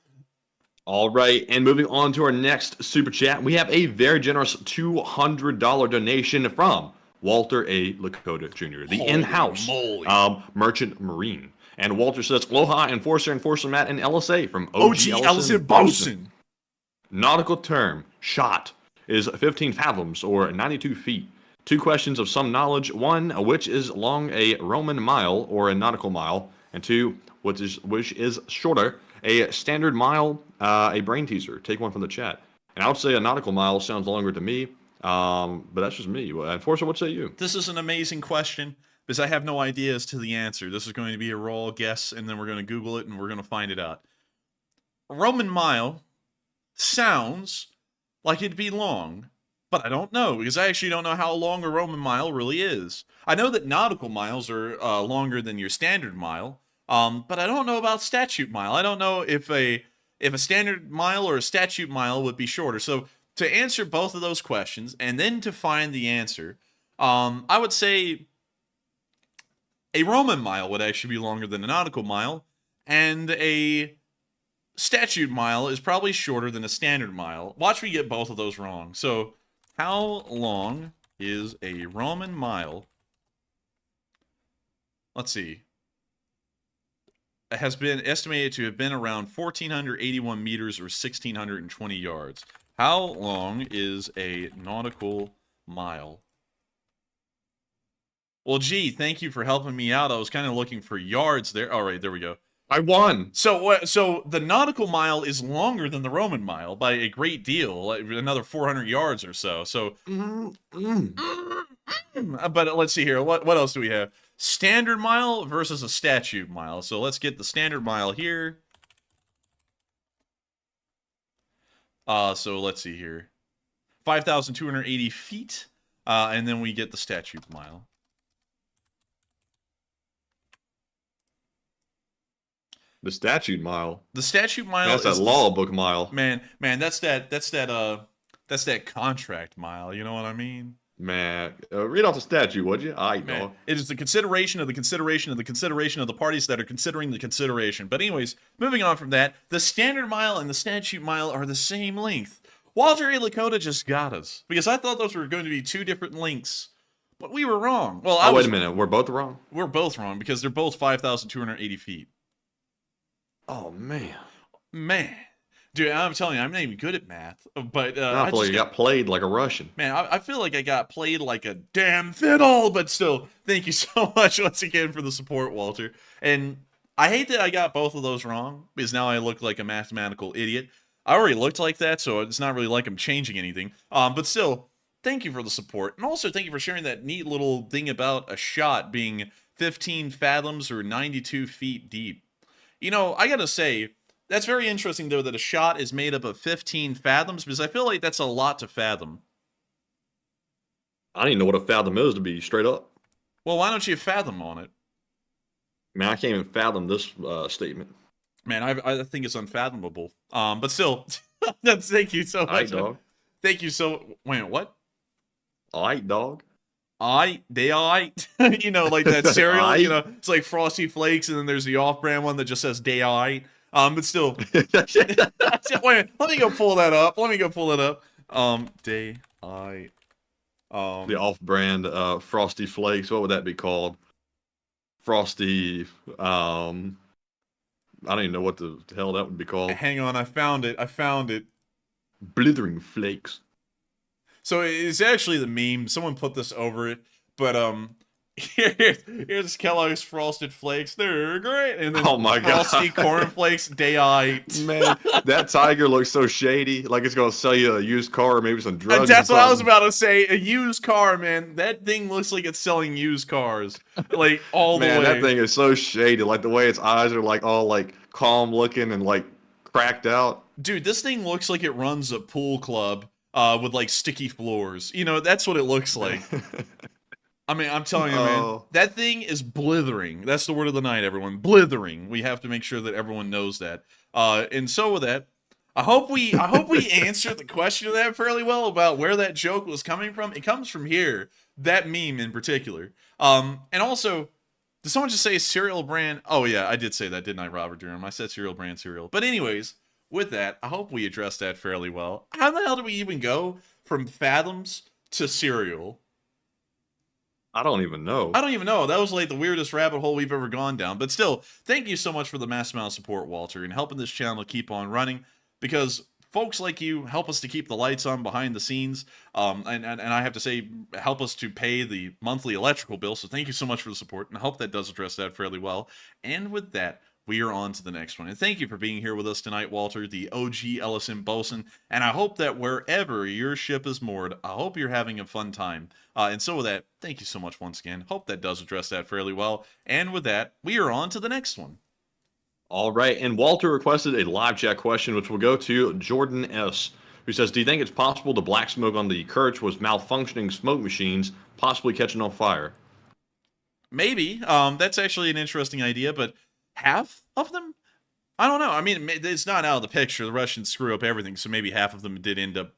All right, and moving on to our next super chat, we have a very generous $200 donation from Walter A. Lakota Jr., the in-house merchant marine. And Walter says, Aloha, Enforcer Matt, and LSA from OG Ellison Bosun. Nautical term, shot, is 15 fathoms or 92 feet. 2 questions of some knowledge. 1, which is long a Roman mile or a nautical mile? And 2, which is shorter, a standard mile, a brain teaser? Take one from the chat. And I would say a nautical mile sounds longer to me. But that's just me. Enforcer, what say you? This is an amazing question because I have no idea as to the answer. This is going to be a raw guess, and then we're going to Google it, and we're going to find it out. A Roman mile sounds like it'd be long, but I don't know, because I actually don't know how long a Roman mile really is. I know that nautical miles are longer than your standard mile, but I don't know about statute mile. I don't know if a standard mile or a statute mile would be shorter. So to answer both of those questions, and then to find the answer, I would say a Roman mile would actually be longer than a nautical mile, and a statute mile is probably shorter than a standard mile. Watch me get both of those wrong. So, how long is a Roman mile? Let's see. It has been estimated to have been around 1,481 meters or 1,620 yards. How long is a nautical mile? Well, gee, thank you for helping me out. I was kind of looking for yards there. All right, there we go. I won. So the nautical mile is longer than the Roman mile by a great deal, like another 400 yards or so. So, but let's see here. What else do we have? Standard mile versus a statute mile. So let's get the standard mile here. So let's see here. 5,280 feet. And then we get the statute mile. The statute mile. The statute mile. That's that law book mile. Man, that's that contract mile. You know what I mean? Man, read off the statute, would you? I know. It is the consideration of the consideration of the consideration of the parties that are considering the consideration. But anyways, moving on from that, the standard mile and the statute mile are the same length. Walter A. Lakota just got us, because I thought those were going to be two different lengths, but we were wrong. Well, wait a minute, we're both wrong? We're both wrong, because they're both 5,280 feet. Oh, man. Man. Dude, I'm telling you, I'm not even good at math, but I feel like you got played like a Russian. Man, I feel like I got played like a damn fiddle, but still, thank you so much once again for the support, Walter. And I hate that I got both of those wrong, because now I look like a mathematical idiot. I already looked like that, so it's not really like I'm changing anything. But still, thank you for the support. And also, thank you for sharing that neat little thing about a shot being 15 fathoms or 92 feet deep. You know, I gotta say, that's very interesting, though, that a shot is made up of 15 fathoms, because I feel like that's a lot to fathom. I don't even know what a fathom is, to be straight up. Well, why don't you fathom on it? Man, I can't even fathom this statement. Man, I think it's unfathomable. But still, thank you so much. Aight, dog. Thank you so... Wait, what? Aight, dog. Aight. You know, like that cereal, you know, it's like Frosty Flakes, and then there's the off-brand one that just says day aight. But still, wait, let me go pull that up. Day aight. The off-brand Frosty Flakes. What would that be called? Frosty. I don't even know what the hell that would be called. Hang on, I found it. Blithering Flakes. So it's actually the meme. Someone put this over it, but here's Kellogg's Frosted Flakes. They're great. And then oh my God. Frosty Cornflakes, day aight. Man, that tiger looks so shady. Like it's gonna sell you a used car or maybe some drugs. That's what I was about to say. A used car, man. That thing looks like it's selling used cars. Like all the way. Man, that thing is so shady. Like the way its eyes are like all like calm looking and like cracked out. Dude, this thing looks like it runs a pool club with like sticky floors. You know, that's what it looks like. I mean, I'm telling you, man, that thing is blithering. That's the word of the night, everyone. Blithering. We have to make sure that everyone knows that. And so with that, I hope we answered the question of that fairly well about where that joke was coming from. It comes from here, that meme in particular. And also, did someone just say cereal brand? Oh yeah, I did say that, didn't I, Robert Durham? I said cereal brand cereal. But anyways, with that, I hope we addressed that fairly well. How the hell do we even go from fathoms to cereal? I don't even know. That was like the weirdest rabbit hole we've ever gone down. But still, thank you so much for the mass amount of support, Walter, and helping this channel keep on running, because folks like you help us to keep the lights on behind the scenes. And I have to say, help us to pay the monthly electrical bill. So thank you so much for the support, and I hope that does address that fairly well. And with that, we are on to the next one. And thank you for being here with us tonight, Walter, the OG Ellison Bosun. And I hope that wherever your ship is moored, I hope you're having a fun time. And so with that, thank you so much once again. Hope that does address that fairly well. And with that, we are on to the next one. All right, and Walter requested a live chat question, which will go to Jordan S., who says, do you think it's possible the black smoke on the Kirch was malfunctioning smoke machines, possibly catching on fire? Maybe. That's actually an interesting idea, but half of them? I don't know. I mean, it's not out of the picture. The Russians screw up everything, so maybe half of them did end up,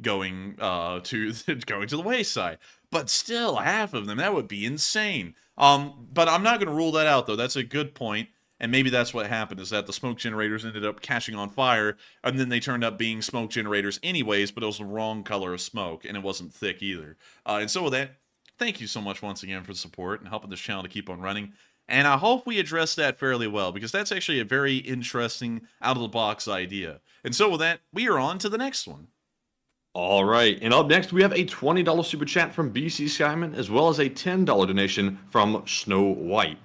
going to the wayside. But still, half of them, that would be insane. But I'm not going to rule that out, though. That's a good point. And maybe that's what happened, is that the smoke generators ended up catching on fire, and then they turned up being smoke generators anyways, but it was the wrong color of smoke, and it wasn't thick either. And so with that, thank you so much once again for the support and helping this channel to keep on running. And I hope we addressed that fairly well, because that's actually a very interesting, out-of-the-box idea. And so with that, we are on to the next one. All right, and up next, we have a $20 super chat from BC Skyman, as well as a $10 donation from Snow White,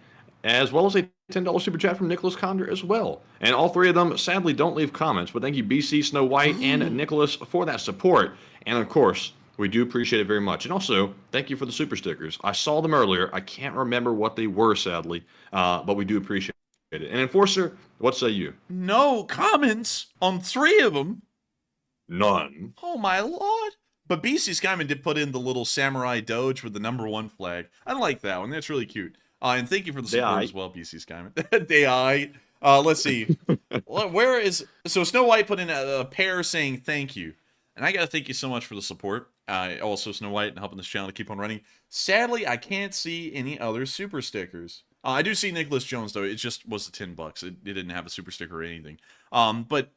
as well as a $10 super chat from Nicholas Condor as well. And all three of them, sadly, don't leave comments, but thank you, BC, Snow White, and Nicholas for that support. And of course, we do appreciate it very much. And also, thank you for the super stickers. I saw them earlier. I can't remember what they were, sadly, but we do appreciate it. And Enforcer, what say you? No comments on 3 of them. None. Oh, my lord. But BC Skyman did put in the little samurai doge with the #1 flag. I like that one. That's really cute. And thank you for the support as well, BC Skyman. Day let's see. Where is... So Snow White put in a pair saying thank you. And I got to thank you so much for the support. Also, Snow White, and helping this channel to keep on running. Sadly, I can't see any other super stickers. I do see Nicholas Jones, though. It just was $10. It didn't have a super sticker or anything. But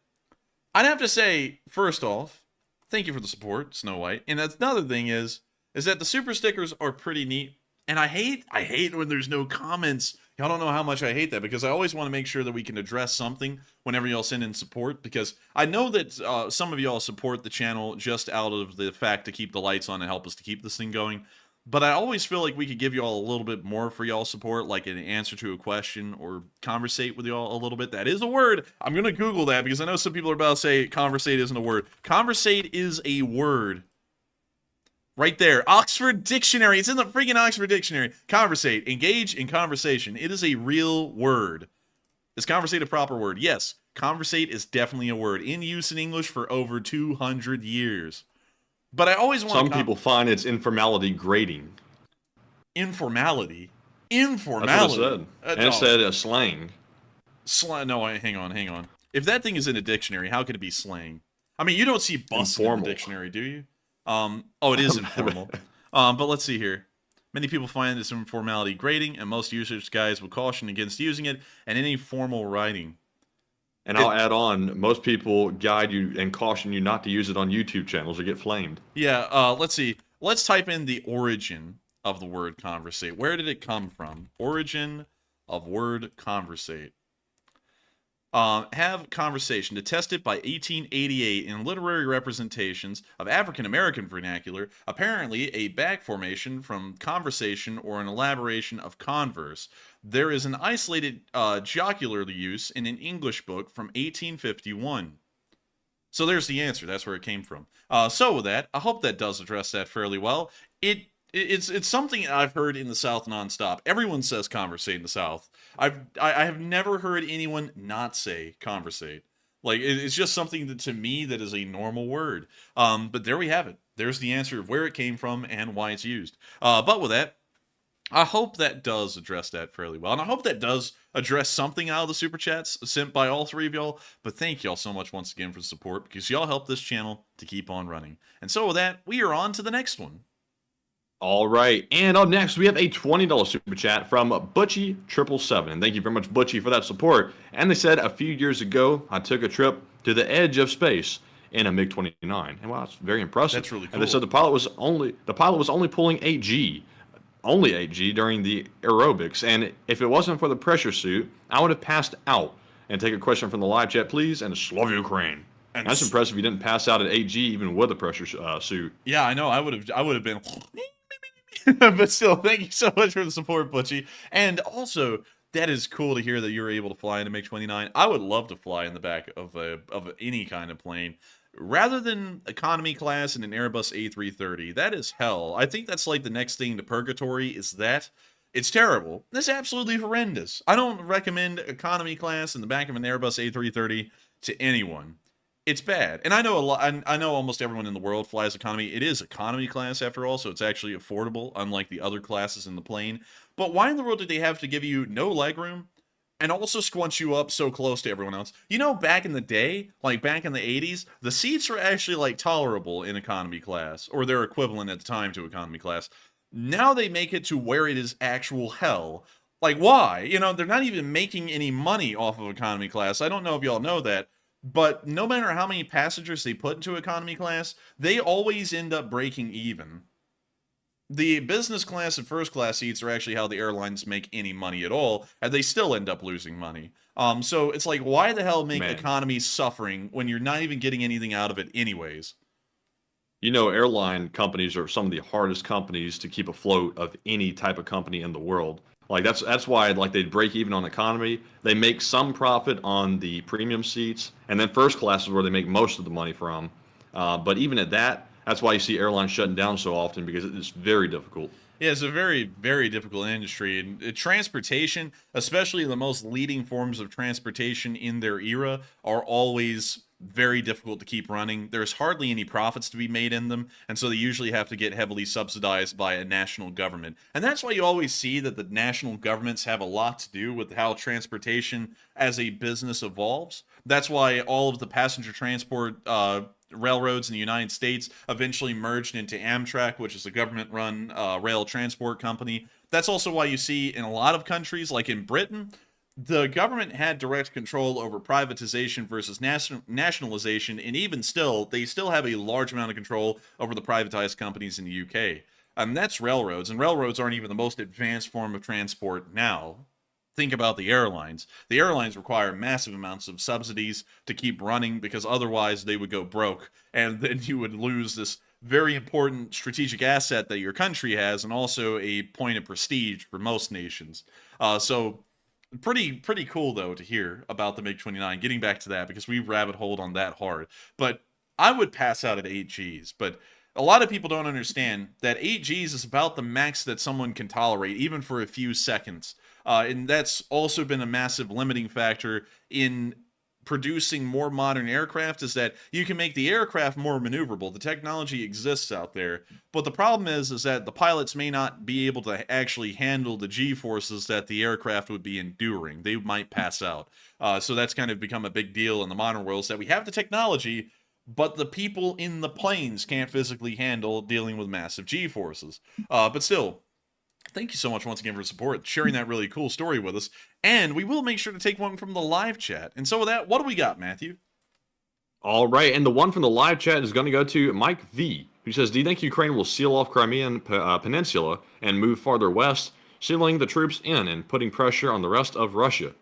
I'd have to say, first off, thank you for the support, Snow White. And another thing is that the super stickers are pretty neat. And I hate when there's no comments. Y'all don't know how much I hate that, because I always want to make sure that we can address something whenever y'all send in support, because I know that some of y'all support the channel just out of the fact to keep the lights on and help us to keep this thing going. But I always feel like we could give y'all a little bit more for y'all support, like an answer to a question or conversate with y'all a little bit. That is a word. I'm going to Google that, because I know some people are about to say conversate isn't a word. Conversate is a word. Right there. Oxford Dictionary. It's in the freaking Oxford Dictionary. Conversate. Engage in conversation. It is a real word. Is conversate a proper word? Yes. Conversate is definitely a word. In use in English for over 200 years. But I always want Some people find its informality grating. Informality? Informality? That's what it said. And it said slang. No, hang on. If that thing is in a dictionary, how could it be slang? I mean, you don't see busted in the dictionary, do you? Oh, it is informal. But let's see here. Many people find this informality grating, and most usage guides will caution against using it in any formal writing. And I'll add on, most people guide you and caution you not to use it on YouTube channels or get flamed. Yeah, let's see. Let's type in the origin of the word conversate. Where did it come from? Origin of word conversate. Have conversation to test it by 1888 in literary representations of African American vernacular, apparently a back formation from conversation or an elaboration of converse. There is an isolated jocular use in an English book from 1851. So there's the answer. That's where it came from. So with that, I hope that does address that fairly well. It's something I've heard in the South nonstop. Everyone says conversate in the South. I have never heard anyone not say conversate. Like, it's just something that, to me, that is a normal word. But there we have it. There's the answer of where it came from and why it's used. But with that, I hope that does address that fairly well. And I hope that does address something out of the super chats sent by all 3 of y'all. But thank y'all so much once again for the support, because y'all help this channel to keep on running. And so with that, we are on to the next one. All right, and up next, we have a $20 super chat from Butchie777. And thank you very much, Butchie, for that support. And they said, a few years ago, I took a trip to the edge of space in a MiG-29. And wow, that's very impressive. That's really cool. And they said the pilot was only pulling 8G. Only 8G during the aerobics. And if it wasn't for the pressure suit, I would have passed out. And take a question from the live chat, please. And Slav Ukraine. And that's impressive. You didn't pass out at 8G even with a pressure suit. Yeah, I know. I would have been... But still, thank you so much for the support, Butchie. And also, that is cool to hear that you were able to fly in a MiG-29. I would love to fly in the back of any kind of plane. Rather than economy class and an Airbus A330, that is hell. I think that's like the next thing to purgatory is that. It's terrible. It's absolutely horrendous. I don't recommend economy class in the back of an Airbus A330 to anyone. It's bad. And I know a lot. I know almost everyone in the world flies economy. It is economy class after all, so it's actually affordable, unlike the other classes in the plane. But why in the world did they have to give you no legroom and also squunch you up so close to everyone else? You know, back in the day, like back in the 80s, the seats were actually like tolerable in economy class, or their equivalent at the time to economy class. Now they make it to where it is actual hell. Like, why? You know, they're not even making any money off of economy class. I don't know if y'all know that. But no matter how many passengers they put into economy class, they always end up breaking even. The business class and first class seats are actually how the airlines make any money at all, and they still end up losing money. So it's like, why the hell make economy suffering when you're not even getting anything out of it anyways? You know, airline companies are some of the hardest companies to keep afloat of any type of company in the world. Like that's why like they break even on economy. They make some profit on the premium seats, and then first class is where they make most of the money from. But even at that, that's why you see airlines shutting down so often, because it's very difficult. Yeah, it's a very, very difficult industry. And transportation, especially the most leading forms of transportation in their era, are always very difficult to keep running. There's hardly any profits to be made in them, and so they usually have to get heavily subsidized by a national government. And that's why you always see that the national governments have a lot to do with how transportation as a business evolves. That's why all of the passenger transport railroads in the United States eventually merged into Amtrak, which is a government-run rail transport company. That's also why you see in a lot of countries, like in Britain, the government had direct control over privatization versus nationalization, and even still, they still have a large amount of control over the privatized companies in the UK. And that's railroads, and railroads aren't even the most advanced form of transport now. Think about the airlines. The airlines require massive amounts of subsidies to keep running, because otherwise they would go broke, and then you would lose this very important strategic asset that your country has, and also a point of prestige for most nations. So pretty cool, though, to hear about the MiG-29. Getting back to that, because we rabbit holed on that hard. But I would pass out at 8 Gs. But a lot of people don't understand that 8 Gs is about the max that someone can tolerate, even for a few seconds. And that's also been a massive limiting factor in producing more modern aircraft, is that you can make the aircraft more maneuverable. The technology exists out there, but the problem is that the pilots may not be able to actually handle the G-forces that the aircraft would be enduring. They might pass out. So that's kind of become a big deal in the modern world, is that we have the technology, but the people in the planes can't physically handle dealing with massive G-forces. But still, thank you so much once again for support, sharing that really cool story with us. And we will make sure to take one from the live chat. And so with that, what do we got, Matthew? All right, and the one from the live chat is going to go to Mike V, who says, do you think Ukraine will seal off Crimean Peninsula and move farther west, sealing the troops in and putting pressure on the rest of Russia?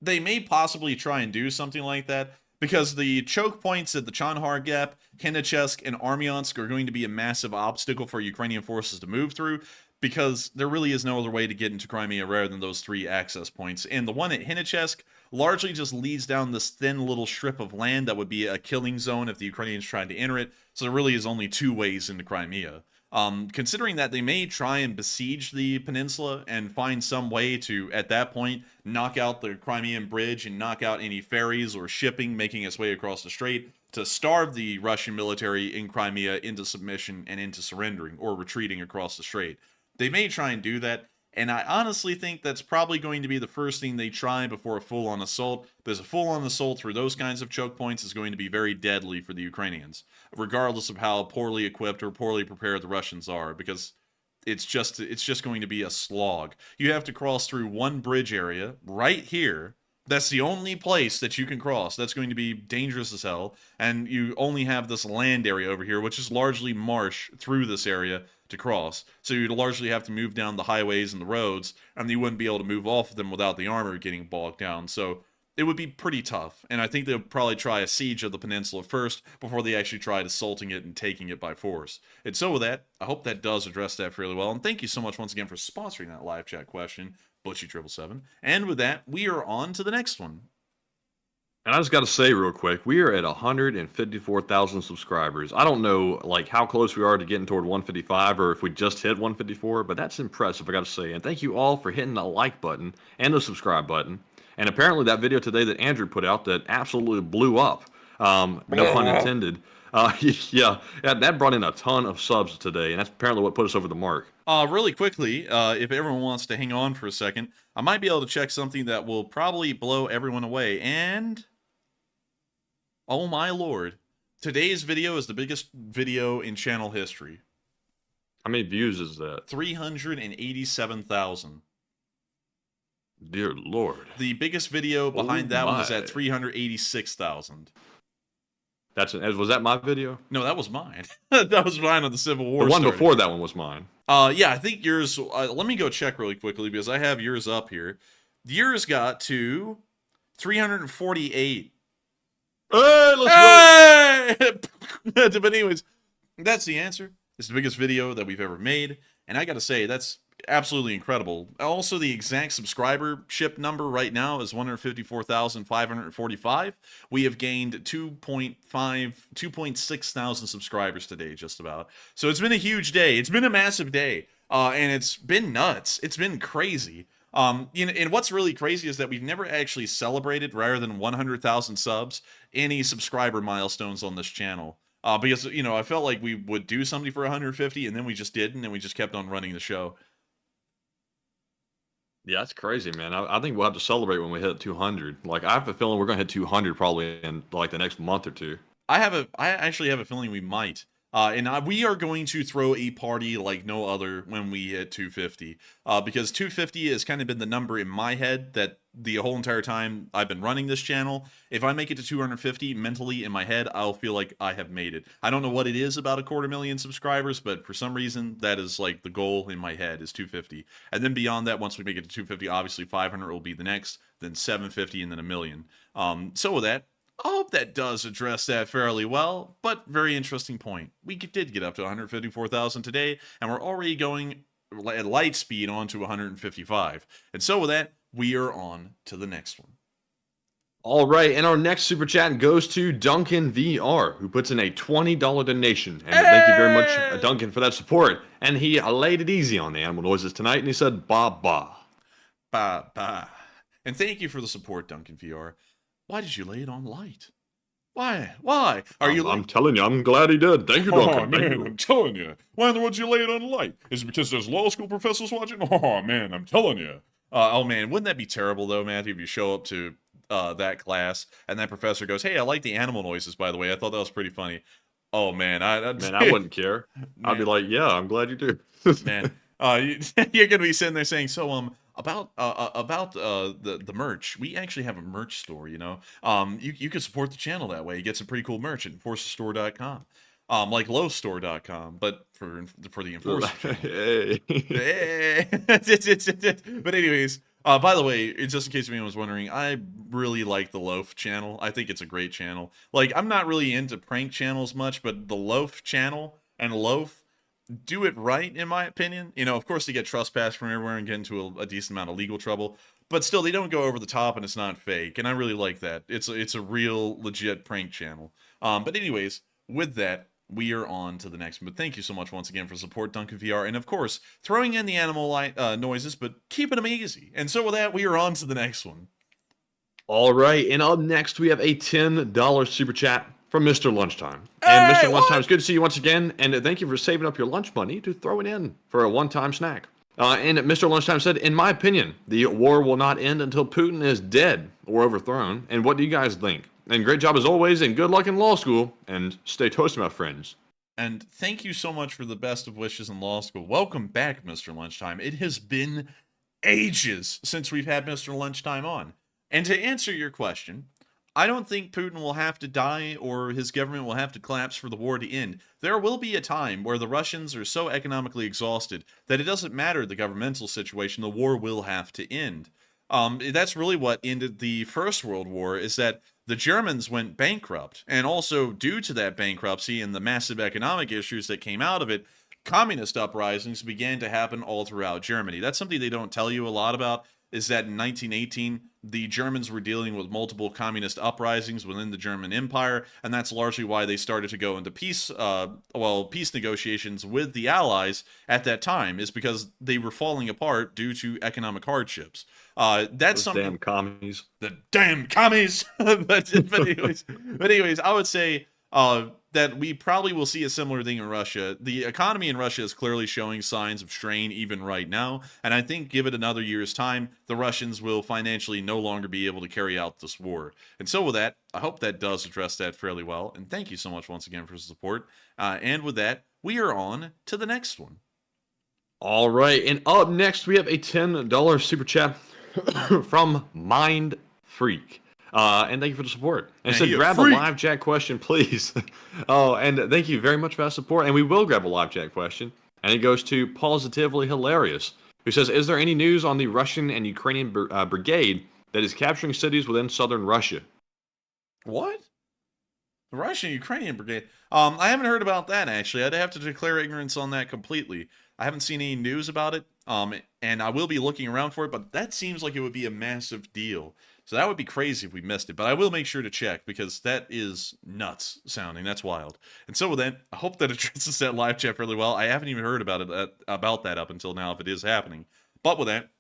They may possibly try and do something like that, because the choke points at the Chonhar Gap, Henichesk, and Armyansk are going to be a massive obstacle for Ukrainian forces to move through, because there really is no other way to get into Crimea rather than those 3 access points. And the one at Henichesk largely just leads down this thin little strip of land that would be a killing zone if the Ukrainians tried to enter it. So there really is only 2 ways into Crimea. Considering that they may try and besiege the peninsula and find some way to, at that point, knock out the Crimean bridge and knock out any ferries or shipping making its way across the strait, to starve the Russian military in Crimea into submission and into surrendering or retreating across the strait. They may try and do that, and I honestly think that's probably going to be the first thing they try before a full-on assault, because a full-on assault through those kinds of choke points is going to be very deadly for the Ukrainians, regardless of how poorly equipped or poorly prepared the Russians are, because it's just going to be a slog. You have to cross through one bridge area right here. That's the only place that you can cross. That's going to be dangerous as hell, and you only have this land area over here, which is largely marsh through this area to cross. So you'd largely have to move down the highways and the roads, and you wouldn't be able to move off of them without the armor getting bogged down. So it would be pretty tough, and I think they'll probably try a siege of the peninsula first before they actually tried assaulting it and taking it by force. And so with that, I hope that does address that fairly well, and thank you so much once again for sponsoring that live chat question. Butchie777. And with that, we are on to the next one. And I just got to say real quick, we are at 154,000 subscribers. I don't know like how close we are to getting toward 155 or if we just hit 154, but that's impressive, I got to say. And thank you all for hitting the like button and the subscribe button. And apparently that video today that Andrew put out that absolutely blew up, no pun intended. Yeah, that brought in a ton of subs today, and that's apparently what put us over the mark. Really quickly, if everyone wants to hang on for a second, I might be able to check something that will probably blow everyone away. And oh my lord, today's video is the biggest video in channel history. How many views is that? 387,000. Dear Lord. The biggest video behind that one was at 386,000. Was that my video? No, that was mine. That was mine on the Civil War. The one before that one was mine. Yeah, I think yours. Let me go check really quickly because I have yours up here. Yours got to 348. Hey, let's go! But anyways, that's the answer. It's the biggest video that we've ever made, and I got to say that's absolutely incredible. Also, the exact subscribership number right now is 154,545. We have gained 2.6 thousand subscribers today, just about. So it's been a huge day. It's been a massive day, and it's been nuts. It's been crazy. And what's really crazy is that we've never actually celebrated, rather than 100,000 subs, any subscriber milestones on this channel. Because, I felt like we would do something for 150, and then we just didn't, and we just kept on running the show. Yeah, that's crazy, man. I think we'll have to celebrate when we hit 200. Like, I have a feeling we're going to hit 200 probably in, like, the next month or two. I actually have a feeling we might. We are going to throw a party like no other when we hit 250. Because 250 has kind of been the number in my head that the whole entire time I've been running this channel. If I make it to 250 mentally in my head, I'll feel like I have made it. I don't know what it is about 250,000 subscribers, but for some reason that is like the goal in my head is 250. And then beyond that, once we make it to 250, obviously 500 will be the next, then 750, and then 1 million. So with that, I hope that does address that fairly well, but very interesting point. We did get up to 154,000 today, and we're already going at light speed on to 155. And so with that, we are on to the next one. All right, and our next super chat goes to Duncan VR, who puts in a $20 donation. And thank you very much, Duncan, for that support. And he laid it easy on the animal noises tonight, and he said, ba ba. Ba ba. And thank you for the support, Duncan VR. Why did you lay it on light? Why? I'm telling you, I'm glad he did. Thank you, Duncan. Oh, man, I'm telling you. Why in the world you lay it on light? Is it because there's law school professors watching? Oh, man, I'm telling you. Oh, man, wouldn't that be terrible, though, Matthew, if you show up to that class and that professor goes, hey, I like the animal noises, by the way. I thought that was pretty funny. Oh, man. I wouldn't care. I'd be like, yeah, I'm glad you do. Man, you're going to be sitting there saying, so, about the merch, we actually have a merch store, you can support the channel that way. You get some pretty cool merch at enforcerstore.com, like lowstore.com, but for the enforcer. Hey. But anyways, by the way, just in case anyone was wondering, I really like the Loaf channel. I think it's a great channel. Like, I'm not really into prank channels much, but the Loaf channel and Loaf do it right, in my opinion. Of course, they get trespassed from everywhere and get into a decent amount of legal trouble, but still, they don't go over the top and it's not fake, and I really like that. It's a real, legit prank channel. But anyways, with that, we are on to the next one. But thank you so much once again for support, Duncan VR, and of course, throwing in the animal noises, but keeping them easy. And so with that, we are on to the next one. All right, and up next, we have a $10 super chat from Mr. Lunchtime. And Mr. Lunchtime, it's good to see you once again, and thank you for saving up your lunch money to throw it in for a one-time snack. And Mr. Lunchtime said, in my opinion, the war will not end until Putin is dead or overthrown. And what do you guys think? And great job as always, and good luck in law school, and stay toasty, my friends. And thank you so much for the best of wishes in law school. Welcome back, Mr. Lunchtime. It has been ages since we've had Mr. Lunchtime on. And to answer your question, I don't think Putin will have to die or his government will have to collapse for the war to end. There will be a time where the Russians are so economically exhausted that it doesn't matter the governmental situation, the war will have to end. That's really what ended the First World War, is that the Germans went bankrupt. And also, due to that bankruptcy and the massive economic issues that came out of it, communist uprisings began to happen all throughout Germany. That's something they don't tell you a lot about, is that in 1918, the Germans were dealing with multiple communist uprisings within the German Empire, and that's largely why they started to go into peace negotiations with the Allies at that time, is because they were falling apart due to economic hardships. That's Those something. damn commies. The damn commies. but anyways, I would say that we probably will see a similar thing in Russia. The economy in Russia is clearly showing signs of strain even right now, and I think give it another year's time, the Russians will financially no longer be able to carry out this war. And so with that, I hope that does address that fairly well, and thank you so much once again for support. And with that, we are on to the next one. All right, and up next we have a $10 super chat from Mind Freak. And thank you for the support. And said, grab a live chat question, please. Oh, and thank you very much for that support. And we will grab a live chat question. And it goes to Positively Hilarious, who says, is there any news on the Russian and Ukrainian brigade that is capturing cities within southern Russia? What? The Russian-Ukrainian brigade? I haven't heard about that, actually. I'd have to declare ignorance on that completely. I haven't seen any news about it, and I will be looking around for it, but that seems like it would be a massive deal. So that would be crazy if we missed it, but I will make sure to check, because that is nuts sounding. That's wild. And so with that, I hope that addresses that live chat fairly well. I haven't even heard about that up until now, if it is happening. But with that,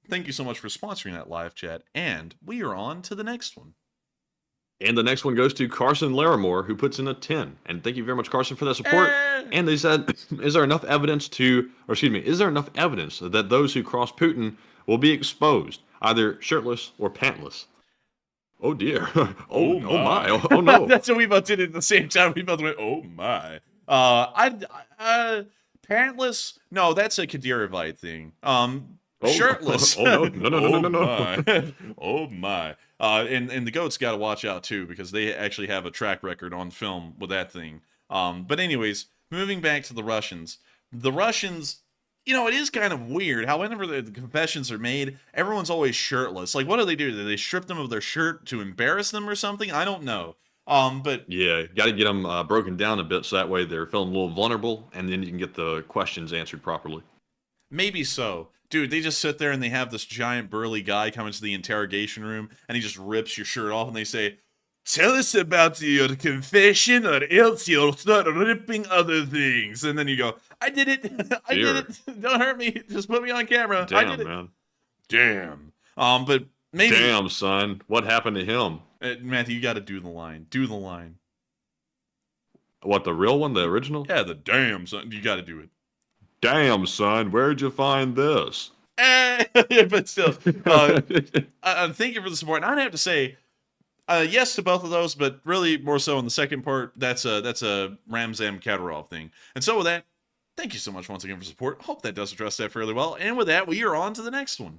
thank you so much for sponsoring that live chat, and we are on to the next one. And the next one goes to Carson Larimore, who puts in a 10. And thank you very much, Carson, for that support. And they said, is there enough evidence that those who cross Putin will be exposed, either shirtless or pantless? Oh dear. oh my. Oh no. That's what we both did at the same time. We both went, oh my. Pantless? No, that's a Kadirivite thing. Shirtless. Oh no. Oh my. And the goats got to watch out too, because they actually have a track record on film with that thing. But anyways, moving back to the Russians, you know, it is kind of weird how whenever the confessions are made, everyone's always shirtless. Like, what do? Do they strip them of their shirt to embarrass them or something? I don't know. But yeah, got to get them broken down a bit so that way they're feeling a little vulnerable, and then you can get the questions answered properly. Maybe so. Dude, they just sit there and they have this giant burly guy come into the interrogation room, and he just rips your shirt off, and they say, tell us about your confession, or else you'll start ripping other things. And then you go, I did it. I did it. Don't hurt me. Just put me on camera. Damn, I did it. Man. Damn. But maybe. Damn, son. What happened to him? Matthew, you got to do the line. Do the line. What, the real one? The original? Yeah, the damn, son. You got to do it. Damn, son, where'd you find this? But still, thank you for the support. And I'd have to say, yes to both of those, but really more so in the second part. That's a Ramzan Kadyrov thing. And so with that, thank you so much once again for support. Hope that does address that fairly well. And with that, we are on to the next one.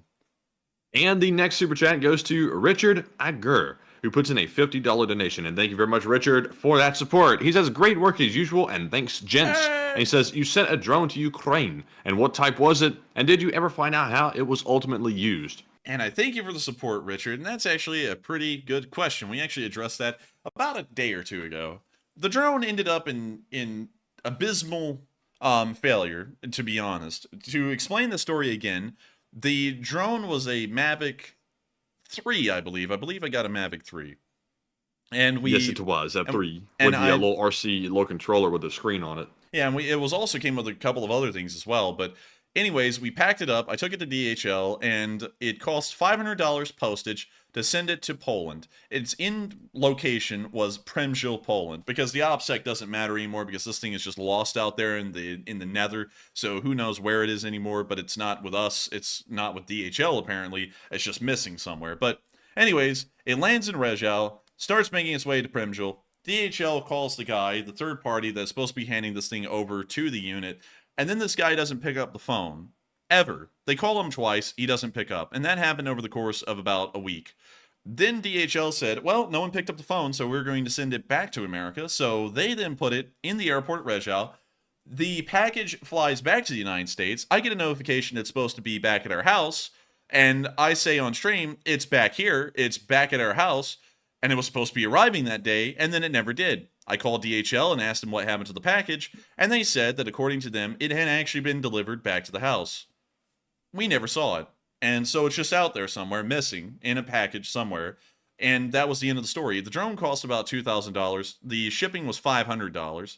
And the next super chat goes to Richard Agur, who puts in a $50 donation. And thank you very much, Richard, for that support. He says, great work as usual, and thanks, gents. And he says, you sent a drone to Ukraine. And what type was it? And did you ever find out how it was ultimately used? And I thank you for the support, Richard. And that's actually a pretty good question. We actually addressed that about a day or two ago. The drone ended up in abysmal failure, to be honest. To explain the story again, the drone was a Mavic 3, I believe. I believe I got a Mavic 3. And we yes, it was at 3 with the little RC little controller with the screen on it. Yeah, and it was also came with a couple of other things as well. But anyways, we packed it up. I took it to DHL, and it cost $500 postage to send it to Poland. Its in location was Przemysl, Poland, because the OPSEC doesn't matter anymore, because this thing is just lost out there in the nether. So who knows where it is anymore? But it's not with us. It's not with DHL apparently. It's just missing somewhere. But anyways, it lands in Rezhau, starts making its way to Przemysl. DHL calls the guy, the third party that's supposed to be handing this thing over to the unit, and then this guy doesn't pick up the phone. Ever. They call him twice, he doesn't pick up. And that happened over the course of about a week. Then DHL said, well, no one picked up the phone, so we're going to send it back to America. So they then put it in the airport at Rezhau. The package flies back to the United States. I get a notification it's supposed to be back at our house. And I say on stream, it's back here. It's back at our house. And it was supposed to be arriving that day, and then it never did. I called DHL and asked them what happened to the package, and they said that according to them, it had actually been delivered back to the house. We never saw it. And so it's just out there somewhere, missing, in a package somewhere. And that was the end of the story. The drone cost about $2,000. The shipping was $500.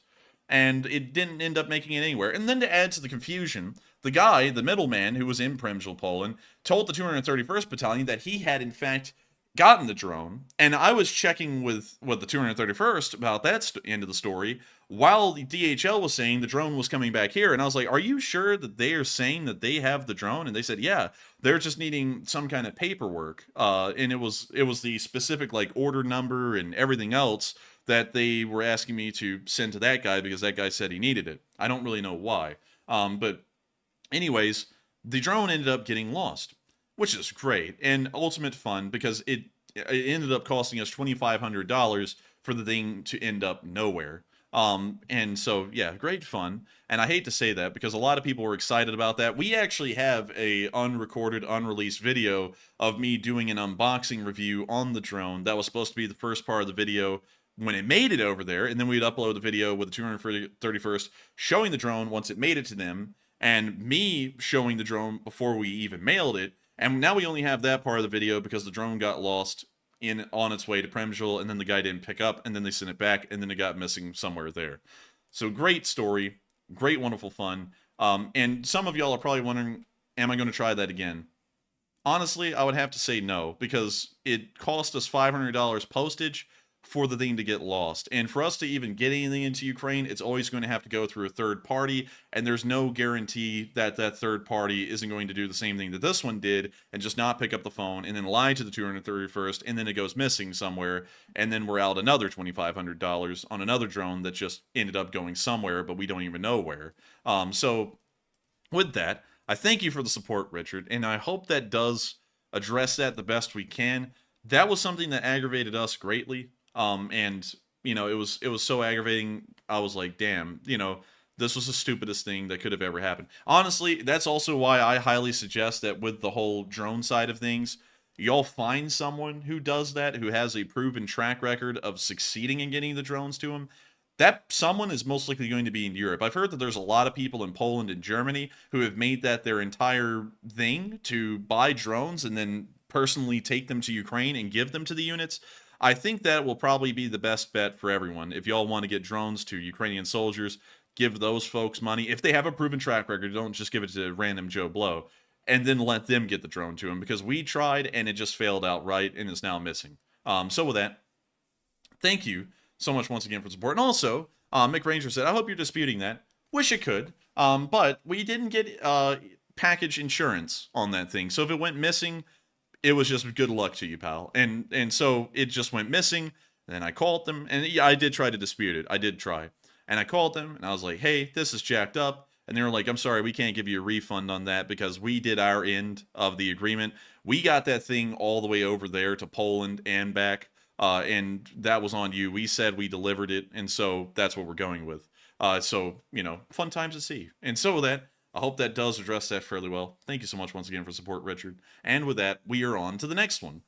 And it didn't end up making it anywhere. And then to add to the confusion, the guy, the middleman who was in Przemysl, Poland, told the 231st Battalion that he had, in fact, gotten the drone. And I was checking with the 231st about that end of the story, while the DHL was saying the drone was coming back here. And I was like, are you sure that they are saying that they have the drone? And they said, yeah, they're just needing some kind of paperwork. And it was the specific, like, order number and everything else that they were asking me to send to that guy because that guy said he needed it. I don't really know why. But anyways, the drone ended up getting lost, which is great and ultimate fun because it ended up costing us $2,500 for the thing to end up nowhere. And so, yeah, great fun. And I hate to say that because a lot of people were excited about that. We actually have a unrecorded, unreleased video of me doing an unboxing review on the drone. That was supposed to be the first part of the video when it made it over there. And then we'd upload the video with the 231st showing the drone once it made it to them, and me showing the drone before we even mailed it. And now we only have that part of the video because the drone got lost on its way to Przemysl, and then the guy didn't pick up, and then they sent it back, and then it got missing somewhere there. So great story, great, wonderful fun. And some of y'all are probably wondering, am I going to try that again? Honestly, I would have to say no, because it cost us $500 postage for the thing to get lost. And for us to even get anything into Ukraine, it's always going to have to go through a third party, and there's no guarantee that that third party isn't going to do the same thing that this one did and just not pick up the phone and then lie to the 231st, and then it goes missing somewhere, and then we're out another $2,500 on another drone that just ended up going somewhere, but we don't even know where. So with that, I thank you for the support, Richard, and I hope that does address that the best we can. That was something that aggravated us greatly. And you know, it was so aggravating. I was like, damn, you know, this was the stupidest thing that could have ever happened. Honestly, that's also why I highly suggest that with the whole drone side of things, y'all find someone who does that, who has a proven track record of succeeding in getting the drones to him. That someone is most likely going to be in Europe. I've heard that there's a lot of people in Poland and Germany who have made that their entire thing to buy drones and then personally take them to Ukraine and give them to the units. I think that will probably be the best bet for everyone. If y'all want to get drones to Ukrainian soldiers, give those folks money. If they have a proven track record, don't just give it to random Joe Blow. And then let them get the drone to them. Because we tried and it just failed outright and is now missing. So with that, thank you so much once again for support. And also, Mick Ranger said, I hope you're disputing that. Wish it could. But we didn't get package insurance on that thing. So if it went missing, it was just good luck to you, pal. And so it just went missing. And then I called them. And yeah, I did try to dispute it. I did try. And I called them. And I was like, hey, this is jacked up. And they were like, I'm sorry, we can't give you a refund on that because we did our end of the agreement. We got that thing all the way over there to Poland and back. And that was on you. We said we delivered it. And so that's what we're going with. So, you know, fun times to see. And so with that, I hope that does address that fairly well. Thank you so much once again for support, Richard. And with that, we are on to the next one.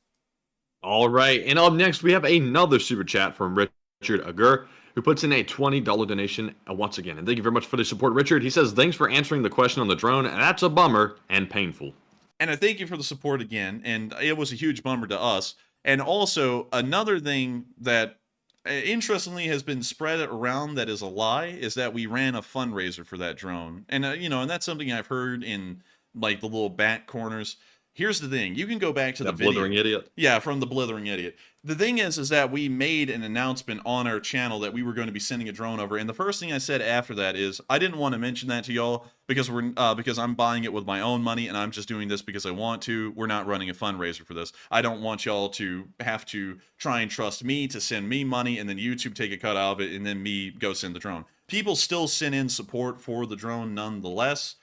All right. And up next, we have another super chat from Richard Agur, who puts in a $20 donation once again. And thank you very much for the support, Richard. He says, thanks for answering the question on the drone. And that's a bummer and painful. And I thank you for the support again. And it was a huge bummer to us. And also, another thing that interestingly has been spread around that is a lie is that we ran a fundraiser for that drone. And you know, and that's something I've heard in like the little back corners. Here's the thing, you can go back to the video. Blithering idiot. Yeah, from the blithering idiot. The thing is that we made an announcement on our channel that we were going to be sending a drone over, and the first thing I said after that is I didn't want to mention that to y'all because because I'm buying it with my own money and I'm just doing this because I want to. We're not running a fundraiser for this. I don't want y'all to have to try and trust me to send me money and then YouTube take a cut out of it and then me go send the drone. People still send in support for the drone nonetheless,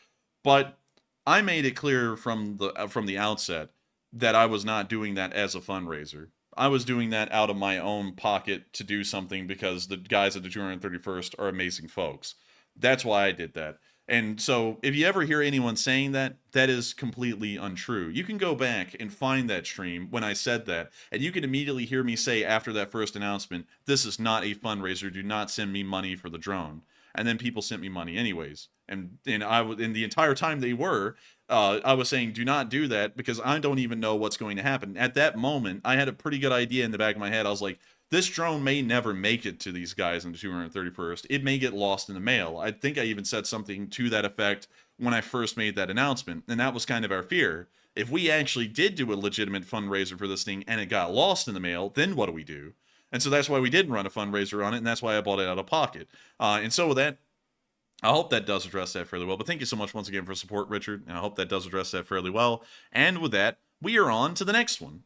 but I made it clear from the outset that I was not doing that as a fundraiser. I was doing that out of my own pocket to do something because the guys at the 231st are amazing folks. That's why I did that. And so if you ever hear anyone saying that, that is completely untrue. You can go back and find that stream when I said that, and you can immediately hear me say after that first announcement, this is not a fundraiser, do not send me money for the drone. And then people sent me money anyways. And I was, in the entire time they were, I was saying, do not do that, because I don't even know what's going to happen. At that moment, I had a pretty good idea in the back of my head. I was like, this drone may never make it to these guys in the 231st. It may get lost in the mail. I think I even said something to that effect when I first made that announcement, and that was kind of our fear. If we actually did do a legitimate fundraiser for this thing and it got lost in the mail, then what do we do? And so that's why we didn't run a fundraiser on it, and that's why I bought it out of pocket. And so with that, I hope that does address that fairly well. But thank you so much once again for support, Richard, and I hope that does address that fairly well. And with that, we are on to the next one.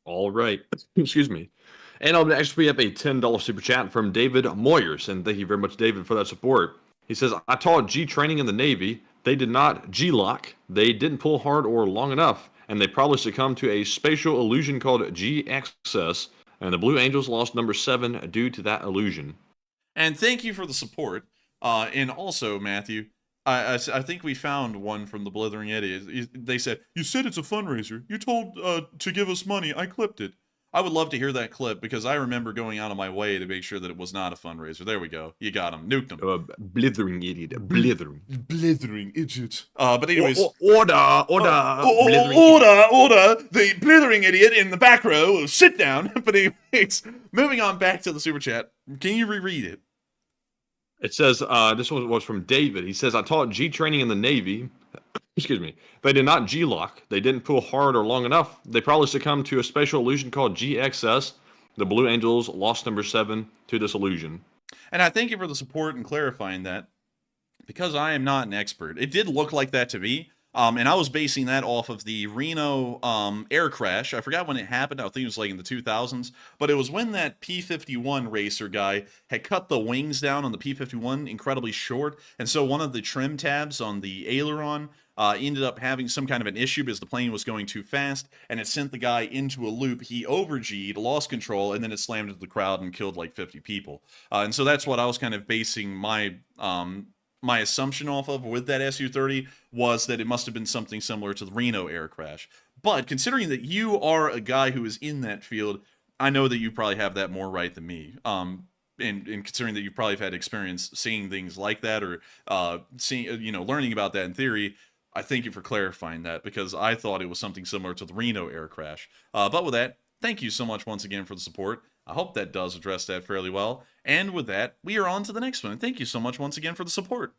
All right. Excuse me. And up next, we have a $10 super chat from David Moyers. And thank you very much, David, for that support. He says, I taught G training in the Navy. They did not G-lock. They didn't pull hard or long enough. And they probably succumbed to a spatial illusion called G-excess. And the Blue Angels lost number 7 due to that illusion. And thank you for the support. And also, Matthew, I think we found one from the Blithering Idiot. They said, you said it's a fundraiser. You told to give us money. I clipped it. I would love to hear that clip, because I remember going out of my way to make sure that it was not a fundraiser. There we go. You got him. Nuked him. Blithering Idiot. Blithering. Blithering Idiot. But anyways. Order. The Blithering Idiot in the back row will sit down. But anyways, moving on back to the super chat. Can you reread it? It says, this one was from David. He says, I taught G training in the Navy. Excuse me. They did not G-lock. They didn't pull hard or long enough. They probably succumbed to a spatial illusion called G-excess. The Blue Angels lost number 7 to this illusion. And I thank you for the support and clarifying that, because I am not an expert. It did look like that to me. And I was basing that off of the Reno air crash. I forgot when it happened. I think it was like in the 2000s. But it was when that P-51 racer guy had cut the wings down on the P-51 incredibly short. And so one of the trim tabs on the aileron ended up having some kind of an issue because the plane was going too fast. And it sent the guy into a loop. He over-G'd, lost control, and then it slammed into the crowd and killed like 50 people. And so that's what I was kind of basing my assumption off of with that Su-30, was that it must have been something similar to the Reno air crash. But considering that you are a guy who is in that field, I know that you probably have that more right than me. And considering that you probably have had experience seeing things like that, or learning about that in theory, I thank you for clarifying that, because I thought it was something similar to the Reno air crash. But with that, thank you so much once again for the support. I hope that does address that fairly well. And with that, we are on to the next one. And thank you so much once again for the support.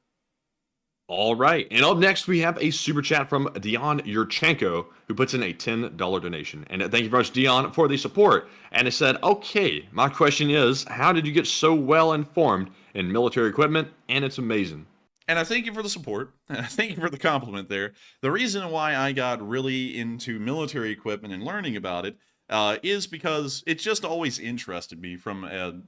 All right. And up next, we have a super chat from Dion Yurchenko, who puts in a $10 donation. And thank you very much, Dion, for the support. And it said, okay, my question is, how did you get so well informed in military equipment? And it's amazing. And I thank you for the support. And I thank you for the compliment there. The reason why I got really into military equipment and learning about it is because it's just always interested me from a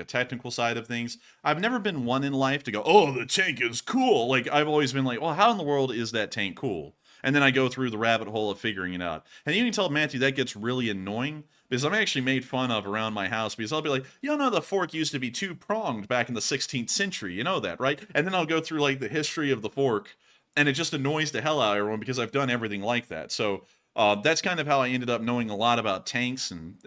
technical side of things. I've never been one in life to go, oh, the tank is cool. Like, I've always been like, well, how in the world is that tank cool? And then I go through the rabbit hole of figuring it out. And you can tell Matthew that gets really annoying, because I'm actually made fun of around my house, because I'll be like, you know, the fork used to be 2-pronged back in the 16th century. You know that, right? And then I'll go through like the history of the fork, and it just annoys the hell out of everyone, because I've done everything like that. So that's kind of how I ended up knowing a lot about tanks and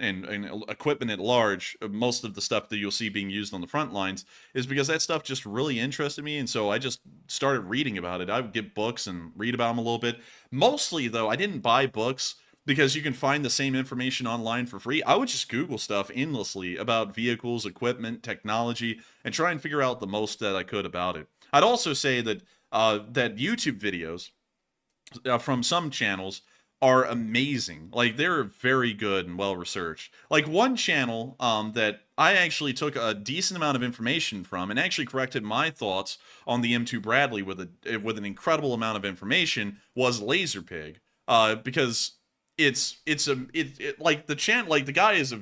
equipment at large. Most of the stuff that you'll see being used on the front lines is because that stuff just really interested me, and so I just started reading about it. I would get books and read about them a little bit. Mostly, though, I didn't buy books because you can find the same information online for free. I would just Google stuff endlessly about vehicles, equipment, technology, and try and figure out the most that I could about it. I'd also say that that YouTube videos from some channels are amazing. Like, they're very good and well researched. Like, one channel that I actually took a decent amount of information from and actually corrected my thoughts on the M2 Bradley with an incredible amount of information was Laserpig, because the guy is a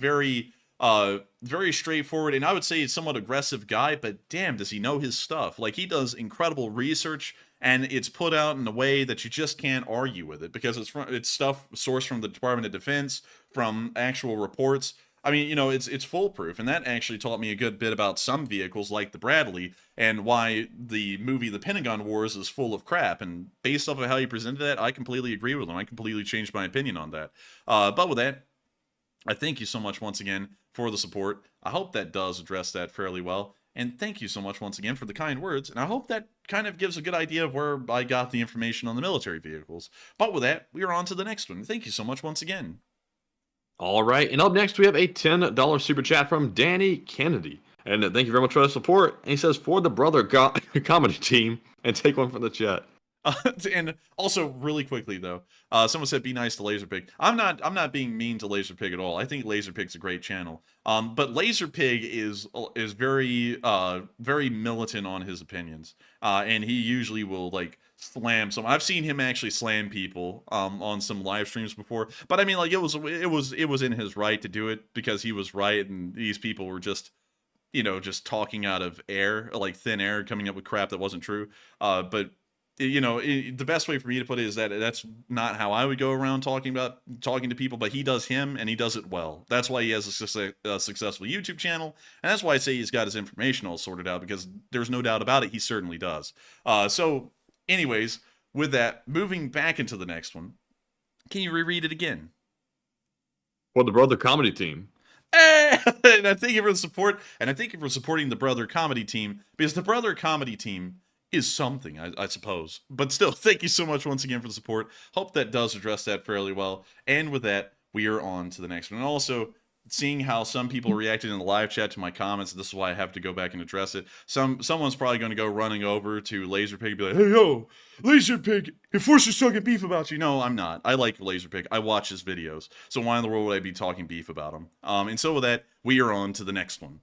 very straightforward, and I would say somewhat aggressive guy, but damn, does he know his stuff. Like, he does incredible research, and it's put out in a way that you just can't argue with it, because it's stuff sourced from the Department of Defense, from actual reports. I mean, you know, it's foolproof, and that actually taught me a good bit about some vehicles like the Bradley and why the movie The Pentagon Wars is full of crap. And based off of how you presented that, I completely agree with him. I completely changed my opinion on that. But with that, I thank you so much once again for the support. I hope that does address that fairly well. And thank you so much once again for the kind words. And I hope that kind of gives a good idea of where I got the information on the military vehicles. But with that, we are on to the next one. Thank you so much once again. All right, and up next we have a $10 super chat from Danny Kennedy. And thank you very much for the support. And he says, for the brother comedy team, and take one from the chat. And also, really quickly though, someone said be nice to Laserpig. I'm not being mean to Laserpig at all. I think Laserpig's a great channel. But Laserpig is very militant on his opinions. And he usually will like slam some. I've seen him actually slam people on some live streams before. But I mean, like it was in his right to do it because he was right, and these people were just, you know, just talking out of air, like thin air, coming up with crap that wasn't true. But you know, the best way for me to put it is that that's not how I would go around talking to people, but he does him, and he does it well. That's why he has a successful YouTube channel, and that's why I say he's got his information all sorted out, because there's no doubt about it, he certainly does. So, anyways, with that, moving back into the next one, can you reread it again? For the brother comedy team. And I thank you for the support, and I thank you for supporting the brother comedy team, because the brother comedy team is something, I suppose. But still, thank you so much once again for the support. Hope that does address that fairly well. And with that, we are on to the next one. And also, seeing how some people reacted in the live chat to my comments, this is why I have to go back and address it. Someone's probably going to go running over to Laserpig and be like, hey, yo, Laserpig, Enforcer's talking beef about you. No, I'm not. I like Laserpig. I watch his videos. So why in the world would I be talking beef about him? And so with that, we are on to the next one.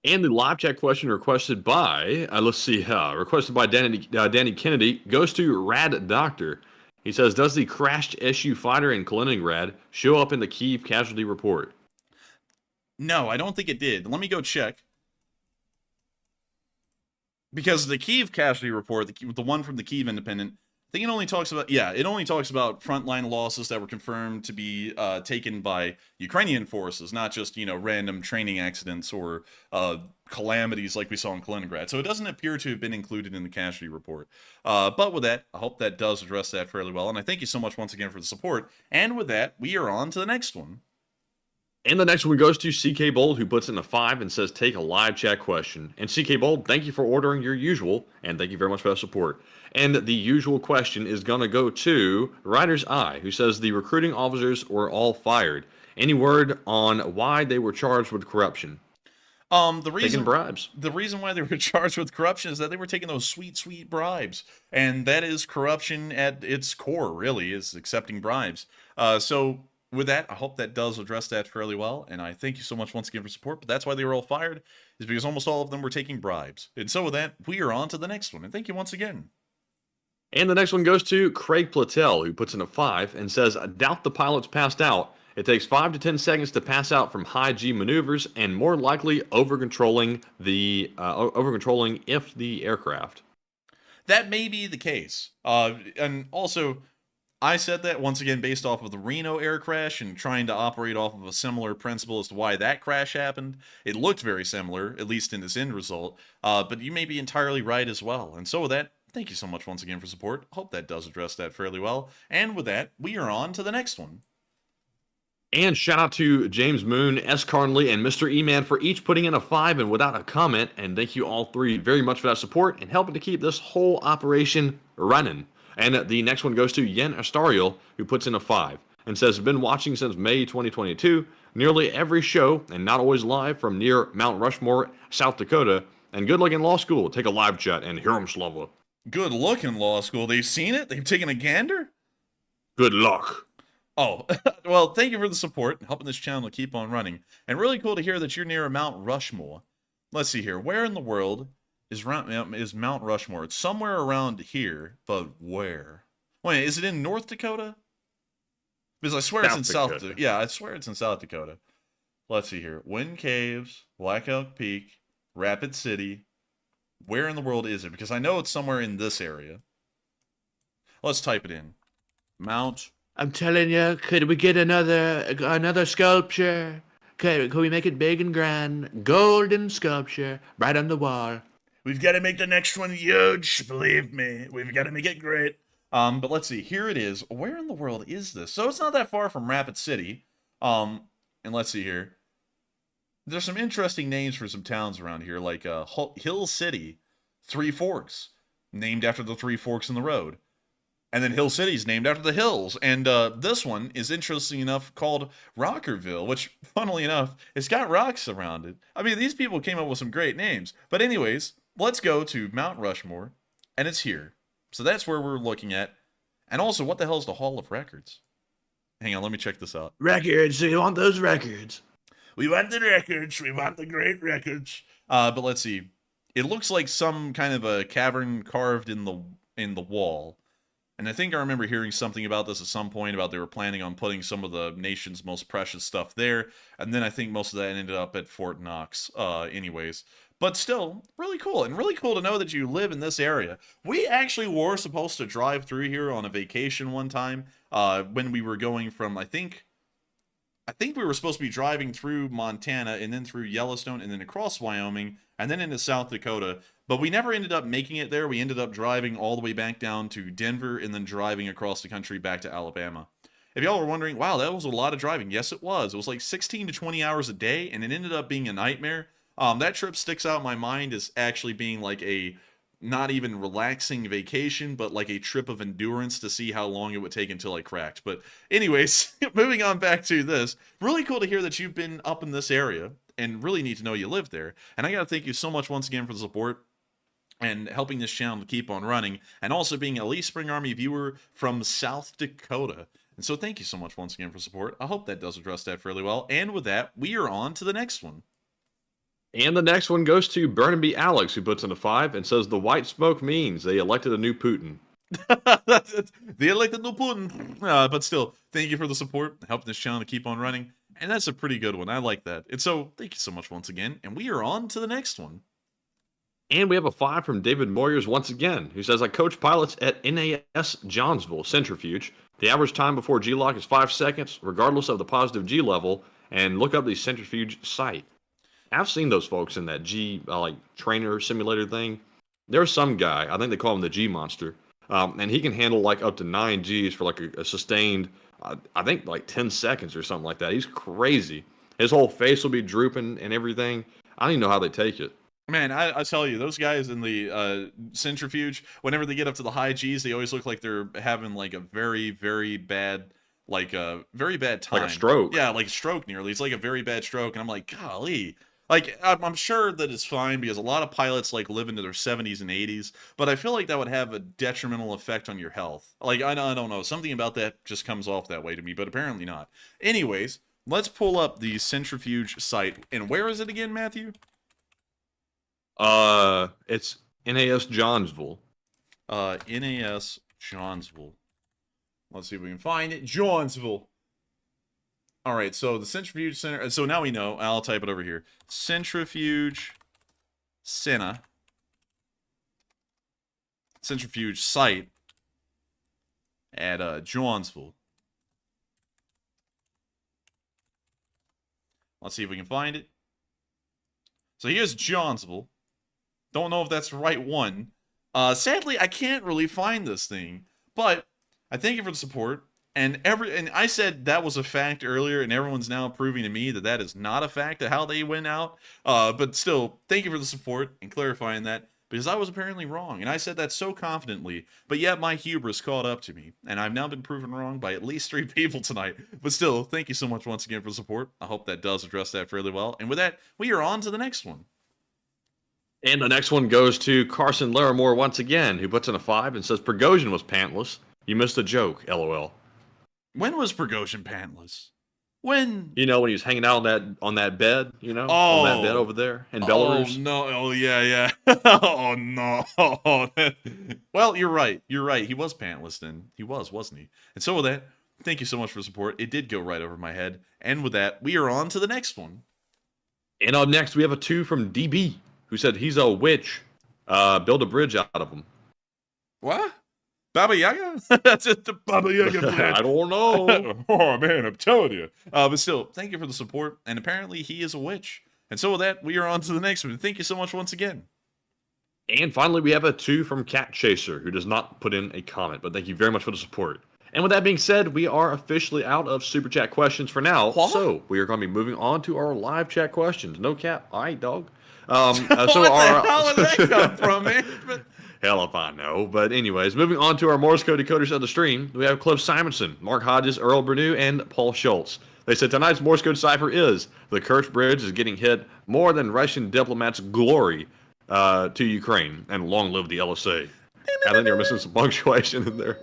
And the live chat question requested by, requested by Danny Kennedy goes to Rad Doctor. He says, does the crashed SU fighter in Kaliningrad show up in the Kyiv casualty report? No, I don't think it did. Let me go check. Because the Kyiv casualty report, the one from the Kyiv Independent, I think it only talks about, it only talks about frontline losses that were confirmed to be taken by Ukrainian forces, not just, you know, random training accidents or calamities like we saw in Kaliningrad. So it doesn't appear to have been included in the casualty report. But with that, I hope that does address that fairly well. And I thank you so much once again for the support. And with that, we are on to the next one. And the next one goes to CK Bold, who puts in a 5 and says, take a live chat question. And CK Bold, thank you for ordering your usual, and thank you very much for that support. And the usual question is going to go to Rider's Eye, who says the recruiting officers were all fired. Any word on why they were charged with corruption? Taking bribes. The reason why they were charged with corruption is that they were taking those sweet, sweet bribes. And that is corruption at its core, really, is accepting bribes. So with that, I hope that does address that fairly well, and I thank you so much once again for support. But that's why they were all fired, is because almost all of them were taking bribes. And so with that, we are on to the next one, and thank you once again. And the next one goes to Craig Platel, who puts in a 5 and says, I doubt the pilots passed out. It takes 5 to 10 seconds to pass out from high G maneuvers, and more likely over-controlling if the aircraft. That may be the case. And also, I said that, once again, based off of the Reno air crash and trying to operate off of a similar principle as to why that crash happened. It looked very similar, at least in this end result, but you may be entirely right as well. And so with that, thank you so much once again for support. Hope that does address that fairly well. And with that, we are on to the next one. And shout out to James Moon, S. Carnley, and Mr. E-Man for each putting in a 5 and without a comment. And thank you all three very much for that support and helping to keep this whole operation running. And the next one goes to Yen Astariel, who puts in a 5 and says, been watching since May 2022, nearly every show, and not always live, from near Mount Rushmore, South Dakota. And good luck in law school. Take a live chat and hear 'em slava. Good luck in law school. They've seen it? They've taken a gander? Good luck. Oh, well, thank you for the support and helping this channel keep on running. And really cool to hear that you're near Mount Rushmore. Let's see here. Where in the world is Mount Rushmore? It's somewhere around here, but where? Wait, is it in North Dakota? Because I swear it's in South Dakota. Yeah, I swear it's in South Dakota. Let's see here. Wind Caves, Black Elk Peak, Rapid City. Where in the world is it? Because I know it's somewhere in this area. Let's type it in. Mount. I'm telling you, could we get another sculpture? Can we make it big and grand? Golden sculpture right on the wall. We've got to make the next one huge, believe me. We've got to make it great. But let's see. Here it is. Where in the world is this? So it's not that far from Rapid City. And let's see here. There's some interesting names for some towns around here, like Hill City, Three Forks, named after the three forks in the road. And then Hill City's named after the hills. And this one is interesting enough called Rockerville, which, funnily enough, it's got rocks around it. I mean, these people came up with some great names. But anyways, let's go to Mount Rushmore, and it's here. So that's where we're looking at. And also, what the hell is the Hall of Records? Hang on, let me check this out. Records, you want those records? We want the records. We want the great records. But let's see. It looks like some kind of a cavern carved in the wall. And I think I remember hearing something about this at some point, about they were planning on putting some of the nation's most precious stuff there. And then I think most of that ended up at Fort Knox anyways. But still, really cool. And really cool to know that you live in this area. We actually were supposed to drive through here on a vacation one time when we were going from, I think we were supposed to be driving through Montana and then through Yellowstone and then across Wyoming and then into South Dakota. But we never ended up making it there. We ended up driving all the way back down to Denver and then driving across the country back to Alabama. If y'all were wondering, wow, that was a lot of driving. Yes, it was. It was like 16 to 20 hours a day, and it ended up being a nightmare. That trip sticks out in my mind as actually being like a not even relaxing vacation, but like a trip of endurance to see how long it would take until I cracked. But anyways, moving on back to this, really cool to hear that you've been up in this area and really need to know you live there. And I got to thank you so much once again for the support and helping this channel to keep on running, and also being a Elite Spring Army viewer from South Dakota. And so thank you so much once again for support. I hope that does address that fairly well. And with that, we are on to the next one. And the next one goes to Burnaby Alex, who puts in a 5 and says the white smoke means they elected a new Putin. They elected no Putin. But still, thank you for the support, helping this channel to keep on running. And that's a pretty good one. I like that. And so, thank you so much once again. And we are on to the next one. And we have a 5 from David Moyers once again, who says, I coach pilots at NAS Johnsville Centrifuge. The average time before G-lock is 5 seconds, regardless of the positive G level, and look up the centrifuge site. I've seen those folks in that G, trainer simulator thing. There's some guy, I think they call him the G Monster, and he can handle like up to 9 Gs for like a sustained, I think like 10 seconds or something like that. He's crazy. His whole face will be drooping and everything. I don't even know how they take it. Man, I tell you, those guys in the centrifuge, whenever they get up to the high Gs, they always look like they're having like a very, very bad, time. Like a stroke. Yeah, like a stroke nearly. It's like a very bad stroke. And I'm like, golly. Like, I'm sure that it's fine because a lot of pilots like live into their 70s and 80s, but I feel like that would have a detrimental effect on your health. Like, I don't know. Something about that just comes off that way to me, but apparently not. Anyways, let's pull up the centrifuge site. And where is it again, Matthew? It's NAS Johnsville. NAS Johnsville. Let's see if we can find it. Johnsville. All right, so the centrifuge center. So now we know. I'll type it over here. Centrifuge center. Centrifuge site at Johnsville. Let's see if we can find it. So here's Johnsville. Don't know if that's the right one. Sadly, I can't really find this thing, but I thank you for the support. And I said that was a fact earlier, and everyone's now proving to me that that is not a fact of how they went out. But still, thank you for the support and clarifying that, because I was apparently wrong, and I said that so confidently, but yet my hubris caught up to me, and I've now been proven wrong by at least 3 people tonight. But still, thank you so much once again for the support. I hope that does address that fairly well. And with that, we are on to the next one. And the next one goes to Carson Larimore once again, who puts in a 5 and says Prigozhin was pantless. You missed a joke, LOL. When was Prigozhin pantless? When? You know, when he was hanging out on that bed, you know? On that bed over there in Belarus. Oh, no. Oh, yeah. Oh, no. Well, you're right. You're right. He was pantless then. He was, wasn't he? And so with that, thank you so much for the support. It did go right over my head. And with that, we are on to the next one. And up next, we have a 2 from DB, who said he's a witch. Build a bridge out of him. What? Baba Yaga? That's it, the Baba Yaga bridge. I don't know. Oh, man, I'm telling you. But still, thank you for the support. And apparently, he is a witch. And so with that, we are on to the next one. Thank you so much once again. And finally, we have a 2 from Cat Chaser, who does not put in a comment, but thank you very much for the support. And with that being said, we are officially out of Super Chat questions for now. What? So we are going to be moving on to our live chat questions. No cap. All right, dog. What the hell did that come from, man? Hell if I know. But anyways, moving on to our Morse code decoders of the stream, we have Cliff Simonson, Mark Hodges, Earl Bernew, and Paul Schultz. They said tonight's Morse code cipher is the Kerch Bridge is getting hit more than Russian diplomats' glory to Ukraine, and long live the LSA. I think you're missing some punctuation in there.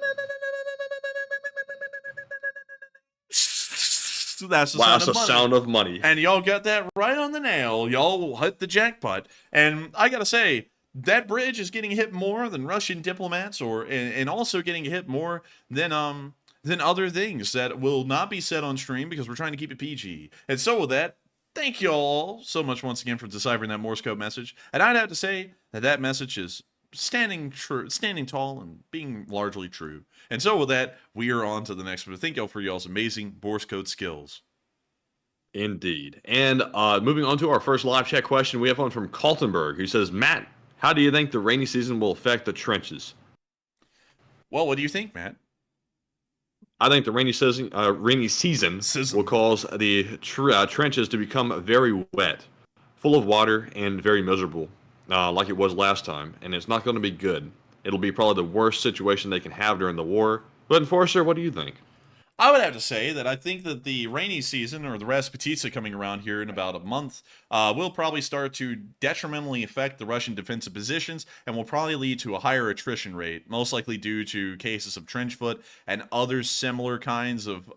That's the sound of money. And y'all got that right on the nail. Y'all hit the jackpot. And I gotta say, that bridge is getting hit more than Russian diplomats, and also getting hit more than other things that will not be said on stream because we're trying to keep it PG. And so with that, thank you all so much once again for deciphering that Morse code message. And I'd have to say that message is standing tall and being largely true. And so with that, we are on to the next one. Thank y'all for y'all's amazing Morse code skills. Indeed. And moving on to our first live chat question, we have one from Kaltenberg, who says, Matt, how do you think the rainy season will affect the trenches? Well, what do you think, Matt? I think the rainy season will cause the trenches to become very wet, full of water, and very miserable, like it was last time. And it's not going to be good. It'll be probably the worst situation they can have during the war. But Enforcer, what do you think? I would have to say that I think that the rainy season, or the Rasputitsa coming around here in about a month, will probably start to detrimentally affect the Russian defensive positions and will probably lead to a higher attrition rate, most likely due to cases of trench foot and other similar kinds of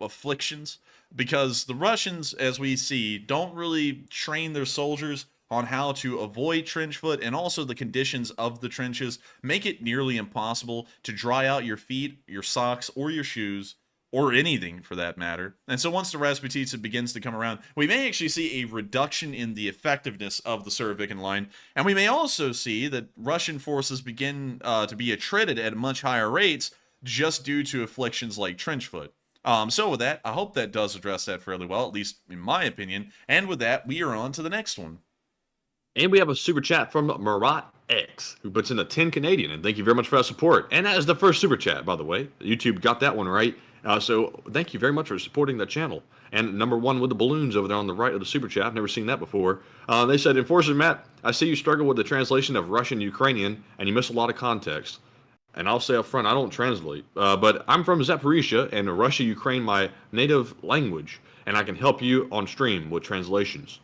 afflictions. Because the Russians, as we see, don't really train their soldiers on how to avoid trench foot, and also the conditions of the trenches make it nearly impossible to dry out your feet, your socks, or your shoes, or anything for that matter. And so once the Rasputitsa begins to come around, we may actually see a reduction in the effectiveness of the Surovikin line, and we may also see that Russian forces begin to be attrited at much higher rates just due to afflictions like trench foot. So with that, I hope that does address that fairly well, at least in my opinion. And with that, we are on to the next one. And we have a super chat from Marat X, who puts in a 10 Canadian, and thank you very much for that support. And that is the first super chat, by the way. YouTube got that one right. So thank you very much for supporting the channel. And number one with the balloons over there on the right of the super chat. I've never seen that before. They said, Enforcer Matt, I see you struggle with the translation of Russian-Ukrainian, and you miss a lot of context. And I'll say up front, I don't translate. But I'm from Zaporizhia, and Russia-Ukraine my native language. And I can help you on stream with translations.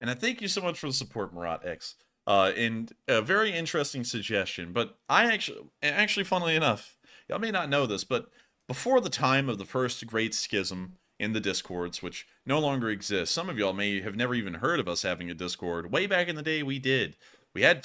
And I thank you so much for the support, Marat X. And a very interesting suggestion. But I actually, funnily enough, y'all may not know this, but before the time of the first great schism in the Discords, which no longer exists, some of y'all may have never even heard of us having a Discord. Way back in the day, we did. We had